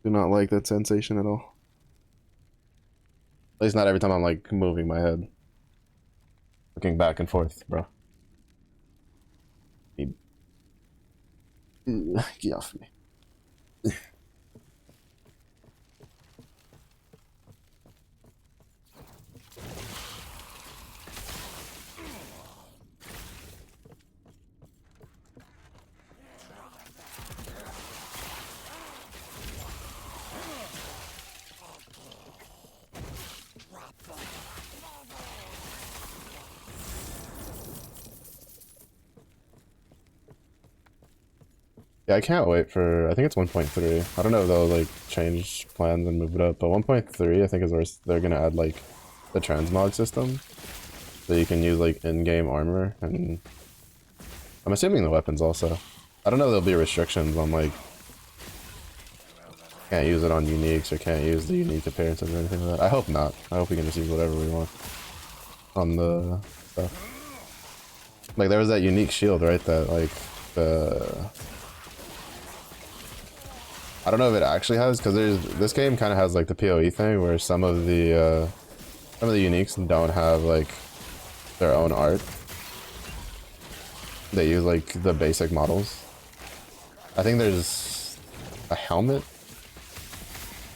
Do not like that sensation at all. At least not every time I'm like moving my head. Looking back and forth, bro. Get off me. Yeah, I can't wait for, I think it's 1.3. I don't know if they'll like change plans and move it up, but 1.3 I think is where they're gonna add like the transmog system. So you can use like in-game armor, and I'm assuming the weapons also. I don't know if there'll be restrictions on like, can't use it on uniques or can't use the unique appearances or anything like that. I hope not. I hope we can just use whatever we want on the stuff. Like there was that unique shield, right? That like I don't know if it actually has, because this game kind of has like the PoE thing where some of the uniques don't have like their own art. they use like the basic models. I think there's a helmet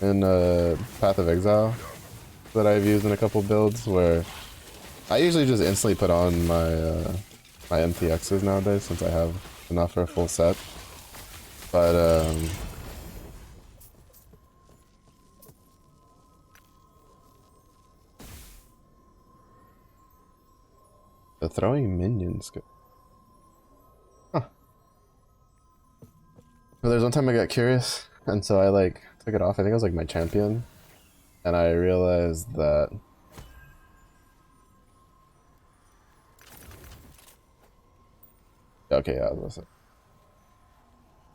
in Path of Exile that I've used in a couple builds where I usually just instantly put on my my MTXs nowadays since I have enough for a full set. But the throwing minions. Huh. Well, there's one time I got curious, and so I like took it off. I think it was like my champion, and I realized that okay, yeah, I was gonna say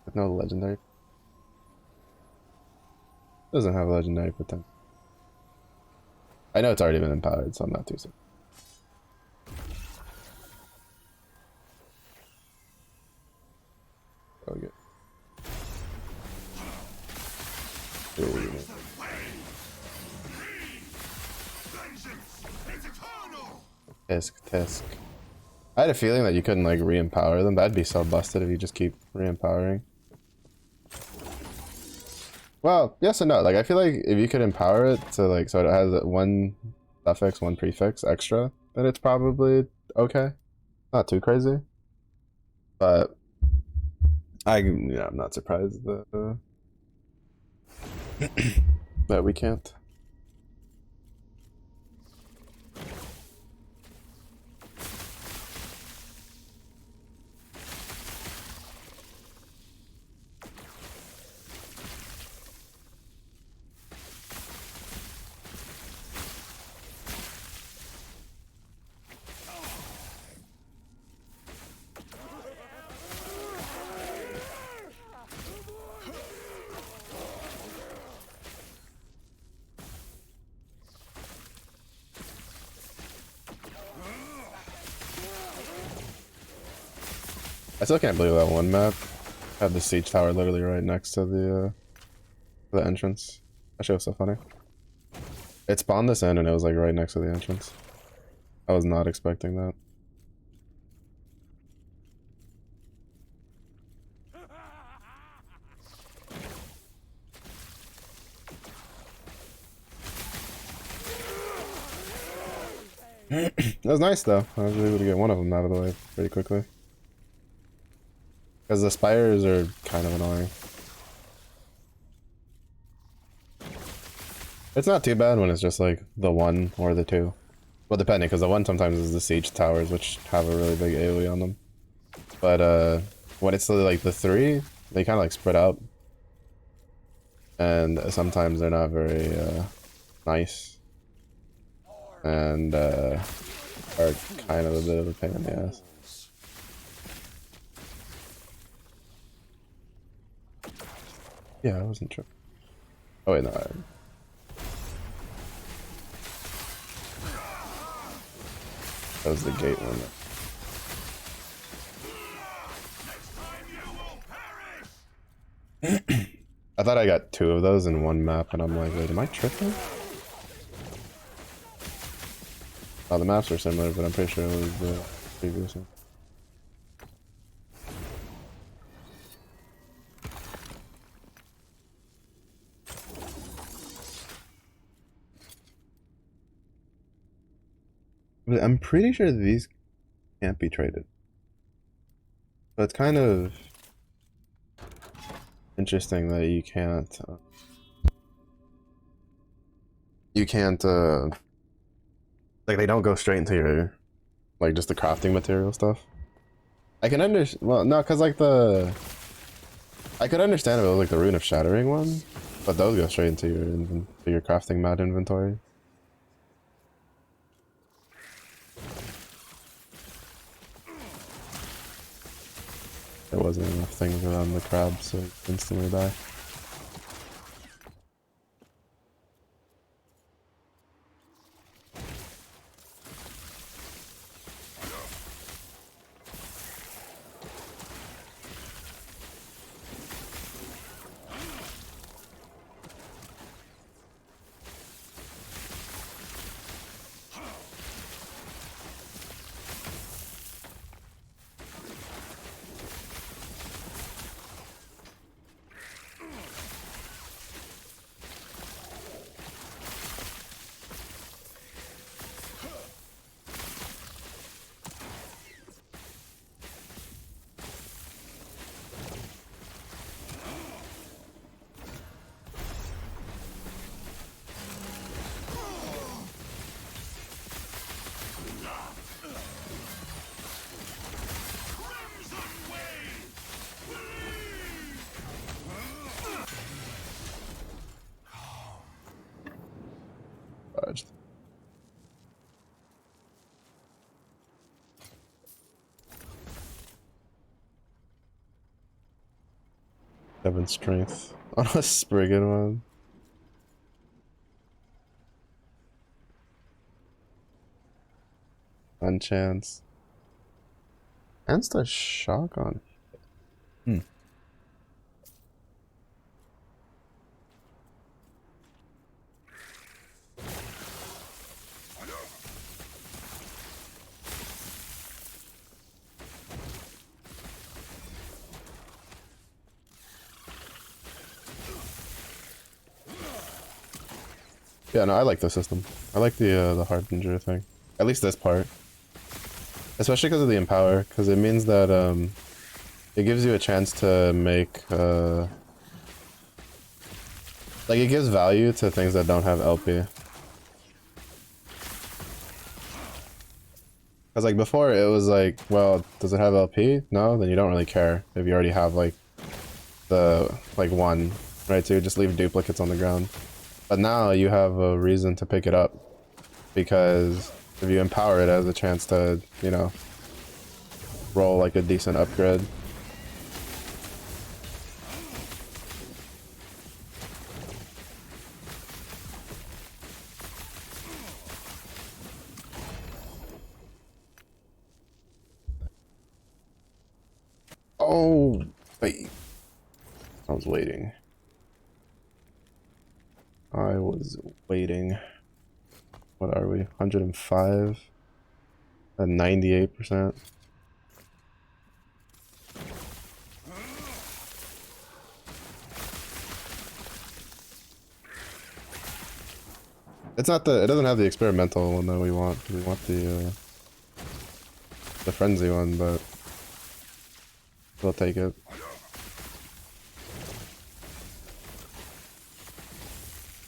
with no legendary. Doesn't have legendary potential. I know it's already been empowered, so I'm not too sick. Okay. Tisk. I had a feeling that you couldn't like re-empower them. That'd be so busted if you just keep re-empowering. Well, yes and no. Like I feel like if you could empower it to like so it has one suffix, one prefix extra, then it's probably okay. Not too crazy. But I'm not surprised that that we can't. I still can't believe that one map had the siege tower literally right next to the entrance. That shit was so funny. It spawned this in and it was like right next to the entrance. I was not expecting that. It was nice though. I was able to get one of them out of the way pretty quickly. Because the spires are kind of annoying. It's not too bad when it's just like the one or the two. Well, depending, because the one sometimes is the siege towers, which have a really big AoE on them. But when it's like the three, they kind of like spread out. And sometimes they're not very nice. And are kind of a bit of a pain in the ass. Yeah, I wasn't sure. Oh wait, no. That was the gate one. I thought I got two of those in one map, and I'm like, wait, am I tripping? Oh, the maps are similar, but I'm pretty sure it was the previous one. But I'm pretty sure these can't be traded. So it's kind of interesting that you can't like they don't go straight into your like just the crafting material stuff. I can understand. Well, no, because like I could understand if it was like the Rune of Shattering one, but those go straight into your crafting mat inventory. There wasn't enough things around the crab, so it instantly die. Dodged. 7 strength on a Spriggan one. Unchance. And the shotgun. Hmm. Yeah, no, I like the system. I like the Harbinger thing. At least this part. Especially because of the Empower, because it means that it gives you a chance to make like it gives value to things that don't have LP. Because like before it was like, well, does it have LP? No, then you don't really care if you already have like the one, right? So you just leave duplicates on the ground. But now you have a reason to pick it up, because if you empower it, it has a chance to, you know, roll like a decent upgrade. Oh, wait. I was waiting. I was waiting. What are we? 105 at 98%. It's not the. It doesn't have the experimental one that we want. We want the frenzy one, but we'll take it.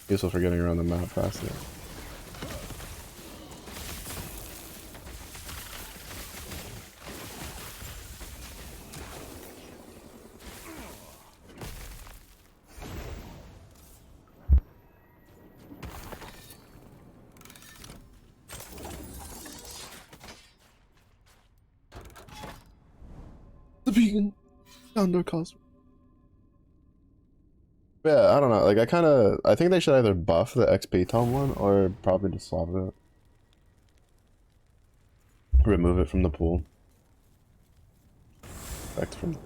Useful for getting around the map faster. The beacon down no cost. Yeah, I don't know. Like I think they should either buff the XP tome one or probably just swap it. Remove it from the pool. Back from.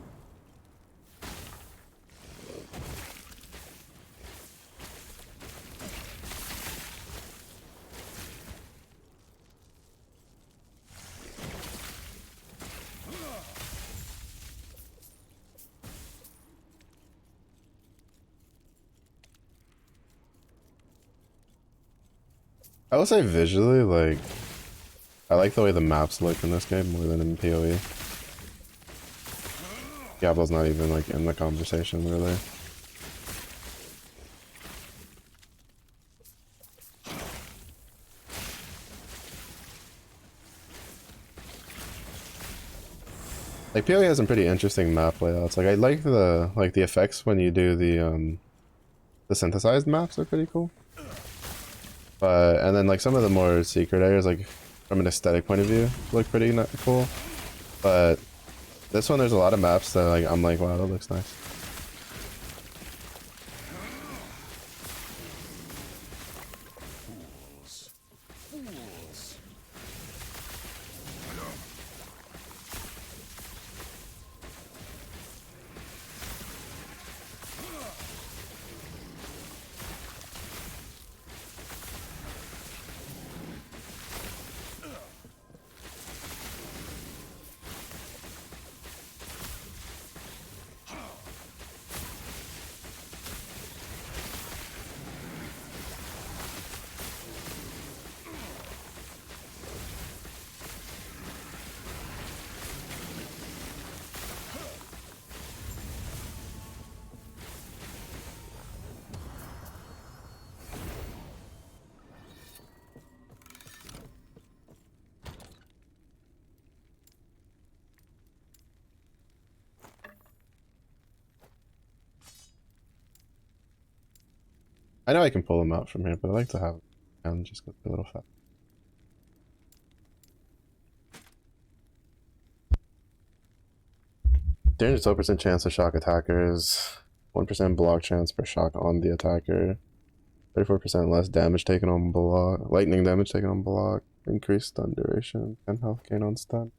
I will say visually, like, I like the way the maps look in this game more than in PoE. Diablo's not even like in the conversation really. Like PoE has some pretty interesting map layouts. Like I like the effects when you do the synthesized maps are pretty cool. But and then like some of the more secret areas, like from an aesthetic point of view, look pretty cool. But this one, there's a lot of maps that like I'm like, wow, that looks nice. I know I can pull them out from here, but I like to have And just go a little fast. There's 12% chance to shock attackers, 1% block chance per shock on the attacker, 34% less damage taken on block, lightning damage taken on block, increased stun duration, 10 health gain on stun.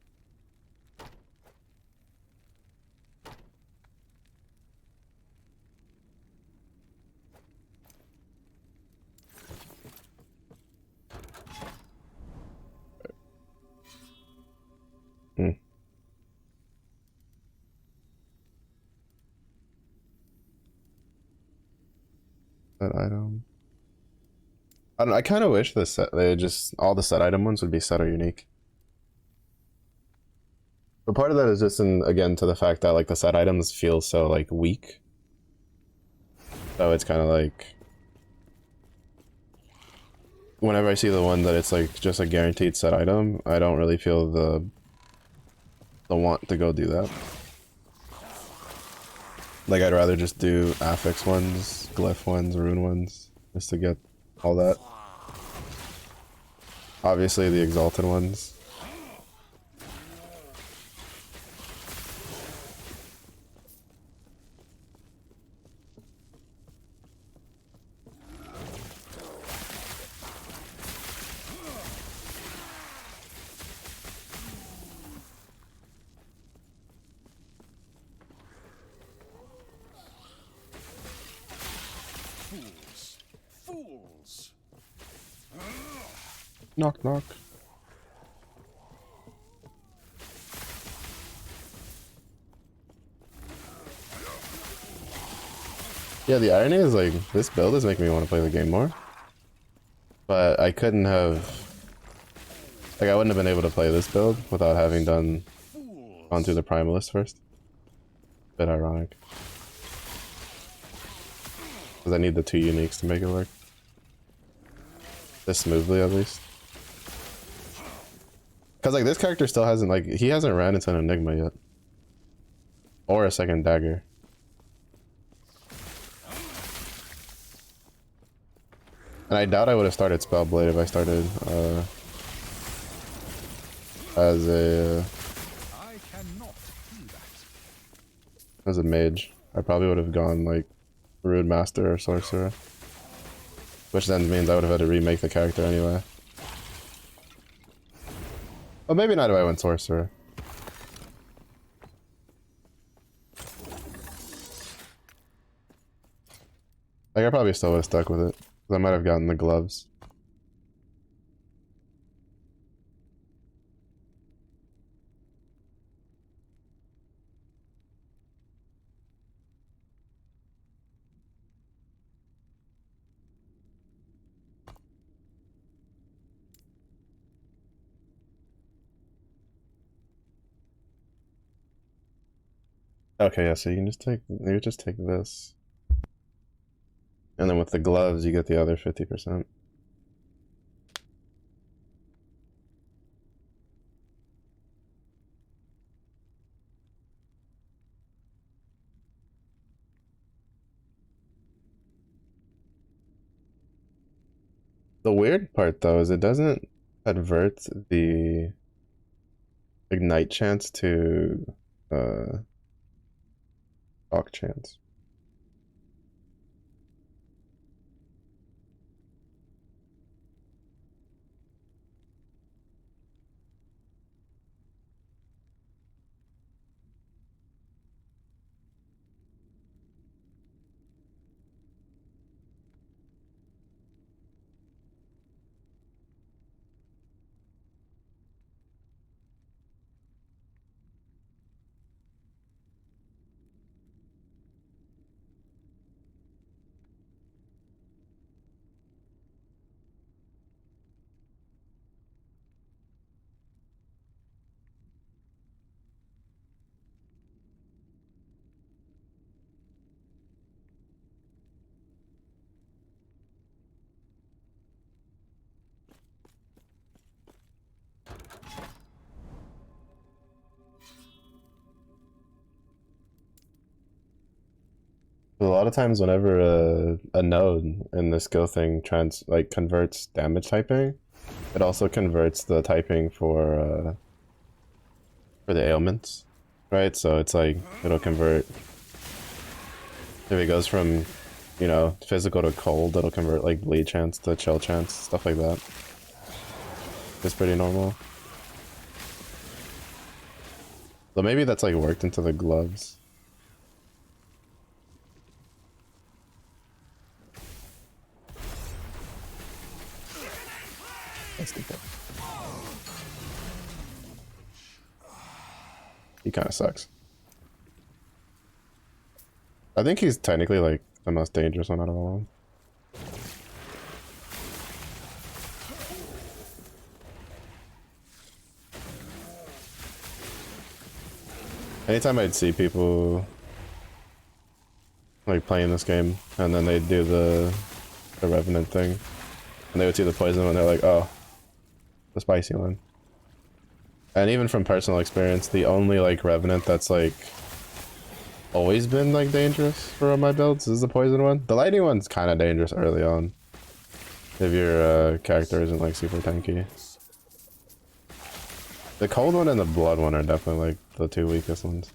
Set item. I don't. I kind of wish the set they just all the set item ones would be set or unique. But part of that is just again to the fact that like the set items feel so like weak. So it's kind of like whenever I see the one that it's like just a guaranteed set item, I don't really feel the want to go do that. Like I'd rather just do affix ones, glyph ones, rune ones, just to get all that. Obviously the exalted ones. Fools! Knock knock. Yeah, the irony is like this build is making me want to play the game more. But I couldn't have like I wouldn't have been able to play this build without having gone through the primalist first. Bit ironic. Because I need the 2 uniques to make it work. This smoothly at least. Because like this character still hasn't like he hasn't ran into an enigma yet. Or a second dagger. And I doubt I would have started Spellblade if I started as a mage. I probably would have gone like Rude Master or Sorcerer. Which then means I would have had to remake the character anyway. Well, maybe not if I went Sorcerer. Like I probably still would have stuck with it. Because I might have gotten the gloves. Okay, yeah, so you can just take this. And then with the gloves you get the other 50%. The weird part though is it doesn't advert the ignite chance to shock chance. A lot of times, whenever a node in the skill thing converts damage typing, it also converts the typing for the ailments, right? So it's like it'll convert if it goes from, you know, physical to cold, it'll convert like bleed chance to chill chance, stuff like that. It's pretty normal. So maybe that's like worked into the gloves. That's good. He kind of sucks. I think he's technically like the most dangerous one out of all of them. Anytime I'd see people like playing this game and then they'd do the revenant thing and they would see the poison and they're like, oh, the spicy one. And even from personal experience, the only like revenant that's like always been like dangerous for my builds is the poison one. The lightning one's kind of dangerous early on if your character isn't like super tanky. The cold one and the blood one are definitely like the two weakest ones.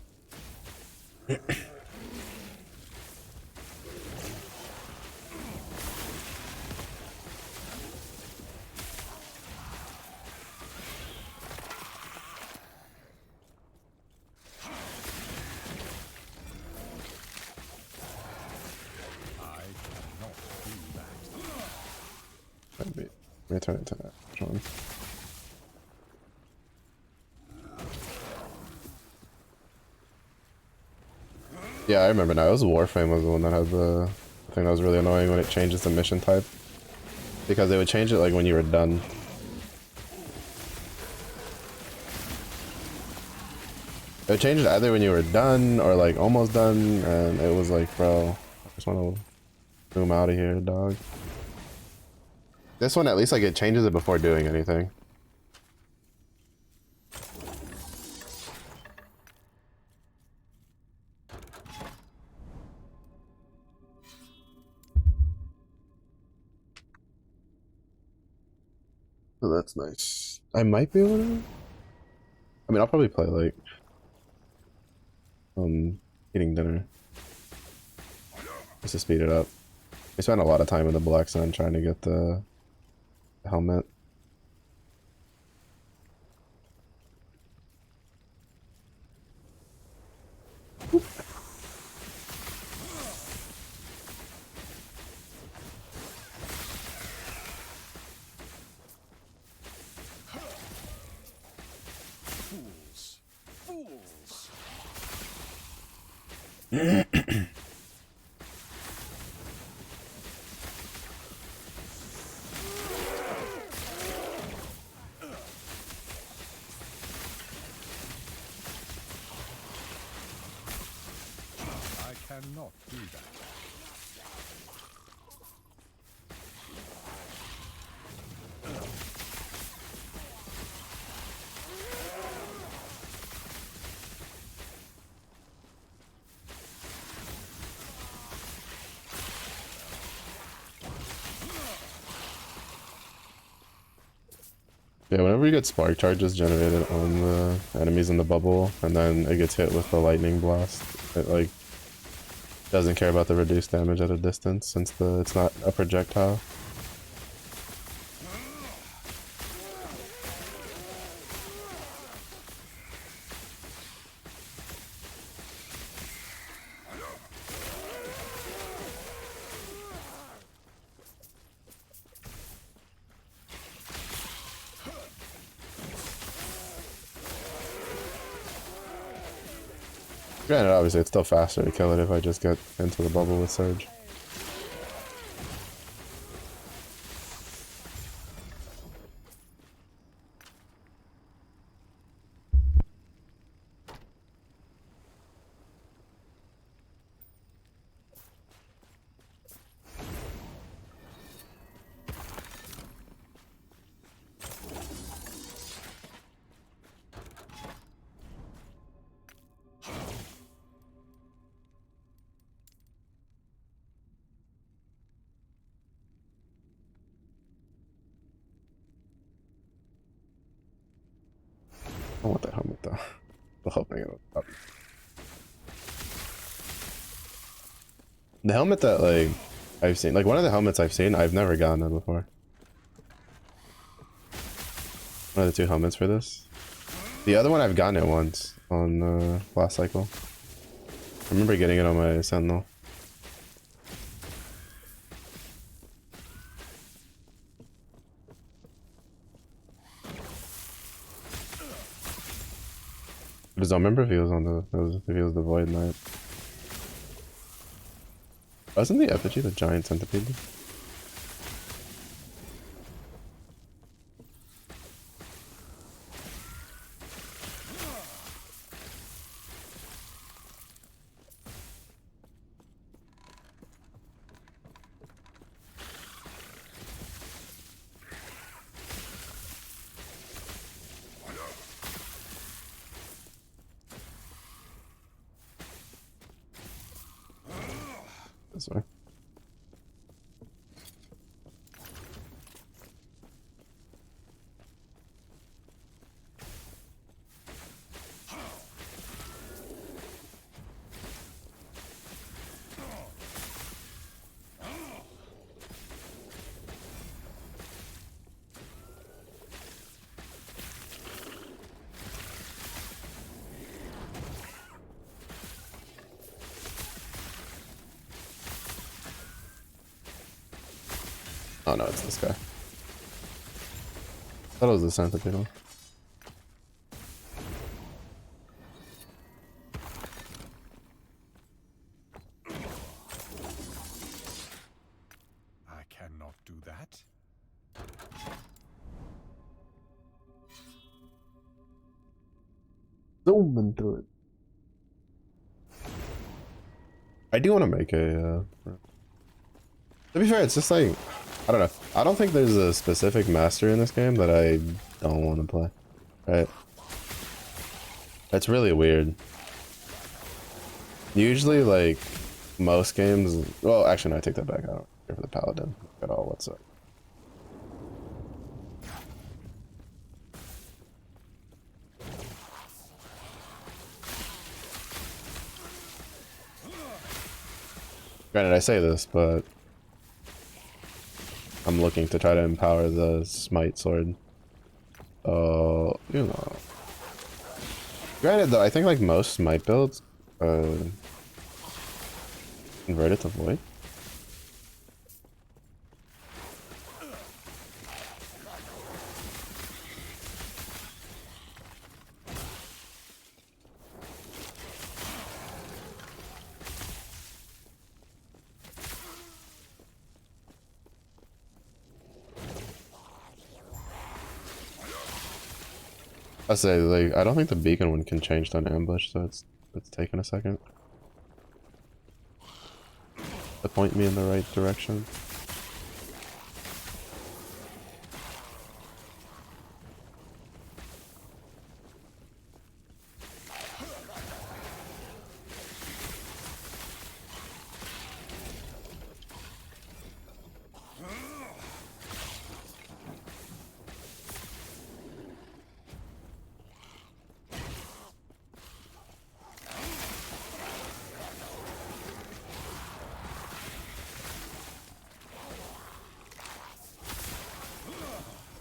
Let me turn it to that. John. Yeah, I remember now. It was Warframe was the one that had the thing that was really annoying when it changes the mission type. Because they would change it like when you were done. They would change it either when you were done or like almost done, and it was like, bro, I just want to zoom out of here, dog. This one, at least, like, it changes it before doing anything. So that's nice. I might be able to... I mean, I'll probably play, like... eating dinner. Just to speed it up. We spent a lot of time in the Black Sun trying to get the helmet. Fools! Fools! Cannot do that. Yeah, whenever you get spark charges generated on the enemies in the bubble, and then it gets hit with the lightning blast, it like doesn't care about the reduced damage at a distance since it's not a projectile. Granted, obviously it's still faster to kill it if I just get into the bubble with Surge. don't want that helmet though. I'm hoping it'll pop. The helmet that like I've seen, like one of the helmets I've seen, I've never gotten it before. One of the 2 helmets for this. The other one I've gotten it once on last cycle. I remember getting it on my Sentinel. I just don't remember if he was on if he was the Void Knight. Wasn't the effigy the giant centipede? This way. Oh no, it's this guy. Thought it was the centipede one. I cannot do that. Zooming through it. I do want to make a. To be fair, it's just like I don't know. I don't think there's a specific master in this game that I don't want to play. Right? That's really weird. Usually, like most games. Well, actually, no, I take that back. I don't care for the paladin at all. What's up? Granted, I say this, but I'm looking to try to empower the smite sword. Oh, you know. Granted, though, I think like most smite builds, convert it to void. I say, like, I don't think the beacon one can change to an ambush, so it's taking a second to point me in the right direction.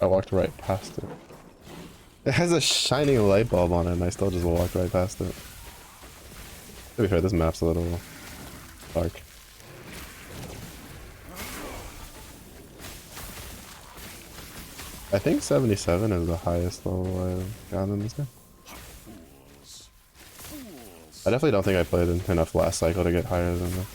I walked right past it. It has a shining light bulb on it and I still just walked right past it. To be fair, this map's a little dark. I think 77 is the highest level I've gotten in this game. I definitely don't think I played enough last cycle to get higher than that.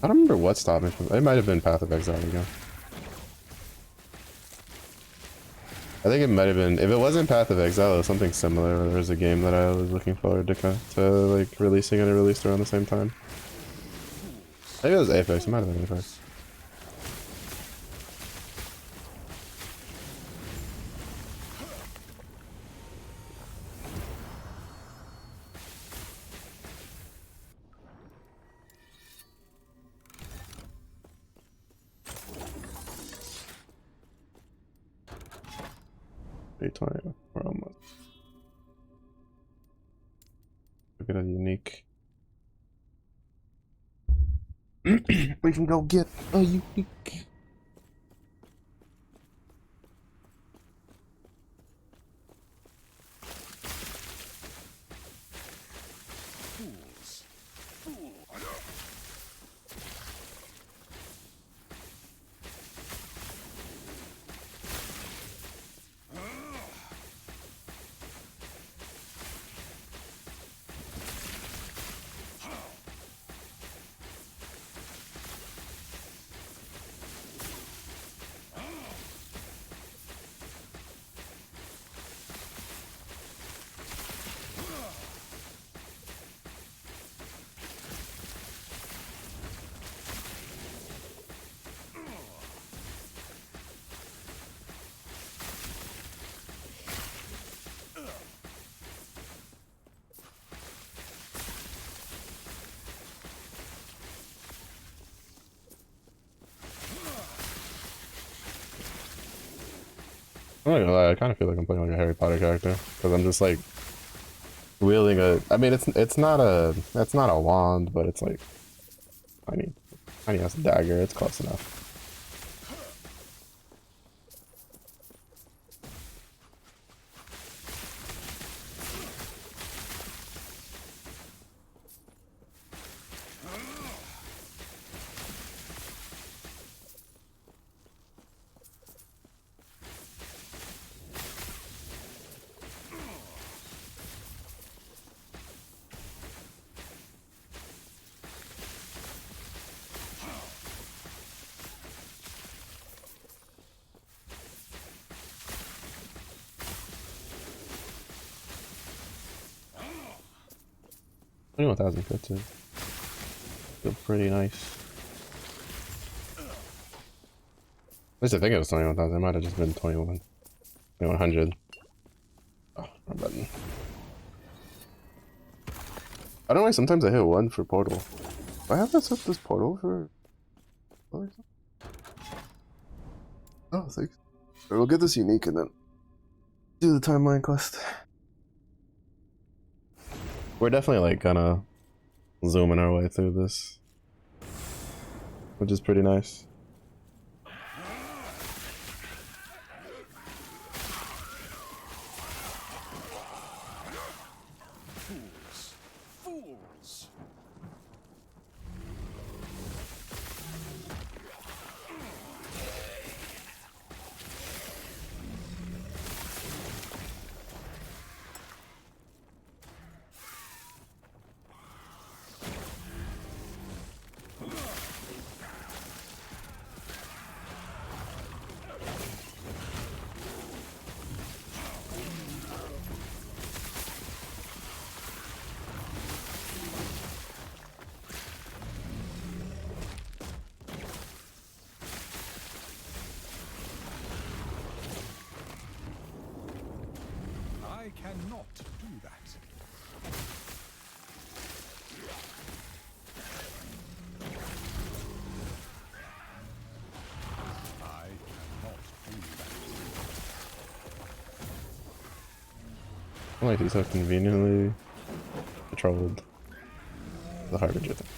I don't remember what stopped me from. It might have been Path of Exile again. I think it might have been. If it wasn't Path of Exile, it was something similar. Where there was a game that I was looking forward to like releasing, and it released around the same time. Maybe it was Apex. It might have been Apex. 320 for a month. Look at a unique. We can go get a unique. Fools. Fool. I'm not gonna lie, I kind of feel like I'm playing like a Harry Potter character because I'm just like wielding a. I mean, it's not a wand, but it's like tiny as a dagger. It's close enough. I know 1,000 fits in. Feel pretty nice. At least I think it was 21,000. It might have just been 2,100. Oh, wrong button. I don't know why sometimes I hit 1 for portal. Do I have to set this portal for other stuff? Oh, thanks. Alright, we'll get this unique and then do the timeline quest. We're definitely like gonna zooming our way through this, which is pretty nice. Fools. Fools. I cannot do that. I cannot do that. I like these so conveniently controlled the harbinger thing.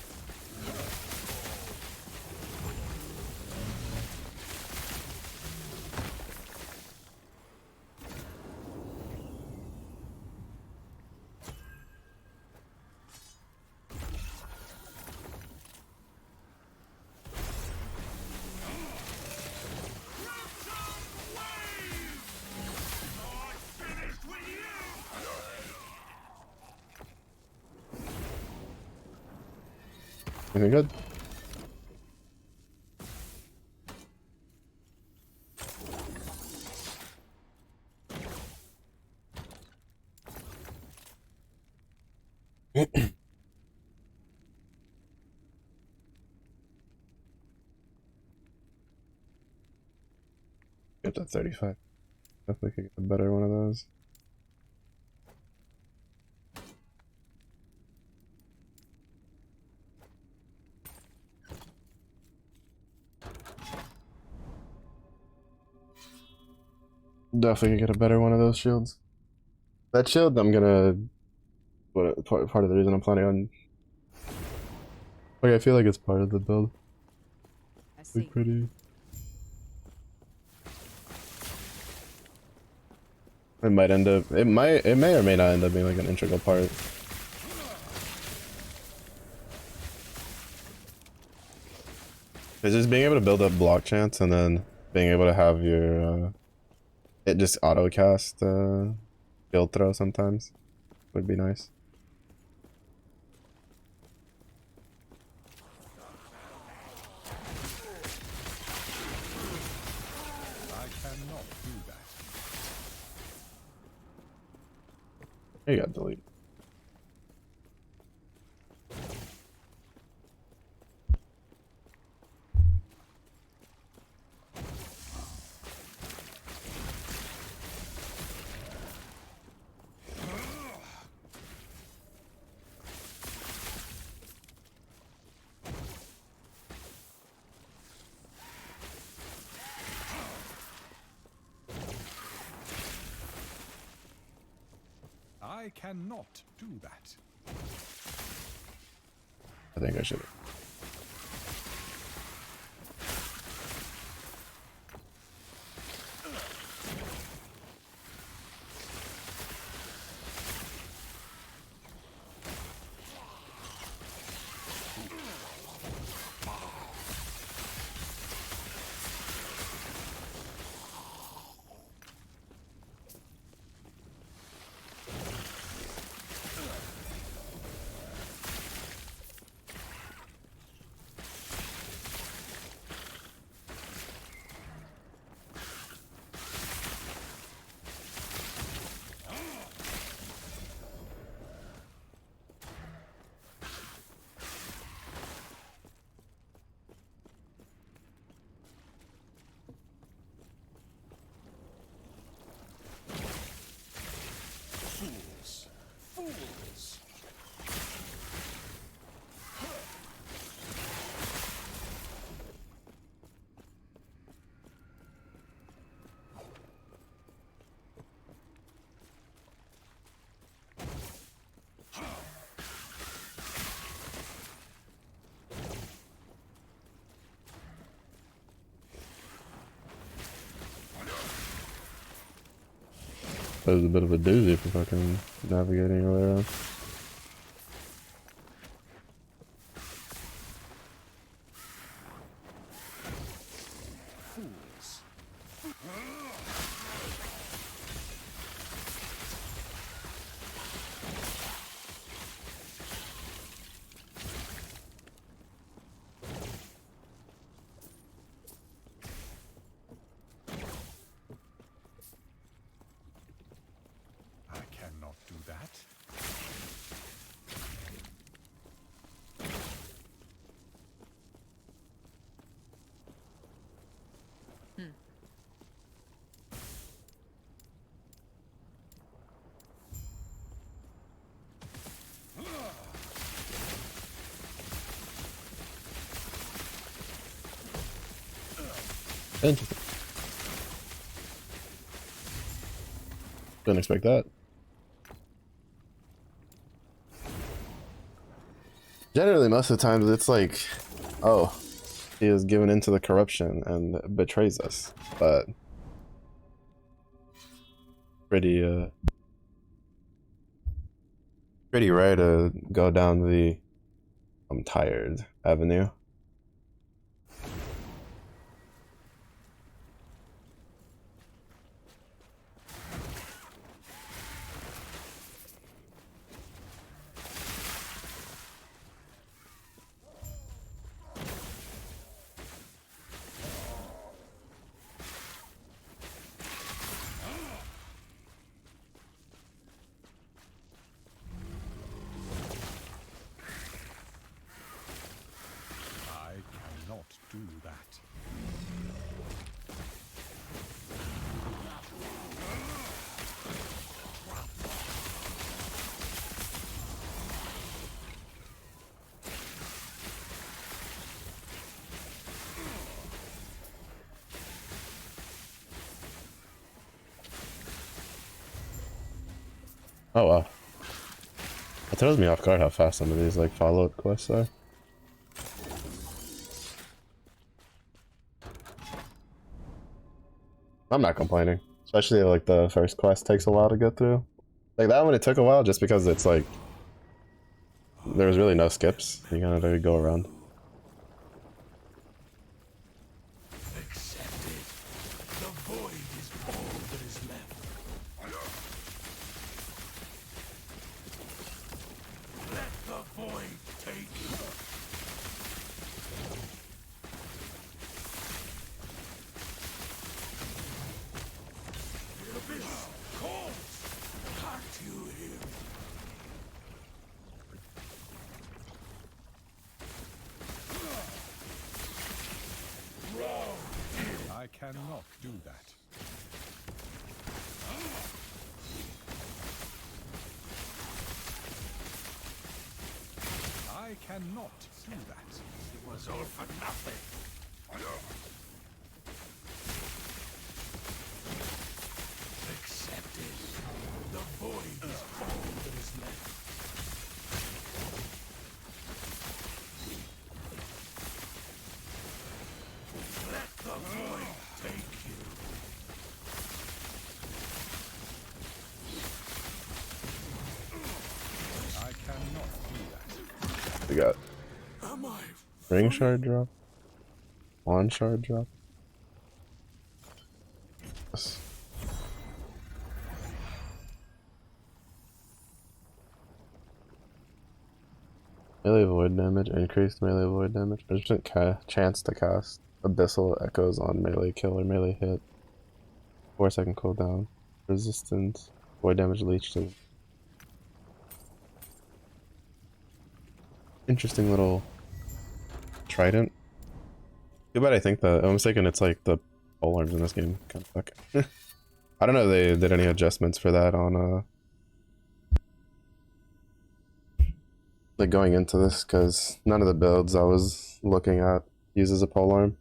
Anything good? Get that 35. Definitely could get a better one of those. Definitely get a better one of those shields. That shield, I'm gonna. Part of the reason I'm planning on. Like, I feel like it's part of the build. I Like, see. pretty. It might end up. It may or may not end up being like an integral part. It's just being able to build up block chance and then being able to have your it just auto cast build throw sometimes would be nice. I cannot do that. You got delete. I cannot do that. I think I should. Fools! Fools! That was a bit of a doozy for fucking navigating your way around. Fools! I cannot do that. Interesting. Didn't expect that. Generally, most of the times it's like, oh, he is given into the corruption and betrays us. But pretty pretty rare to go down the I'm tired avenue. Oh wow. It throws me off guard how fast some of these like follow-up quests are. I'm not complaining. Especially like the first quest takes a while to get through. Like that one it took a while just because it's like there was really no skips. You kind of go around. Accepted. The void is all that is left. Let the void take you. The abyss calls. Can't you hear? I cannot do that. I cannot do that. It was all for nothing. Accepted. The void is all that is left. Let the void take you. I cannot do that. We got Am I? ring shard drop, wand shard drop. Yes. Melee void damage, increased melee void damage, 100% chance to cast abyssal echoes on melee kill or melee hit, 4-second cooldown, resistance, void damage leech to. Interesting little trident. Too bad I think that I'm mistaken. It's like the pole arms in this game kind of fuck. I don't know if they did any adjustments for that on like going into this because none of the builds I was looking at uses a pole arm.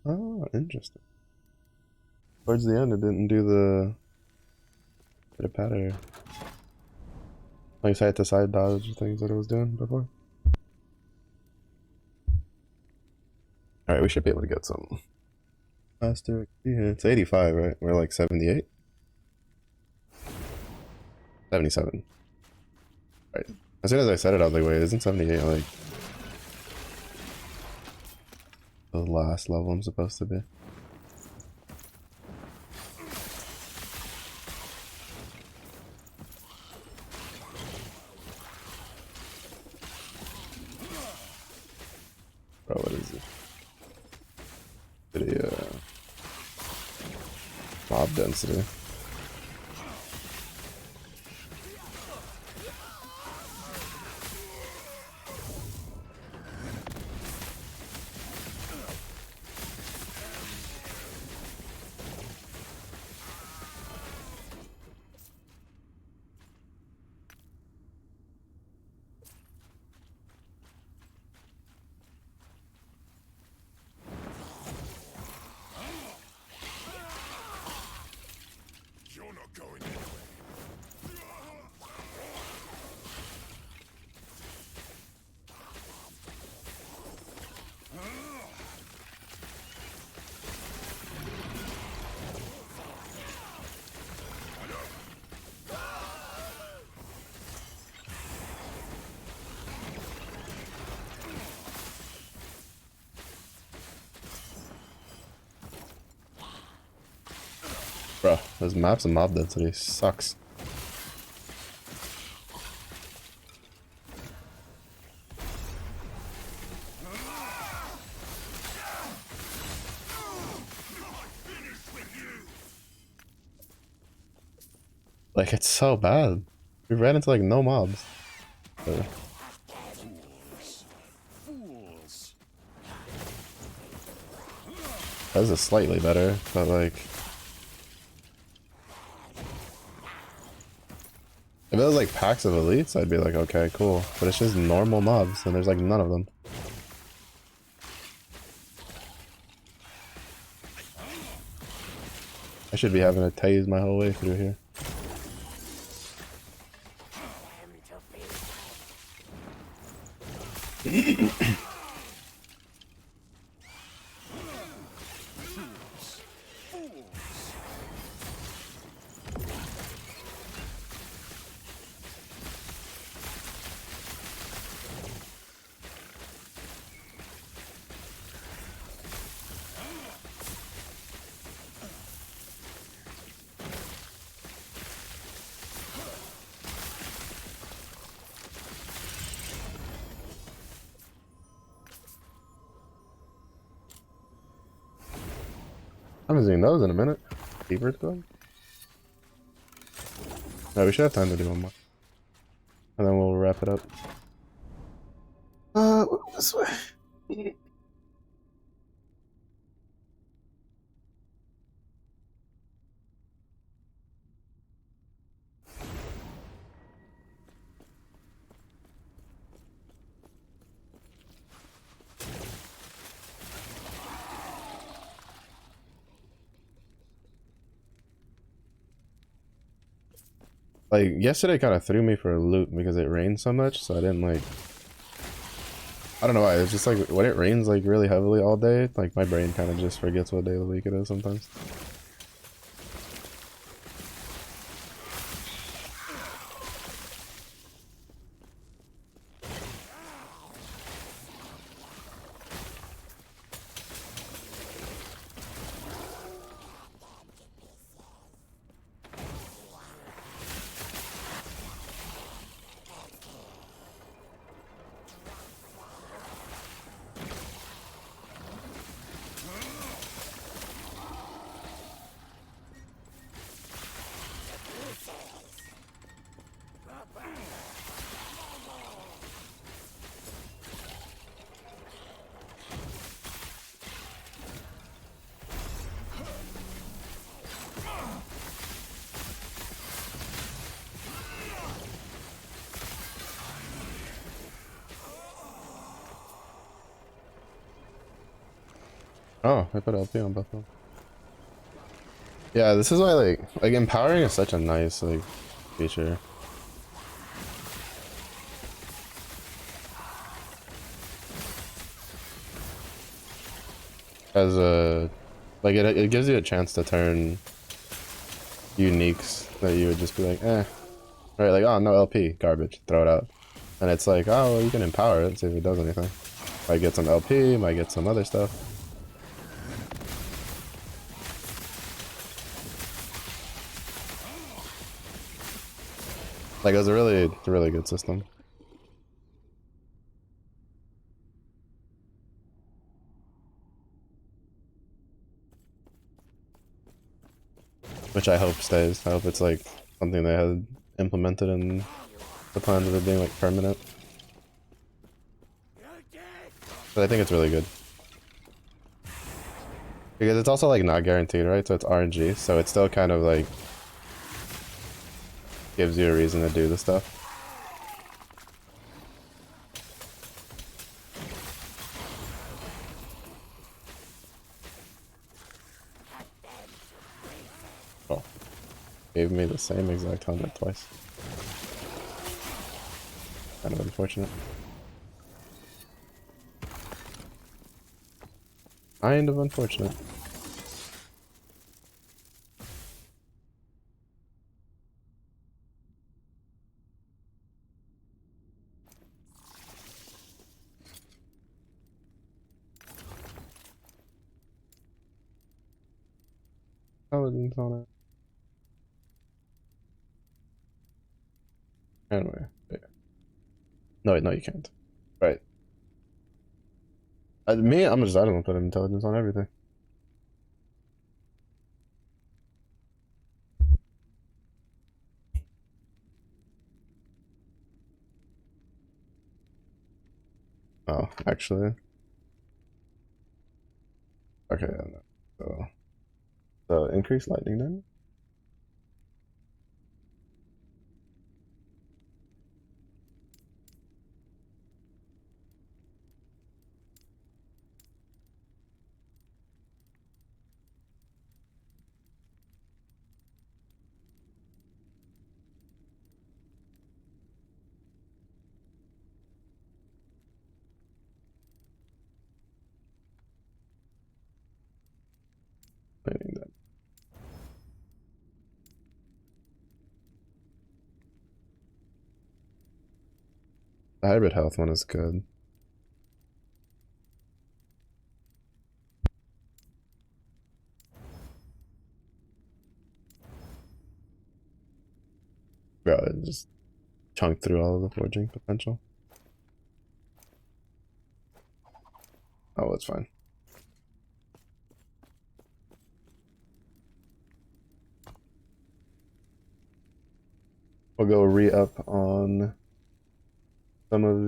Oh, interesting. Towards the end, it didn't do the patter. Like side to side dodge things that it was doing before. Alright, we should be able to get some faster. Yeah, it's 85, right? We're like 78? 77. Right. As soon as I said it, I was like, wait, isn't 78 like the last level I'm supposed to be? Bro, what is it? Pretty, mob density. You're not going anywhere. Bro, those maps and mob density sucks. Like, it's so bad. We ran into like no mobs. Fools. This is slightly better, but like if If it was like packs of elites, I'd be like, okay, cool. But it's just normal mobs, and there's like none of them. I should be having to tase my whole way through here. I haven't seen those in a minute. Keepers club? No, we should have time to do one more. And then we'll wrap it up. This way. Like, yesterday kind of threw me for a loop because it rained so much, so I didn't like... I don't know why, it's just like, when it rains like really heavily all day, like my brain kind of just forgets what day of the week it is sometimes. Oh, I put LP on both of them. Yeah, this is why like empowering is such a nice like feature. As a like it gives you a chance to turn uniques that you would just be like, eh. Right, like, oh no LP, garbage, throw it out. And it's like, oh well, you can empower it, see if it does anything. Might get some LP, might get some other stuff. Like, it was a really good system. Which I hope stays. I hope it's like something they had implemented in the plans of it being like permanent. But I think it's really good. Because it's also like not guaranteed, right? So it's RNG, so it still kind of like gives you a reason to do the stuff. Oh. Gave me the same exact helmet twice. Kind of unfortunate. Kind of unfortunate. Paladins on it. Anyway, yeah. No, wait, no, you can't. Right. I don't want to put intelligence on everything. Oh, actually. Okay, no. So increase lightning damage? The hybrid health one is good. Bro, it just chunked through all of the forging potential. Oh, it's fine. We'll go re-up on some of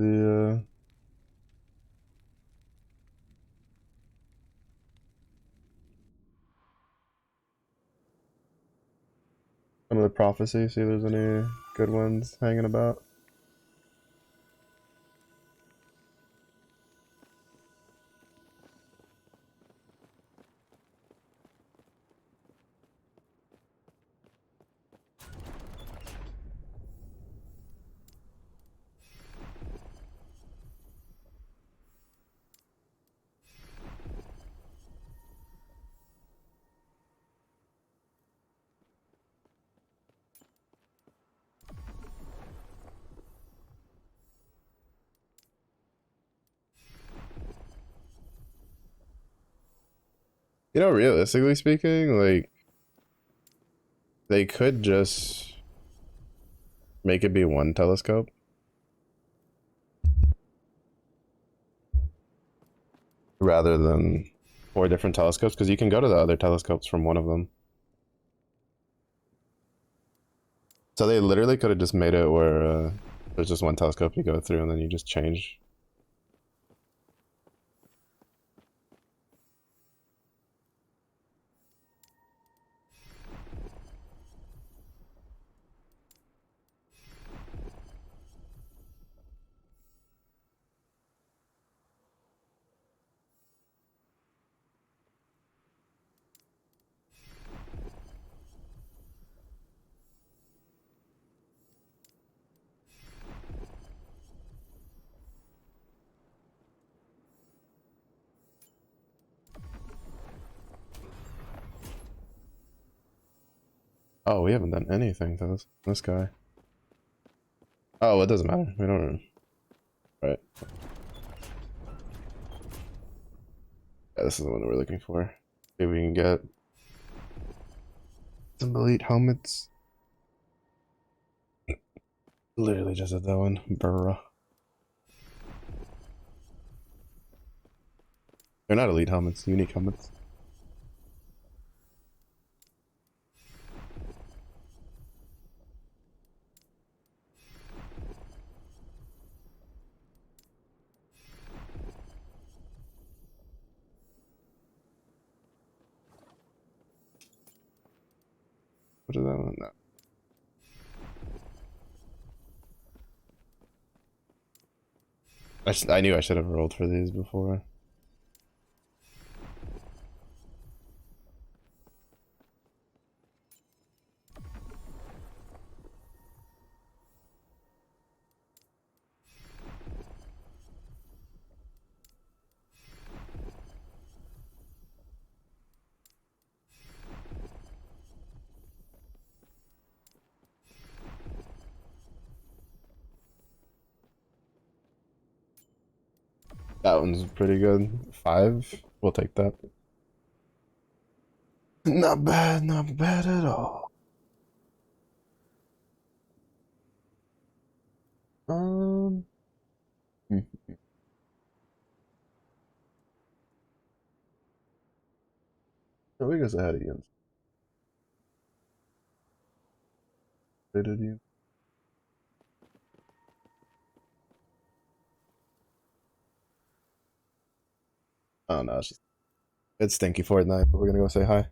the prophecies, see if there's any good ones hanging about. You know, realistically speaking, like, they could just make it be one telescope. Rather than 4 different telescopes, because you can go to the other telescopes from one of them. So they literally could have just made it where there's just one telescope you go through and then you just change. Oh, we haven't done anything to this guy. Oh, it doesn't matter. We don't. Right. Yeah, this is the one that we're looking for. See if we can get some elite helmets. Literally just did that one. Bruh. They're not elite helmets, unique helmets. What is that one? No. I knew I should have rolled for these before. That one's pretty good. 5? We'll take that. Not bad at all. Um. So we guess ahead of you. Did you? Oh no, it's stinky Fortnite, but we're gonna go say hi.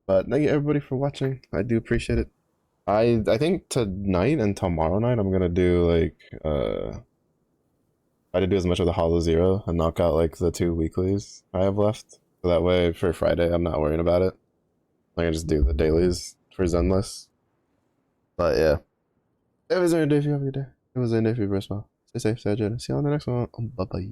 But thank you everybody for watching. I do appreciate it. I think tonight and tomorrow night I'm gonna do like try to do as much of the Hollow Zero and knock out like the 2 weeklies I have left. So that way for Friday I'm not worrying about it. I can just do the dailies for Zenless. But yeah. It was a day if you have a good day. It was a day if you rest well. Stay safe, stay hydrated. See you on the next one. Bye bye.